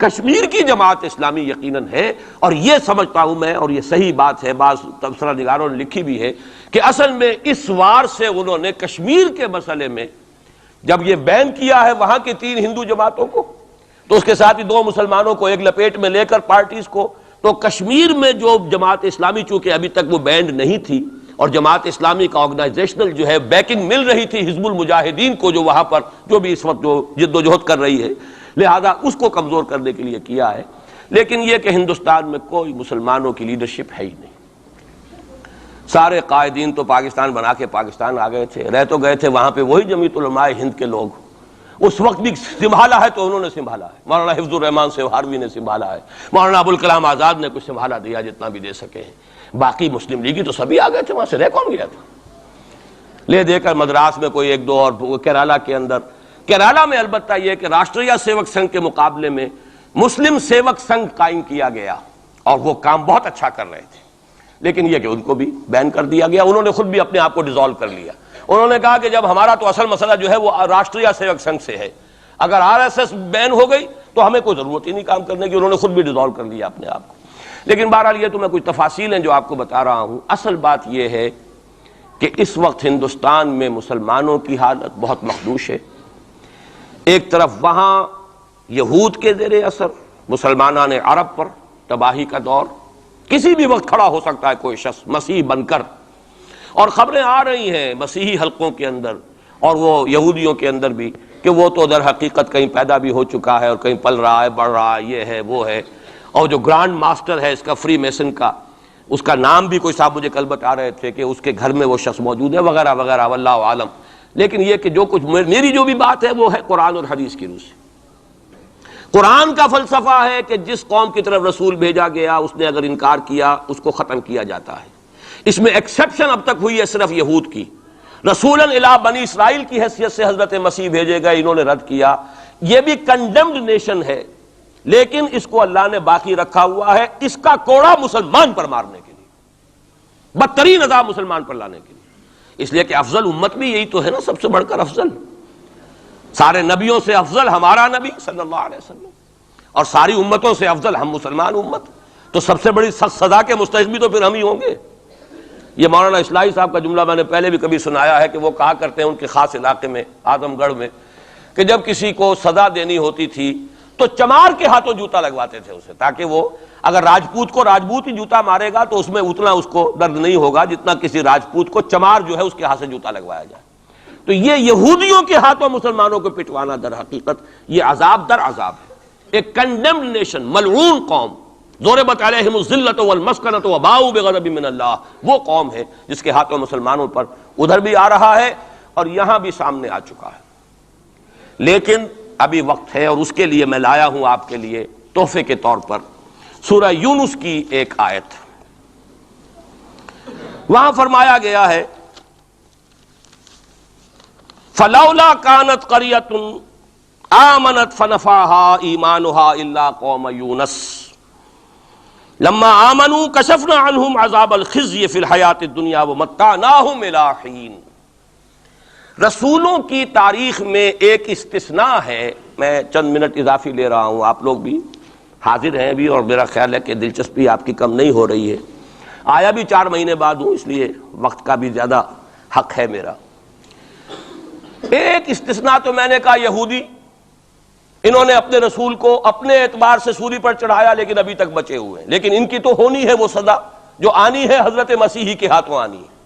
کشمیر کی جماعت اسلامی یقیناً ہے، اور یہ سمجھتا ہوں میں، اور یہ صحیح بات ہے، بعض تبصرہ نگاروں نے لکھی بھی ہے کہ اصل میں اس وار سے انہوں نے کشمیر کے مسئلے میں جب یہ بین کیا ہے وہاں کی 3 ہندو جماعتوں کو، تو اس کے ساتھ ہی 2 مسلمانوں کو ایک لپیٹ میں لے کر پارٹیز کو، تو کشمیر میں جو جماعت اسلامی چونکہ ابھی تک وہ بینڈ نہیں تھی، اور جماعت اسلامی کا آرگنائزیشنل جو ہے بیکنگ مل رہی تھی حزب المجاہدین کو، جو وہاں پر جو بھی اس وقت جو جد و جہد کر رہی ہے، لہذا اس کو کمزور کرنے کے لیے کیا ہے۔ لیکن یہ کہ ہندوستان میں کوئی مسلمانوں کی لیڈرشپ ہے ہی نہیں، سارے قائدین تو پاکستان بنا کے پاکستان آ گئے تھے، رہ تو گئے تھے وہاں پہ وہی جمیعت علماء ہند کے لوگ، اس وقت بھی سنبھالا ہے تو انہوں نے سنبھالا ہے، مولانا حفظ الرحمان سہاروی نے سنبھالا ہے، مولانا ابوالکلام آزاد نے کچھ سنبھالا دیا جتنا بھی دے سکے ہیں، باقی مسلم لیگی تو سبھی آ گئے تھے، وہاں سے رہ کون گیا تھا؟ لے دے کر مدراس میں کوئی 1-2 اور کیرالہ کے اندر، کیرالہ میں البتہ یہ کہ راشٹریہ سیوک سنگھ کے مقابلے میں مسلم سیوک سنگھ قائم کیا گیا، اور وہ کام بہت اچھا کر رہے تھے، لیکن یہ کہ ان کو بھی بین کر دیا گیا، انہوں نے خود بھی اپنے آپ کو ڈیزالو کر لیا۔ انہوں نے کہا کہ جب ہمارا تو اصل مسئلہ جو ہے وہ راشٹریہ سیوک سنگھ سے ہے، اگر RSS بین ہو گئی تو ہمیں کوئی ضرورت ہی نہیں کام کرنے کی، انہوں نے خود بھی ڈیزالو کر لیا اپنے آپ کو۔ لیکن بہرحال یہ تو میں کچھ تفاصیل ہیں جو آپ کو بتا رہا ہوں، اصل بات یہ ہے کہ اس وقت ہندوستان میں مسلمانوں کی حالت بہت مخدوش ہے۔ ایک طرف وہاں یہود کے زیر اثر مسلمانان عرب پر تباہی کا دور، کسی بھی وقت کھڑا ہو سکتا ہے کوئی شخص مسیح بن کر، اور خبریں آ رہی ہیں مسیحی حلقوں کے اندر اور وہ یہودیوں کے اندر بھی کہ وہ تو در حقیقت کہیں پیدا بھی ہو چکا ہے اور کہیں پل رہا ہے، بڑھ رہا ہے، یہ ہے وہ ہے، اور جو گرانڈ ماسٹر ہے اس کا فری میسن کا، اس کا نام بھی کوئی صاحب مجھے کل بتا رہے تھے کہ اس کے گھر میں وہ شخص موجود ہے وغیرہ وغیرہ، واللہ عالم۔ لیکن یہ کہ جو کچھ میری جو بھی بات ہے وہ ہے قرآن اور حدیث کی روح سے۔ قرآن کا فلسفہ ہے کہ جس قوم کی طرف رسول بھیجا گیا اس نے اگر انکار کیا اس کو ختم کیا جاتا ہے۔ اس میں ایکسیپشن اب تک ہوئی ہے صرف یہود کی، رسولاً الی بنی اسرائیل کی حیثیت سے حضرت مسیح بھیجے گئے، انہوں نے رد کیا، یہ بھی کنڈیمڈ نیشن ہے، لیکن اس کو اللہ نے باقی رکھا ہوا ہے اس کا کوڑا مسلمان پر مارنے کے لیے، بدترین عذاب مسلمان پر لانے کے لیے۔ اس لیے کہ افضل امت بھی یہی تو ہے نا، سب سے بڑھ کر افضل، سارے نبیوں سے افضل ہمارا نبی صلی اللہ علیہ وسلم، اور ساری امتوں سے افضل ہم مسلمان امت، تو سب سے بڑی سخت سزا کے مستحق بھی تو پھر ہم ہی ہوں گے۔ یہ مولانا اصلاحی صاحب کا جملہ میں نے پہلے بھی کبھی سنایا ہے کہ وہ کہا کرتے ہیں ان کے خاص علاقے میں اعظم گڑھ میں کہ جب کسی کو سزا دینی ہوتی تھی تو چمار کے ہاتھوں جوتا لگواتے تھے اسے، تاکہ وہ اگر راجپوت کو راجپوت ہی جوتا مارے گا تو اس میں اتنا اس کو درد نہیں ہوگا جتنا کسی راجپوت کو چمار جو ہے اس کے ہاتھ سے جوتا لگوایا جائے۔ تو یہ یہودیوں کے ہاتھوں مسلمانوں کو پٹوانا در حقیقت یہ عذاب در عذاب ہے۔ ایک کنڈیمڈ نیشن، ملعون قوم، ضربت علیہم الذلۃ والمسکنۃ وباؤوا بغضب من اللہ، وہ قوم ہے جس کے ہاتھوں مسلمانوں پر ادھر بھی آ رہا ہے اور یہاں بھی سامنے آ چکا ہے۔ لیکن ابھی وقت ہے، اور اس کے لیے میں لایا ہوں آپ کے لیے تحفے کے طور پر سورہ یونس کی ایک آیت۔ وہاں فرمایا گیا ہے فلولا كانت قرية آمنت فنفعها إيمانها إلا قوم يونس لما آمنوا كشفنا عنهم عذاب الخزي في الحياة الدنيا ومتعناهم إلى حين۔ رسولوں کی تاریخ میں ایک استثناء ہے، میں چند منٹ اضافی لے رہا ہوں، آپ لوگ بھی حاضر ہیں ابھی اور میرا خیال ہے کہ دلچسپی آپ کی کم نہیں ہو رہی ہے، آیا بھی 4 مہینے بعد ہوں اس لیے وقت کا بھی زیادہ حق ہے میرا۔ ایک استثناء تو میں نے کہا یہودی، انہوں نے اپنے رسول کو اپنے اعتبار سے سولی پر چڑھایا لیکن ابھی تک بچے ہوئے ہیں، لیکن ان کی تو ہونی ہے وہ سزا جو آنی ہے حضرت مسیحی کے ہاتھوں آنی ہے۔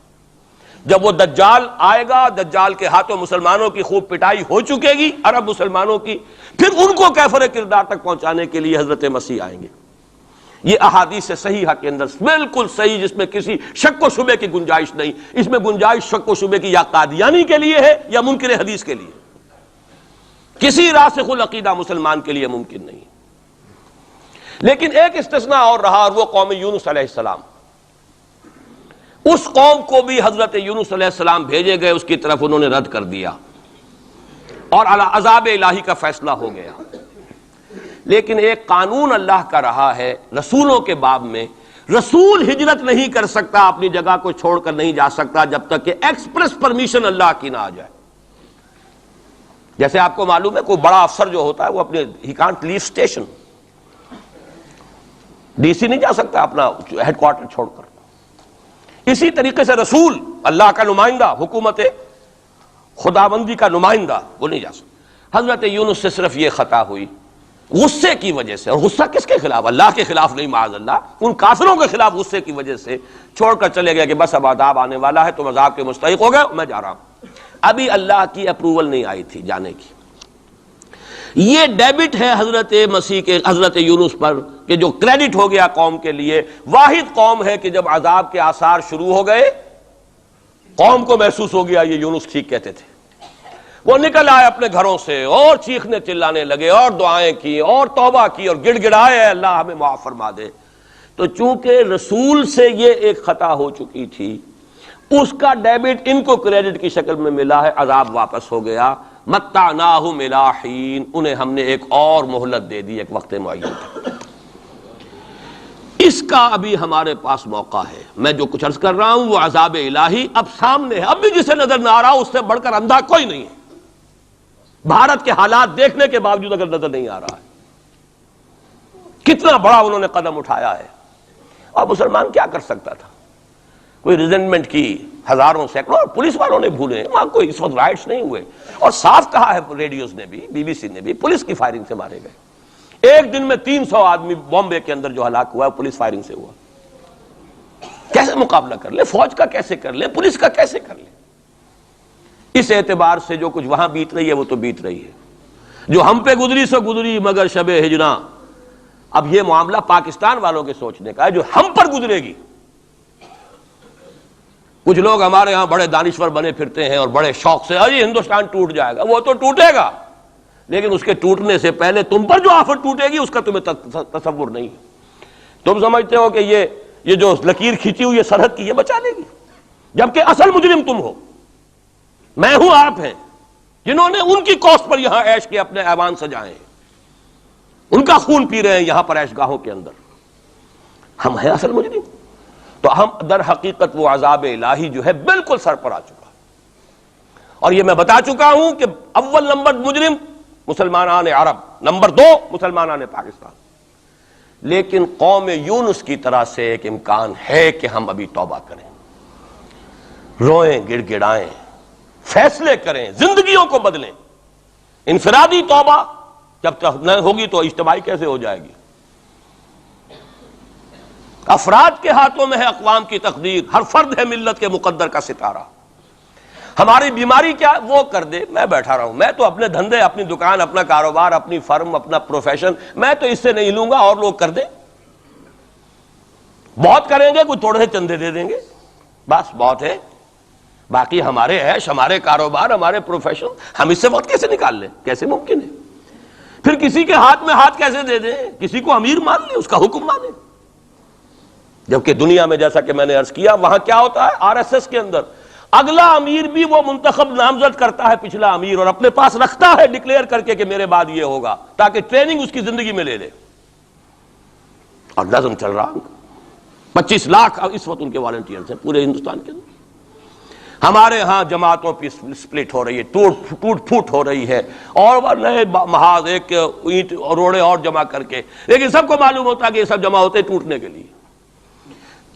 جب وہ دجال آئے گا، دجال کے ہاتھوں مسلمانوں کی خوب پٹائی ہو چکے گی، عرب مسلمانوں کی، پھر ان کو کیفر کردار تک پہنچانے کے لیے حضرت مسیح آئیں گے۔ یہ احادیث صحیحہ کے اندر بالکل صحیح، جس میں کسی شک و شبے کی گنجائش نہیں، اس میں گنجائش شک و شبے کی یا قادیانی کے لیے ہے یا منکر حدیث کے لیے، کسی راسخ العقیدہ مسلمان کے لیے ممکن نہیں۔ لیکن ایک استثناء اور رہا، اور وہ قوم یونس علیہ السلام۔ اس قوم کو بھی حضرت یونس علیہ السلام بھیجے گئے، اس کی طرف انہوں نے رد کر دیا، اور عذاب الہی کا فیصلہ ہو گیا. لیکن ایک قانون اللہ کا رہا ہے رسولوں کے باب میں، رسول ہجرت نہیں کر سکتا، اپنی جگہ کو چھوڑ کر نہیں جا سکتا جب تک کہ ایکسپریس پرمیشن اللہ کی نہ آ جائے. جیسے آپ کو معلوم ہے کوئی بڑا افسر جو ہوتا ہے وہ اپنے ہی can't leave station, D C نہیں جا سکتا اپنا ہیڈ کوارٹر چھوڑ کر. اسی طریقے سے رسول، اللہ کا نمائندہ، حکومت خداوندی کا نمائندہ، وہ نہیں جا سکتا. حضرت یونس سے صرف یہ خطا ہوئی غصے کی وجہ سے، اور غصہ کس کے خلاف؟ اللہ کے خلاف نہیں، معاذ اللہ، ان کافروں کے خلاف غصے کی وجہ سے چھوڑ کر چلے گئے کہ بس اب عذاب آنے والا ہے، تم عذاب کے مستحق ہو گئے، میں جا رہا ہوں. ابھی اللہ کی اپروول نہیں آئی تھی جانے کی. یہ ڈیبٹ ہے حضرت مسیح کے، حضرت یونس پر، کہ جو کریڈٹ ہو گیا قوم کے لیے. واحد قوم ہے کہ جب عذاب کے آثار شروع ہو گئے قوم کو محسوس ہو گیا یہ یونس ٹھیک کہتے تھے. وہ نکل آئے اپنے گھروں سے اور چیخنے چلانے لگے اور دعائیں کی اور توبہ کی اور گڑ گڑائے اللہ ہمیں معاف فرما دے. تو چونکہ رسول سے یہ ایک خطا ہو چکی تھی، اس کا ڈیبٹ ان کو کریڈٹ کی شکل میں ملا ہے، عذاب واپس ہو گیا. متعناہم الی حین، انہیں ہم نے ایک اور مہلت دے دی، ایک وقت معین. اس کا ابھی ہمارے پاس موقع ہے. میں جو کچھ عرض کر رہا ہوں وہ عذاب الہی اب سامنے ہے. اب بھی جسے نظر نہ آ رہا اس سے بڑھ کر اندھا کوئی نہیں ہے. بھارت کے حالات دیکھنے کے باوجود اگر نظر نہیں آ رہا ہے کتنا بڑا انہوں نے قدم اٹھایا ہے. اور مسلمان کیا کر سکتا تھا؟ کوئی ریزنٹمنٹ کی ہزاروں سینکڑوں، اور پولیس والوں نے بھولے، وہاں کوئی اس وقت رائٹس نہیں ہوئے. اور صاف کہا ہے ریڈیوز نے بھی، بی بی سی نے بھی، پولیس کی فائرنگ سے مارے گئے. ایک دن میں 300 آدمی بامبے کے اندر جو ہلاک ہوا ہے پولیس فائرنگ سے ہوا. کیسے مقابلہ کر لیں؟ فوج کا کیسے کر لیں؟ پولیس کا کیسے کر لیں؟ اس اعتبار سے جو کچھ وہاں بیت رہی ہے وہ تو بیت رہی ہے. جو ہم پہ گزری سو گزری مگر شب ہجراں. اب یہ معاملہ پاکستان والوں کے سوچنے کا ہے جو ہم پر گزرے گی. کچھ لوگ ہمارے ہاں بڑے دانشور بنے پھرتے ہیں اور بڑے شوق سے ارے ہندوستان ٹوٹ جائے گا. وہ تو ٹوٹے گا، لیکن اس کے ٹوٹنے سے پہلے تم پر جو آفت ٹوٹے گی اس کا تمہیں تصور نہیں. تم سمجھتے ہو کہ یہ جو لکیر کھینچی ہوئی ہے سرحد کی، یہ بچا لے گی، جبکہ اصل مجرم تم ہو، میں ہوں، آپ ہیں، جنہوں نے ان کی کوسٹ پر یہاں عیش کے اپنے ایوان سجائے ہیں، ان کا خون پی رہے ہیں یہاں پر عیش گاہوں کے اندر. ہم ہیں اصل مجرم. تو ہم در حقیقت وہ عذاب الہی جو ہے بالکل سر پر آ چکا. اور یہ میں بتا چکا ہوں کہ اول نمبر مجرم مسلمانان عرب، نمبر 2 مسلمانان پاکستان. لیکن قوم یونس کی طرح سے ایک امکان ہے کہ ہم ابھی توبہ کریں، روئیں، گڑ گڑائیں، فیصلے کریں، زندگیوں کو بدلیں. انفرادی توبہ جب تک نہ ہوگی تو اجتماعی کیسے ہو جائے گی؟ افراد کے ہاتھوں میں ہے اقوام کی تقدیر، ہر فرد ہے ملت کے مقدر کا ستارہ. ہماری بیماری کیا وہ کر دے، میں بیٹھا رہا ہوں، میں تو اپنے دھندے، اپنی دکان، اپنا کاروبار، اپنی فرم، اپنا پروفیشن، میں تو اس سے نہیں لوں گا، اور لوگ کر دیں. بہت کریں گے، کچھ تھوڑے سے چندے دے دیں گے، بس بہت ہے. باقی ہمارے عیش، ہمارے کاروبار، ہمارے پروفیشن، ہم اس سے وقت کیسے نکال لیں؟ کیسے ممکن ہے؟ پھر کسی کے ہاتھ میں ہاتھ کیسے دے دیں؟ کسی کو امیر مان لیں، اس کا حکم مانیں. جبکہ دنیا میں جیسا کہ میں نے عرض کیا وہاں کیا ہوتا ہے، آر ایس ایس کے اندر اگلا امیر بھی وہ منتخب نامزد کرتا ہے پچھلا امیر، اور اپنے پاس رکھتا ہے ڈکلیئر کر کے کہ میرے بعد یہ ہوگا، تاکہ ٹریننگ اس کی زندگی میں لے لے. اور نظم چل رہا 25 لاکھ اس وقت ان کے والنٹیئرز ہیں پورے ہندوستان کے اندر. ہمارے ہاں جماعتوں کی سپلٹ ہو رہی ہے، ٹوٹ پھوٹ ہو رہی ہے، اور نئے محاذ ایک اینٹ اور روڑے اور جمع کر کے، لیکن سب کو معلوم ہوتا ہے کہ یہ سب جمع ہوتے ٹوٹنے کے لیے.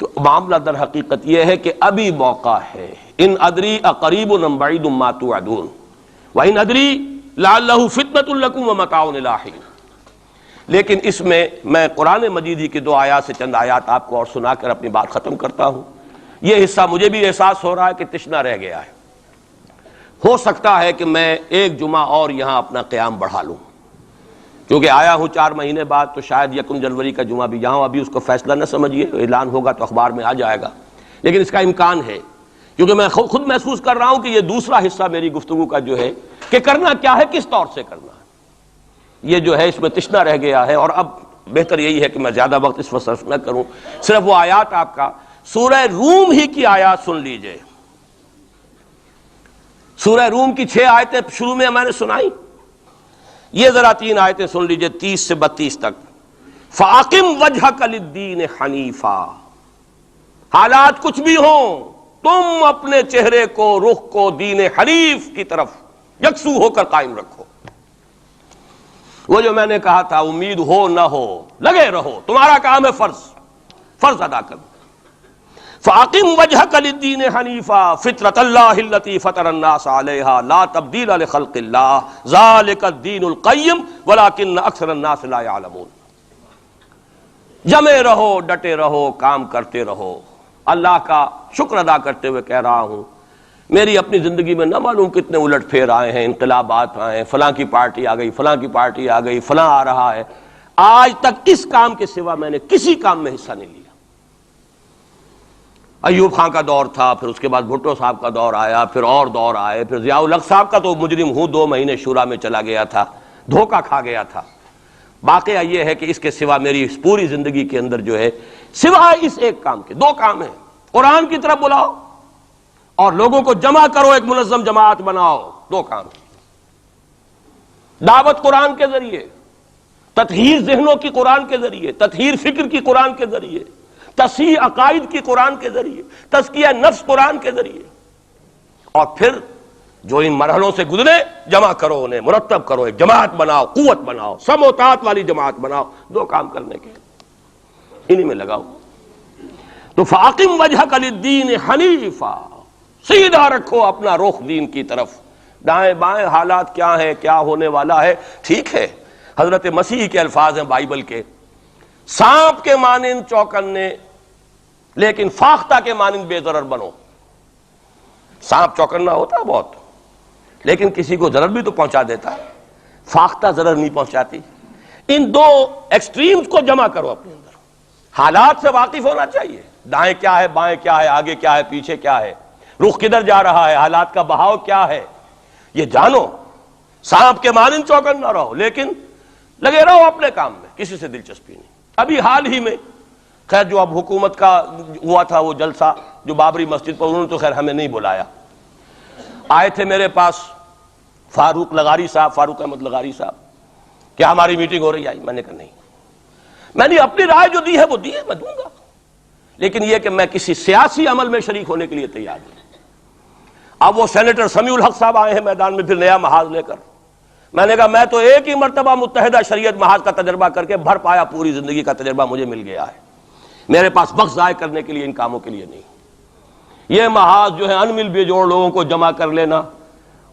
تو معاملہ در حقیقت یہ ہے کہ ابھی موقع ہے. ان ادری اقریب ام بعید ما توعدون وان ادری لعلہ فتنۃ لکم ومتاع الی حین. لیکن اس میں قرآن مجید کی 2 آیات سے چند آیات آپ کو اور سنا کر اپنی بات ختم کرتا ہوں. یہ حصہ مجھے بھی احساس ہو رہا ہے کہ تشنا رہ گیا ہے. ہو سکتا ہے کہ میں ایک جمعہ اور یہاں اپنا قیام بڑھا لوں، کیونکہ آیا ہوں 4 مہینے بعد، تو شاید 1 جنوری کا جمعہ بھی یہاں. ابھی اس کو فیصلہ نہ سمجھیے، اعلان ہوگا تو اخبار میں آ جائے گا، لیکن اس کا امکان ہے. کیونکہ میں خود محسوس کر رہا ہوں کہ یہ دوسرا حصہ میری گفتگو کا جو ہے کہ کرنا کیا ہے، کس طور سے کرنا ہے، یہ جو ہے اس میں تشنا رہ گیا ہے. اور اب بہتر یہی ہے کہ میں زیادہ وقت اس پر صرف نہ کروں، صرف وہ آیات آپ کا سورہ روم ہی کی آیات سن لیجئے. سورہ روم کی 6 آیتیں شروع میں میں نے سنائی، یہ ذرا 3 آیتیں سن لیجئے 30 سے 32 تک۔ فَأَقِمْ وَجْهَكَ لِلدِّينِ حَنِيفًا، حالات کچھ بھی ہوں تم اپنے چہرے کو، رخ کو دین حنیف کی طرف یکسو ہو کر قائم رکھو۔ وہ جو میں نے کہا تھا امید ہو نہ ہو لگے رہو، تمہارا کام ہے فرض ادا کرو۔ فَأَقِمْ وَجْهَكَ لِلدِّينِ حَنِيفًا فِطْرَةَ اللَّهِ الَّتِي فَطَرَ النَّاسَ عَلَيْهَا لَا تَبْدِيلَ لِخَلْقِ اللَّهِ ذَلِكَ الدِّينُ الْقَيِّمُ وَلَكِنَّ أَكْثَرَ النَّاسِ لَا يَعْلَمُونَ۔ جمے رہو، ڈٹے رہو، کام کرتے رہو۔ اللہ کا شکر ادا کرتے ہوئے کہہ رہا ہوں، میری اپنی زندگی میں نہ معلوم کتنے الٹ پھیر آئے ہیں، انقلابات آئے ہیں، فلاں کی پارٹی آ گئی، فلاں کی پارٹی آ گئی، فلاں آ رہا ہے، آج تک اس کام کے سوا میں نے کسی کام میں حصہ نہیں لیا۔ ایوب خان کا دور تھا، پھر اس کے بعد بھٹو صاحب کا دور آیا، پھر اور دور آئے، پھر ضیاء الحق صاحب کا تو مجرم ہوں 2 مہینے شورا میں چلا گیا تھا، دھوکہ کھا گیا تھا۔ واقعہ یہ ہے کہ اس کے سوا میری اس پوری زندگی کے اندر جو ہے سوائے اس ایک کام کے 2 کام ہیں، قرآن کی طرف بلاؤ اور لوگوں کو جمع کرو، ایک منظم جماعت بناؤ، 2 کام ہیں۔ دعوت قرآن کے ذریعے، تطہیر ذہنوں کی قرآن کے ذریعے، تطہیر فکر کی قرآن کے ذریعے، تصحیح عقائد کی قرآن کے ذریعے، تزکیہ نفس قرآن کے ذریعے، اور پھر جو ان مرحلوں سے گزرے جمع کرو، انہیں مرتب کرو، ایک جماعت بناؤ، قوت بناؤ، سم و طاعت والی جماعت بناؤ۔ 2 کام کرنے کے انہی میں لگاؤ۔ تو فَأَقِمْ وَجْهَكَ لِلدِّينِ حَنِيفًا، سیدھا رکھو اپنا رخ دین کی طرف، دائیں بائیں حالات کیا ہیں، کیا ہونے والا ہے، ٹھیک ہے۔ حضرت مسیح کے الفاظ ہیں بائبل کے، سانپ کے مانند چوکنے لیکن فاختہ کے مانند بے ضرر بنو۔ سانپ چوکنا ہوتا ہے بہت، لیکن کسی کو ضرر بھی تو پہنچا دیتا ہے، فاختہ ضرر نہیں پہنچاتی۔ ان 2 ایکسٹریمز کو جمع کرو اپنے اندر، حالات سے واقف ہونا چاہیے، دائیں کیا ہے، بائیں کیا ہے، آگے کیا ہے، پیچھے کیا ہے، رخ کدھر جا رہا ہے، حالات کا بہاؤ کیا ہے، یہ جانو۔ سانپ کے مانند چوکن نہ رہو، لیکن لگے رہو اپنے کام میں، کسی سے دلچسپی نہیں۔ ابھی حال ہی میں خیر جو اب حکومت کا ہوا تھا وہ جلسہ جو بابری مسجد پر، انہوں نے تو خیر ہمیں نہیں بلایا، آئے تھے میرے پاس فاروق احمد لغاری صاحب، کیا ہماری میٹنگ ہو رہی؟ آئی، میں نے کہا نہیں، میں نے اپنی رائے جو دی ہے وہ دی ہے، میں دوں گا، لیکن یہ کہ میں کسی سیاسی عمل میں شریک ہونے کے لیے تیار نہیں۔ اب وہ سینیٹر سمیع الحق صاحب آئے ہیں میدان میں پھر نیا محاذ لے کر، میں نے کہا میں تو ایک ہی مرتبہ متحدہ شریعت محاذ کا تجربہ کر کے بھر پایا، پوری زندگی کا تجربہ مجھے مل گیا ہے، میرے پاس وقت ضائع کرنے کے لیے ان کاموں کے لیے نہیں۔ یہ محاذ جو ہے ان مل بے جوڑ لوگوں کو جمع کر لینا،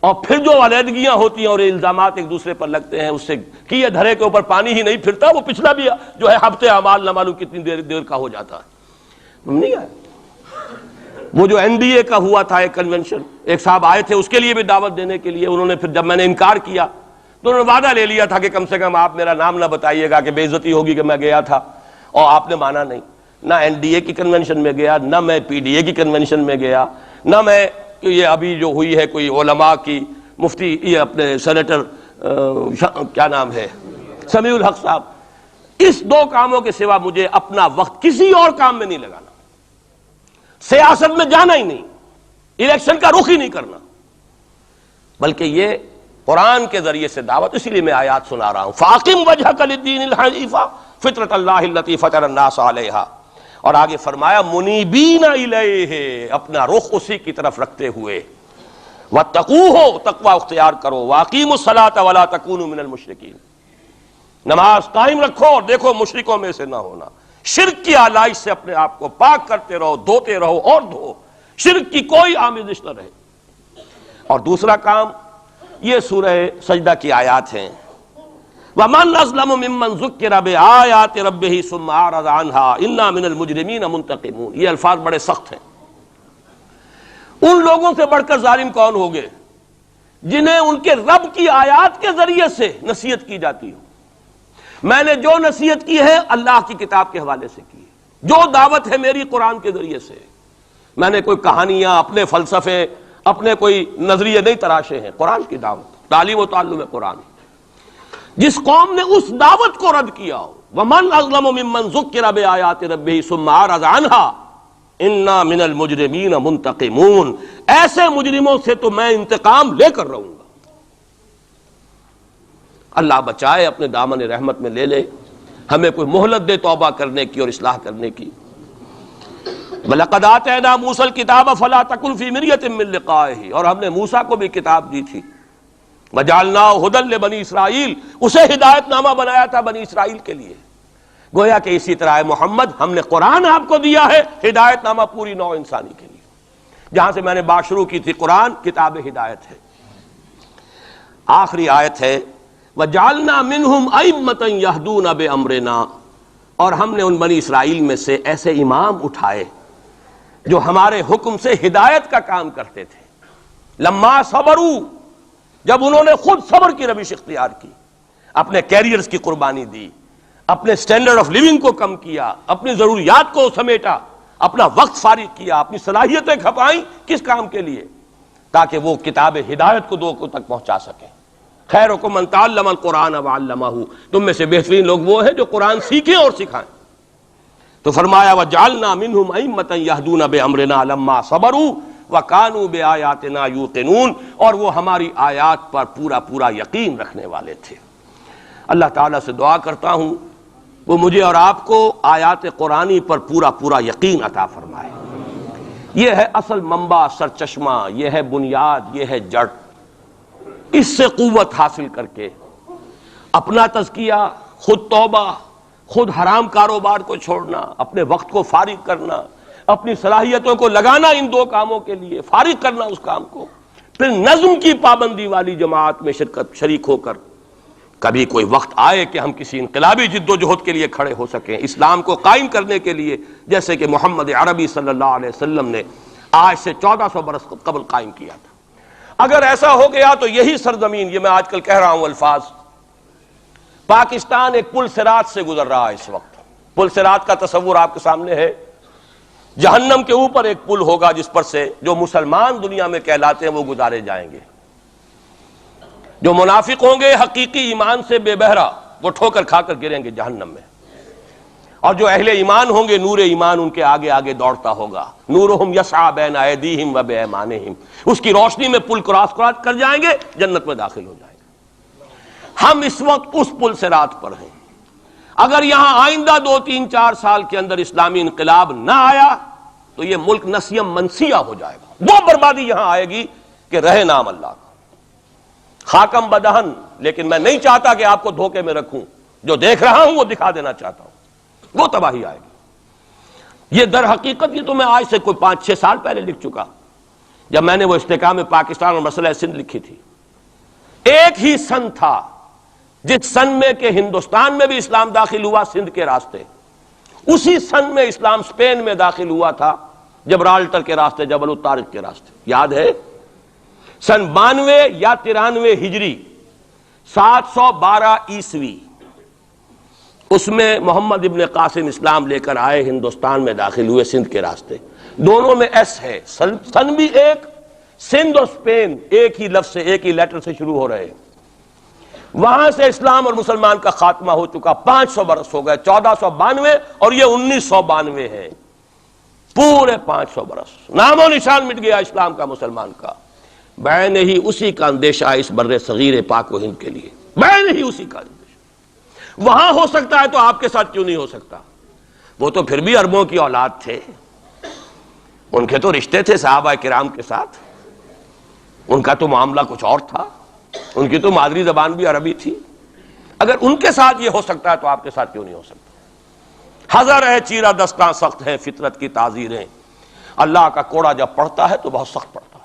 اور پھر جو علیحدگیاں ہوتی ہیں اور الزامات ایک دوسرے پر لگتے ہیں، اس سے کیے دھرے کے اوپر پانی ہی نہیں پھرتا، وہ پچھلا بھی جو ہے ہفتے اعمال نہ معلوم کتنی دیر کا ہو جاتا ہے۔ تم نہیں آئے؟ وہ جو NDA کا ہوا تھا ایک کنونشن، ایک صاحب آئے تھے اس کے لیے بھی دعوت دینے کے لیے، انہوں نے پھر جب میں نے انکار کیا تو انہوں نے وعدہ لے لیا تھا کہ کم سے کم آپ میرا نام نہ بتائیے گا کہ بے عزتی ہوگی کہ میں گیا تھا، اور آپ نے مانا نہیں۔ نہ NDA کی کنونشن میں گیا، نہ میں PDA کی کنونشن میں گیا، نہ میں یہ ابھی جو ہوئی ہے کوئی علماء کی مفتی، یہ اپنے سینیٹر کیا نام ہے سمیع الحق صاحب، اس 2 کاموں کے سوا مجھے اپنا وقت کسی اور کام میں نہیں لگانا، سیاست میں جانا ہی نہیں، الیکشن کا رخ ہی نہیں کرنا، بلکہ یہ قرآن کے ذریعے سے دعوت۔ اسی لیے میں آیات سنا رہا ہوں، فَأَقِمْ وَجْهَكَ لِلدِّينِ الْحَنِيفَ فِطْرَةَ اللَّهِ الَّتِي فَطَرَ النَّاسَ عَلَيْهَا، اور آگے فرمایا منیبین الیہ، اپنا رخ اسی کی طرف رکھتے ہوئے، واتقوہ، تقوی اختیار کرو، واقیموا الصلاۃ ولا تکونوا من المشرکین، نماز قائم رکھو اور دیکھو مشرکوں میں سے نہ ہونا، شرک کی آلائش سے اپنے آپ کو پاک کرتے رہو، دھوتے رہو اور دھو، شرک کی کوئی آمیزش نہ رہے۔ اور دوسرا کام یہ سورہ سجدہ کی آیات ہیں، وَمَنْ أَظْلَمُ مِمَّنْ ذُكِّرَ بِآيَاتِ رَبِّهِ ثُمَّ أَعْرَضَ عَنْهَا إِنَّا مِنَ الْمُجْرِمِينَ مُنْتَقِمُونَ۔ یہ الفاظ بڑے سخت ہیں۔ ان لوگوں سے بڑھ کر ظالم کون ہوگے جنہیں ان کے رب کی آیات کے ذریعے سے نصیحت کی جاتی ہو۔ میں نے جو نصیحت کی ہے اللہ کی کتاب کے حوالے سے کی ہے، جو دعوت ہے میری قرآن کے ذریعے سے، میں نے کوئی کہانیاں، اپنے فلسفے، اپنے کوئی نظریے نہیں تراشے ہیں، قرآن کی دعوت، تعلیم و تعلم قرآن۔ جس قوم نے اس دعوت کو رد کیا ہو، وَمَنْ أَظْلَمُ مِمَّنْ ذُكِّرَ بِآيَاتِ رَبِّهِ ثُمَّ أَعْرَضَ عَنْهَا انا من المجرمین منتقمون، ایسے مجرموں سے تو میں انتقام لے کر رہوں گا۔ اللہ بچائے، اپنے دامن رحمت میں لے لے، ہمیں کوئی مہلت دے توبہ کرنے کی اور اصلاح کرنے کی۔ وَلَقَدْ آتَيْنَا مُوسَى الْكِتَابَ فَلَا تَكُنْ فِي مِرْيَةٍ مِّن لِقَائِهِ، اور ہم نے موسیٰ کو بھی کتاب دی تھی۔ وَجَعَلْنَاهُ هُدًى لِبَنِي اسرائیل، اسے ہدایت نامہ بنایا تھا بنی اسرائیل کے لیے۔ گویا کہ اسی طرح محمد، ہم نے قرآن آپ کو دیا ہے ہدایت نامہ پوری نوع انسانی کے لیے۔ جہاں سے میں نے بات شروع کی تھی، قرآن کتاب ہدایت ہے۔ آخری آیت ہے وَجَعَلْنَا مِنْهُمْ أَئِمَّةً يَهْدُونَ بِأَمْرِنَا، اور ہم نے ان بنی اسرائیل میں سے ایسے امام اٹھائے جو ہمارے حکم سے ہدایت کا کام کرتے تھے۔ لما صبروا، جب انہوں نے خود صبر کی روش اختیار کی، اپنے کیریئرز کی قربانی دی، اپنے سٹینڈرڈ آف لیونگ کو کم کیا، اپنی ضروریات کو سمیٹا، اپنا وقت فارغ کیا، اپنی صلاحیتیں کھپائیں، کس کام کے لیے؟ تاکہ وہ کتاب ہدایت کو لوگوں تک پہنچا سکیں۔ خیرکم من تعلم القرآن وعلمہ، تم میں سے بہترین لوگ وہ ہیں جو قرآن سیکھیں اور سکھائیں۔ تو فرمایا وَجَعَلْنَا مِنْهُمْ أَئِمَّةً يَهْدُونَ بِأَمْرِنَا لَمَّا صَبَرُوا وَكَانُوا بِآيَاتِنَا يُوقِنُونَ، اور وہ ہماری آیات پر پورا یقین رکھنے والے تھے۔ اللہ تعالیٰ سے دعا کرتا ہوں وہ مجھے اور آپ کو آیات قرآنی پر پورا یقین عطا فرمائے۔ یہ ہے اصل منبع، سرچشمہ، یہ ہے بنیاد، یہ ہے جڑ۔ اس سے قوت حاصل کر کے اپنا تزکیہ، خود توبہ، خود حرام کاروبار کو چھوڑنا، اپنے وقت کو فارغ کرنا، اپنی صلاحیتوں کو لگانا ان دو کاموں کے لیے، فارغ کرنا اس کام کو، پھر نظم کی پابندی والی جماعت میں شریک ہو کر کبھی کوئی وقت آئے کہ ہم کسی انقلابی جد و جہد کے لیے کھڑے ہو سکیں، اسلام کو قائم کرنے کے لیے، جیسے کہ محمد عربی صلی اللہ علیہ وسلم نے آج سے 1400 برس قبل قائم کیا تھا۔ اگر ایسا ہو گیا تو یہی سرزمین، یہ میں آج کل کہہ رہا ہوں الفاظ، پاکستان ایک پل صراط سے گزر رہا ہے اس وقت۔ پل صراط کا تصور آپ کے سامنے ہے، جہنم کے اوپر ایک پل ہوگا جس پر سے جو مسلمان دنیا میں کہلاتے ہیں وہ گزارے جائیں گے۔ جو منافق ہوں گے حقیقی ایمان سے بے بہرا، وہ ٹھوکر کھا کر گریں گے جہنم میں، اور جو اہل ایمان ہوں گے نور ایمان ان کے آگے آگے دوڑتا ہوگا، نورہم یسعی بین ایدیہم و بایمانہم، اس کی روشنی میں پل کراس کر جائیں گے، جنت میں داخل ہو جائیں گے۔ ہم اس وقت اس پل صراط پر ہیں۔ اگر یہاں آئندہ 2-3-4 سال کے اندر اسلامی انقلاب نہ آیا تو یہ ملک نسیم منسیہ ہو جائے گا، وہ بربادی یہاں آئے گی کہ رہے نام اللہ کا، خاکم بدہن۔ لیکن میں نہیں چاہتا کہ آپ کو دھوکے میں رکھوں، جو دیکھ رہا ہوں وہ دکھا دینا چاہتا ہوں، وہ تباہی آئے گی۔ یہ در حقیقت یہ تو میں آج سے کوئی 5-6 سال پہلے لکھ چکا، جب میں نے وہ استحکام پاکستان اور مسئلہ سندھ لکھی تھی۔ ایک ہی سن تھا جس سن میں کہ ہندوستان میں بھی اسلام داخل ہوا سندھ کے راستے، اسی سن میں اسلام اسپین میں داخل ہوا تھا، جبرالٹر کے راستے، جبل الطارق کے راستے، یاد ہے؟ سن 92 یا 93 ہجری، 712 عیسوی، اس میں محمد ابن قاسم اسلام لے کر آئے، ہندوستان میں داخل ہوئے سندھ کے راستے۔ دونوں میں ایس ہے، سن بھی ایک، سندھ اور اسپین ایک ہی لفظ سے، ایک ہی لیٹر سے شروع ہو رہے ہیں۔ وہاں سے اسلام اور مسلمان کا خاتمہ ہو چکا، 500 برس ہو گئے، 1492 اور یہ 1992 ہے، پورے 500 برس، نام و نشان مٹ گیا اسلام کا، مسلمان کا۔ بین ہی اسی کا اندیشہ اس بر صغیر پاک و ہند کے لیے، بین ہی اسی کا اندیشہ۔ وہاں ہو سکتا ہے تو آپ کے ساتھ کیوں نہیں ہو سکتا؟ وہ تو پھر بھی عربوں کی اولاد تھے، ان کے تو رشتے تھے صحابہ کرام کے ساتھ، ان کا تو معاملہ کچھ اور تھا، ان کی تو مادری زبان بھی عربی تھی۔ اگر ان کے ساتھ یہ ہو سکتا ہے تو آپ کے ساتھ کیوں نہیں ہو سکتا؟ ہزار ہے چیرہ دستاں سخت ہیں فطرت کی تعزیریں، اللہ کا کوڑا جب پڑتا ہے تو بہت سخت پڑتا ہے۔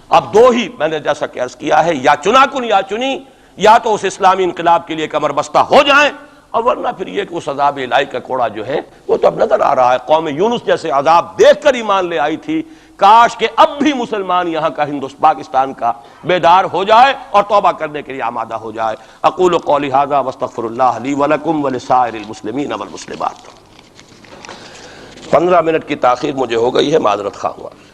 اب دو ہی میں نے جیسا کہ عرض کیا ہے، یا چنا کن یا چنی، یا تو اس اسلامی انقلاب کے لیے کمر بستہ ہو جائیں، اور ورنہ پھر یہ کہ اس عذاب الہی کا کوڑا جو ہے وہ تو اب نظر آ رہا ہے۔ قوم یونس جیسے عذاب دیکھ کر ایمان لے آئی تھی، کاش کہ اب بھی مسلمان یہاں کا پاکستان کا بیدار ہو جائے اور توبہ کرنے کے لیے آمادہ ہو جائے۔ اقول قولی ھذا واستغفر اللہ لی ولکم ولسائر المسلمین والمسلمات۔ 15 منٹ کی تاخیر مجھے ہو گئی ہے، معذرت خواہ ہوں۔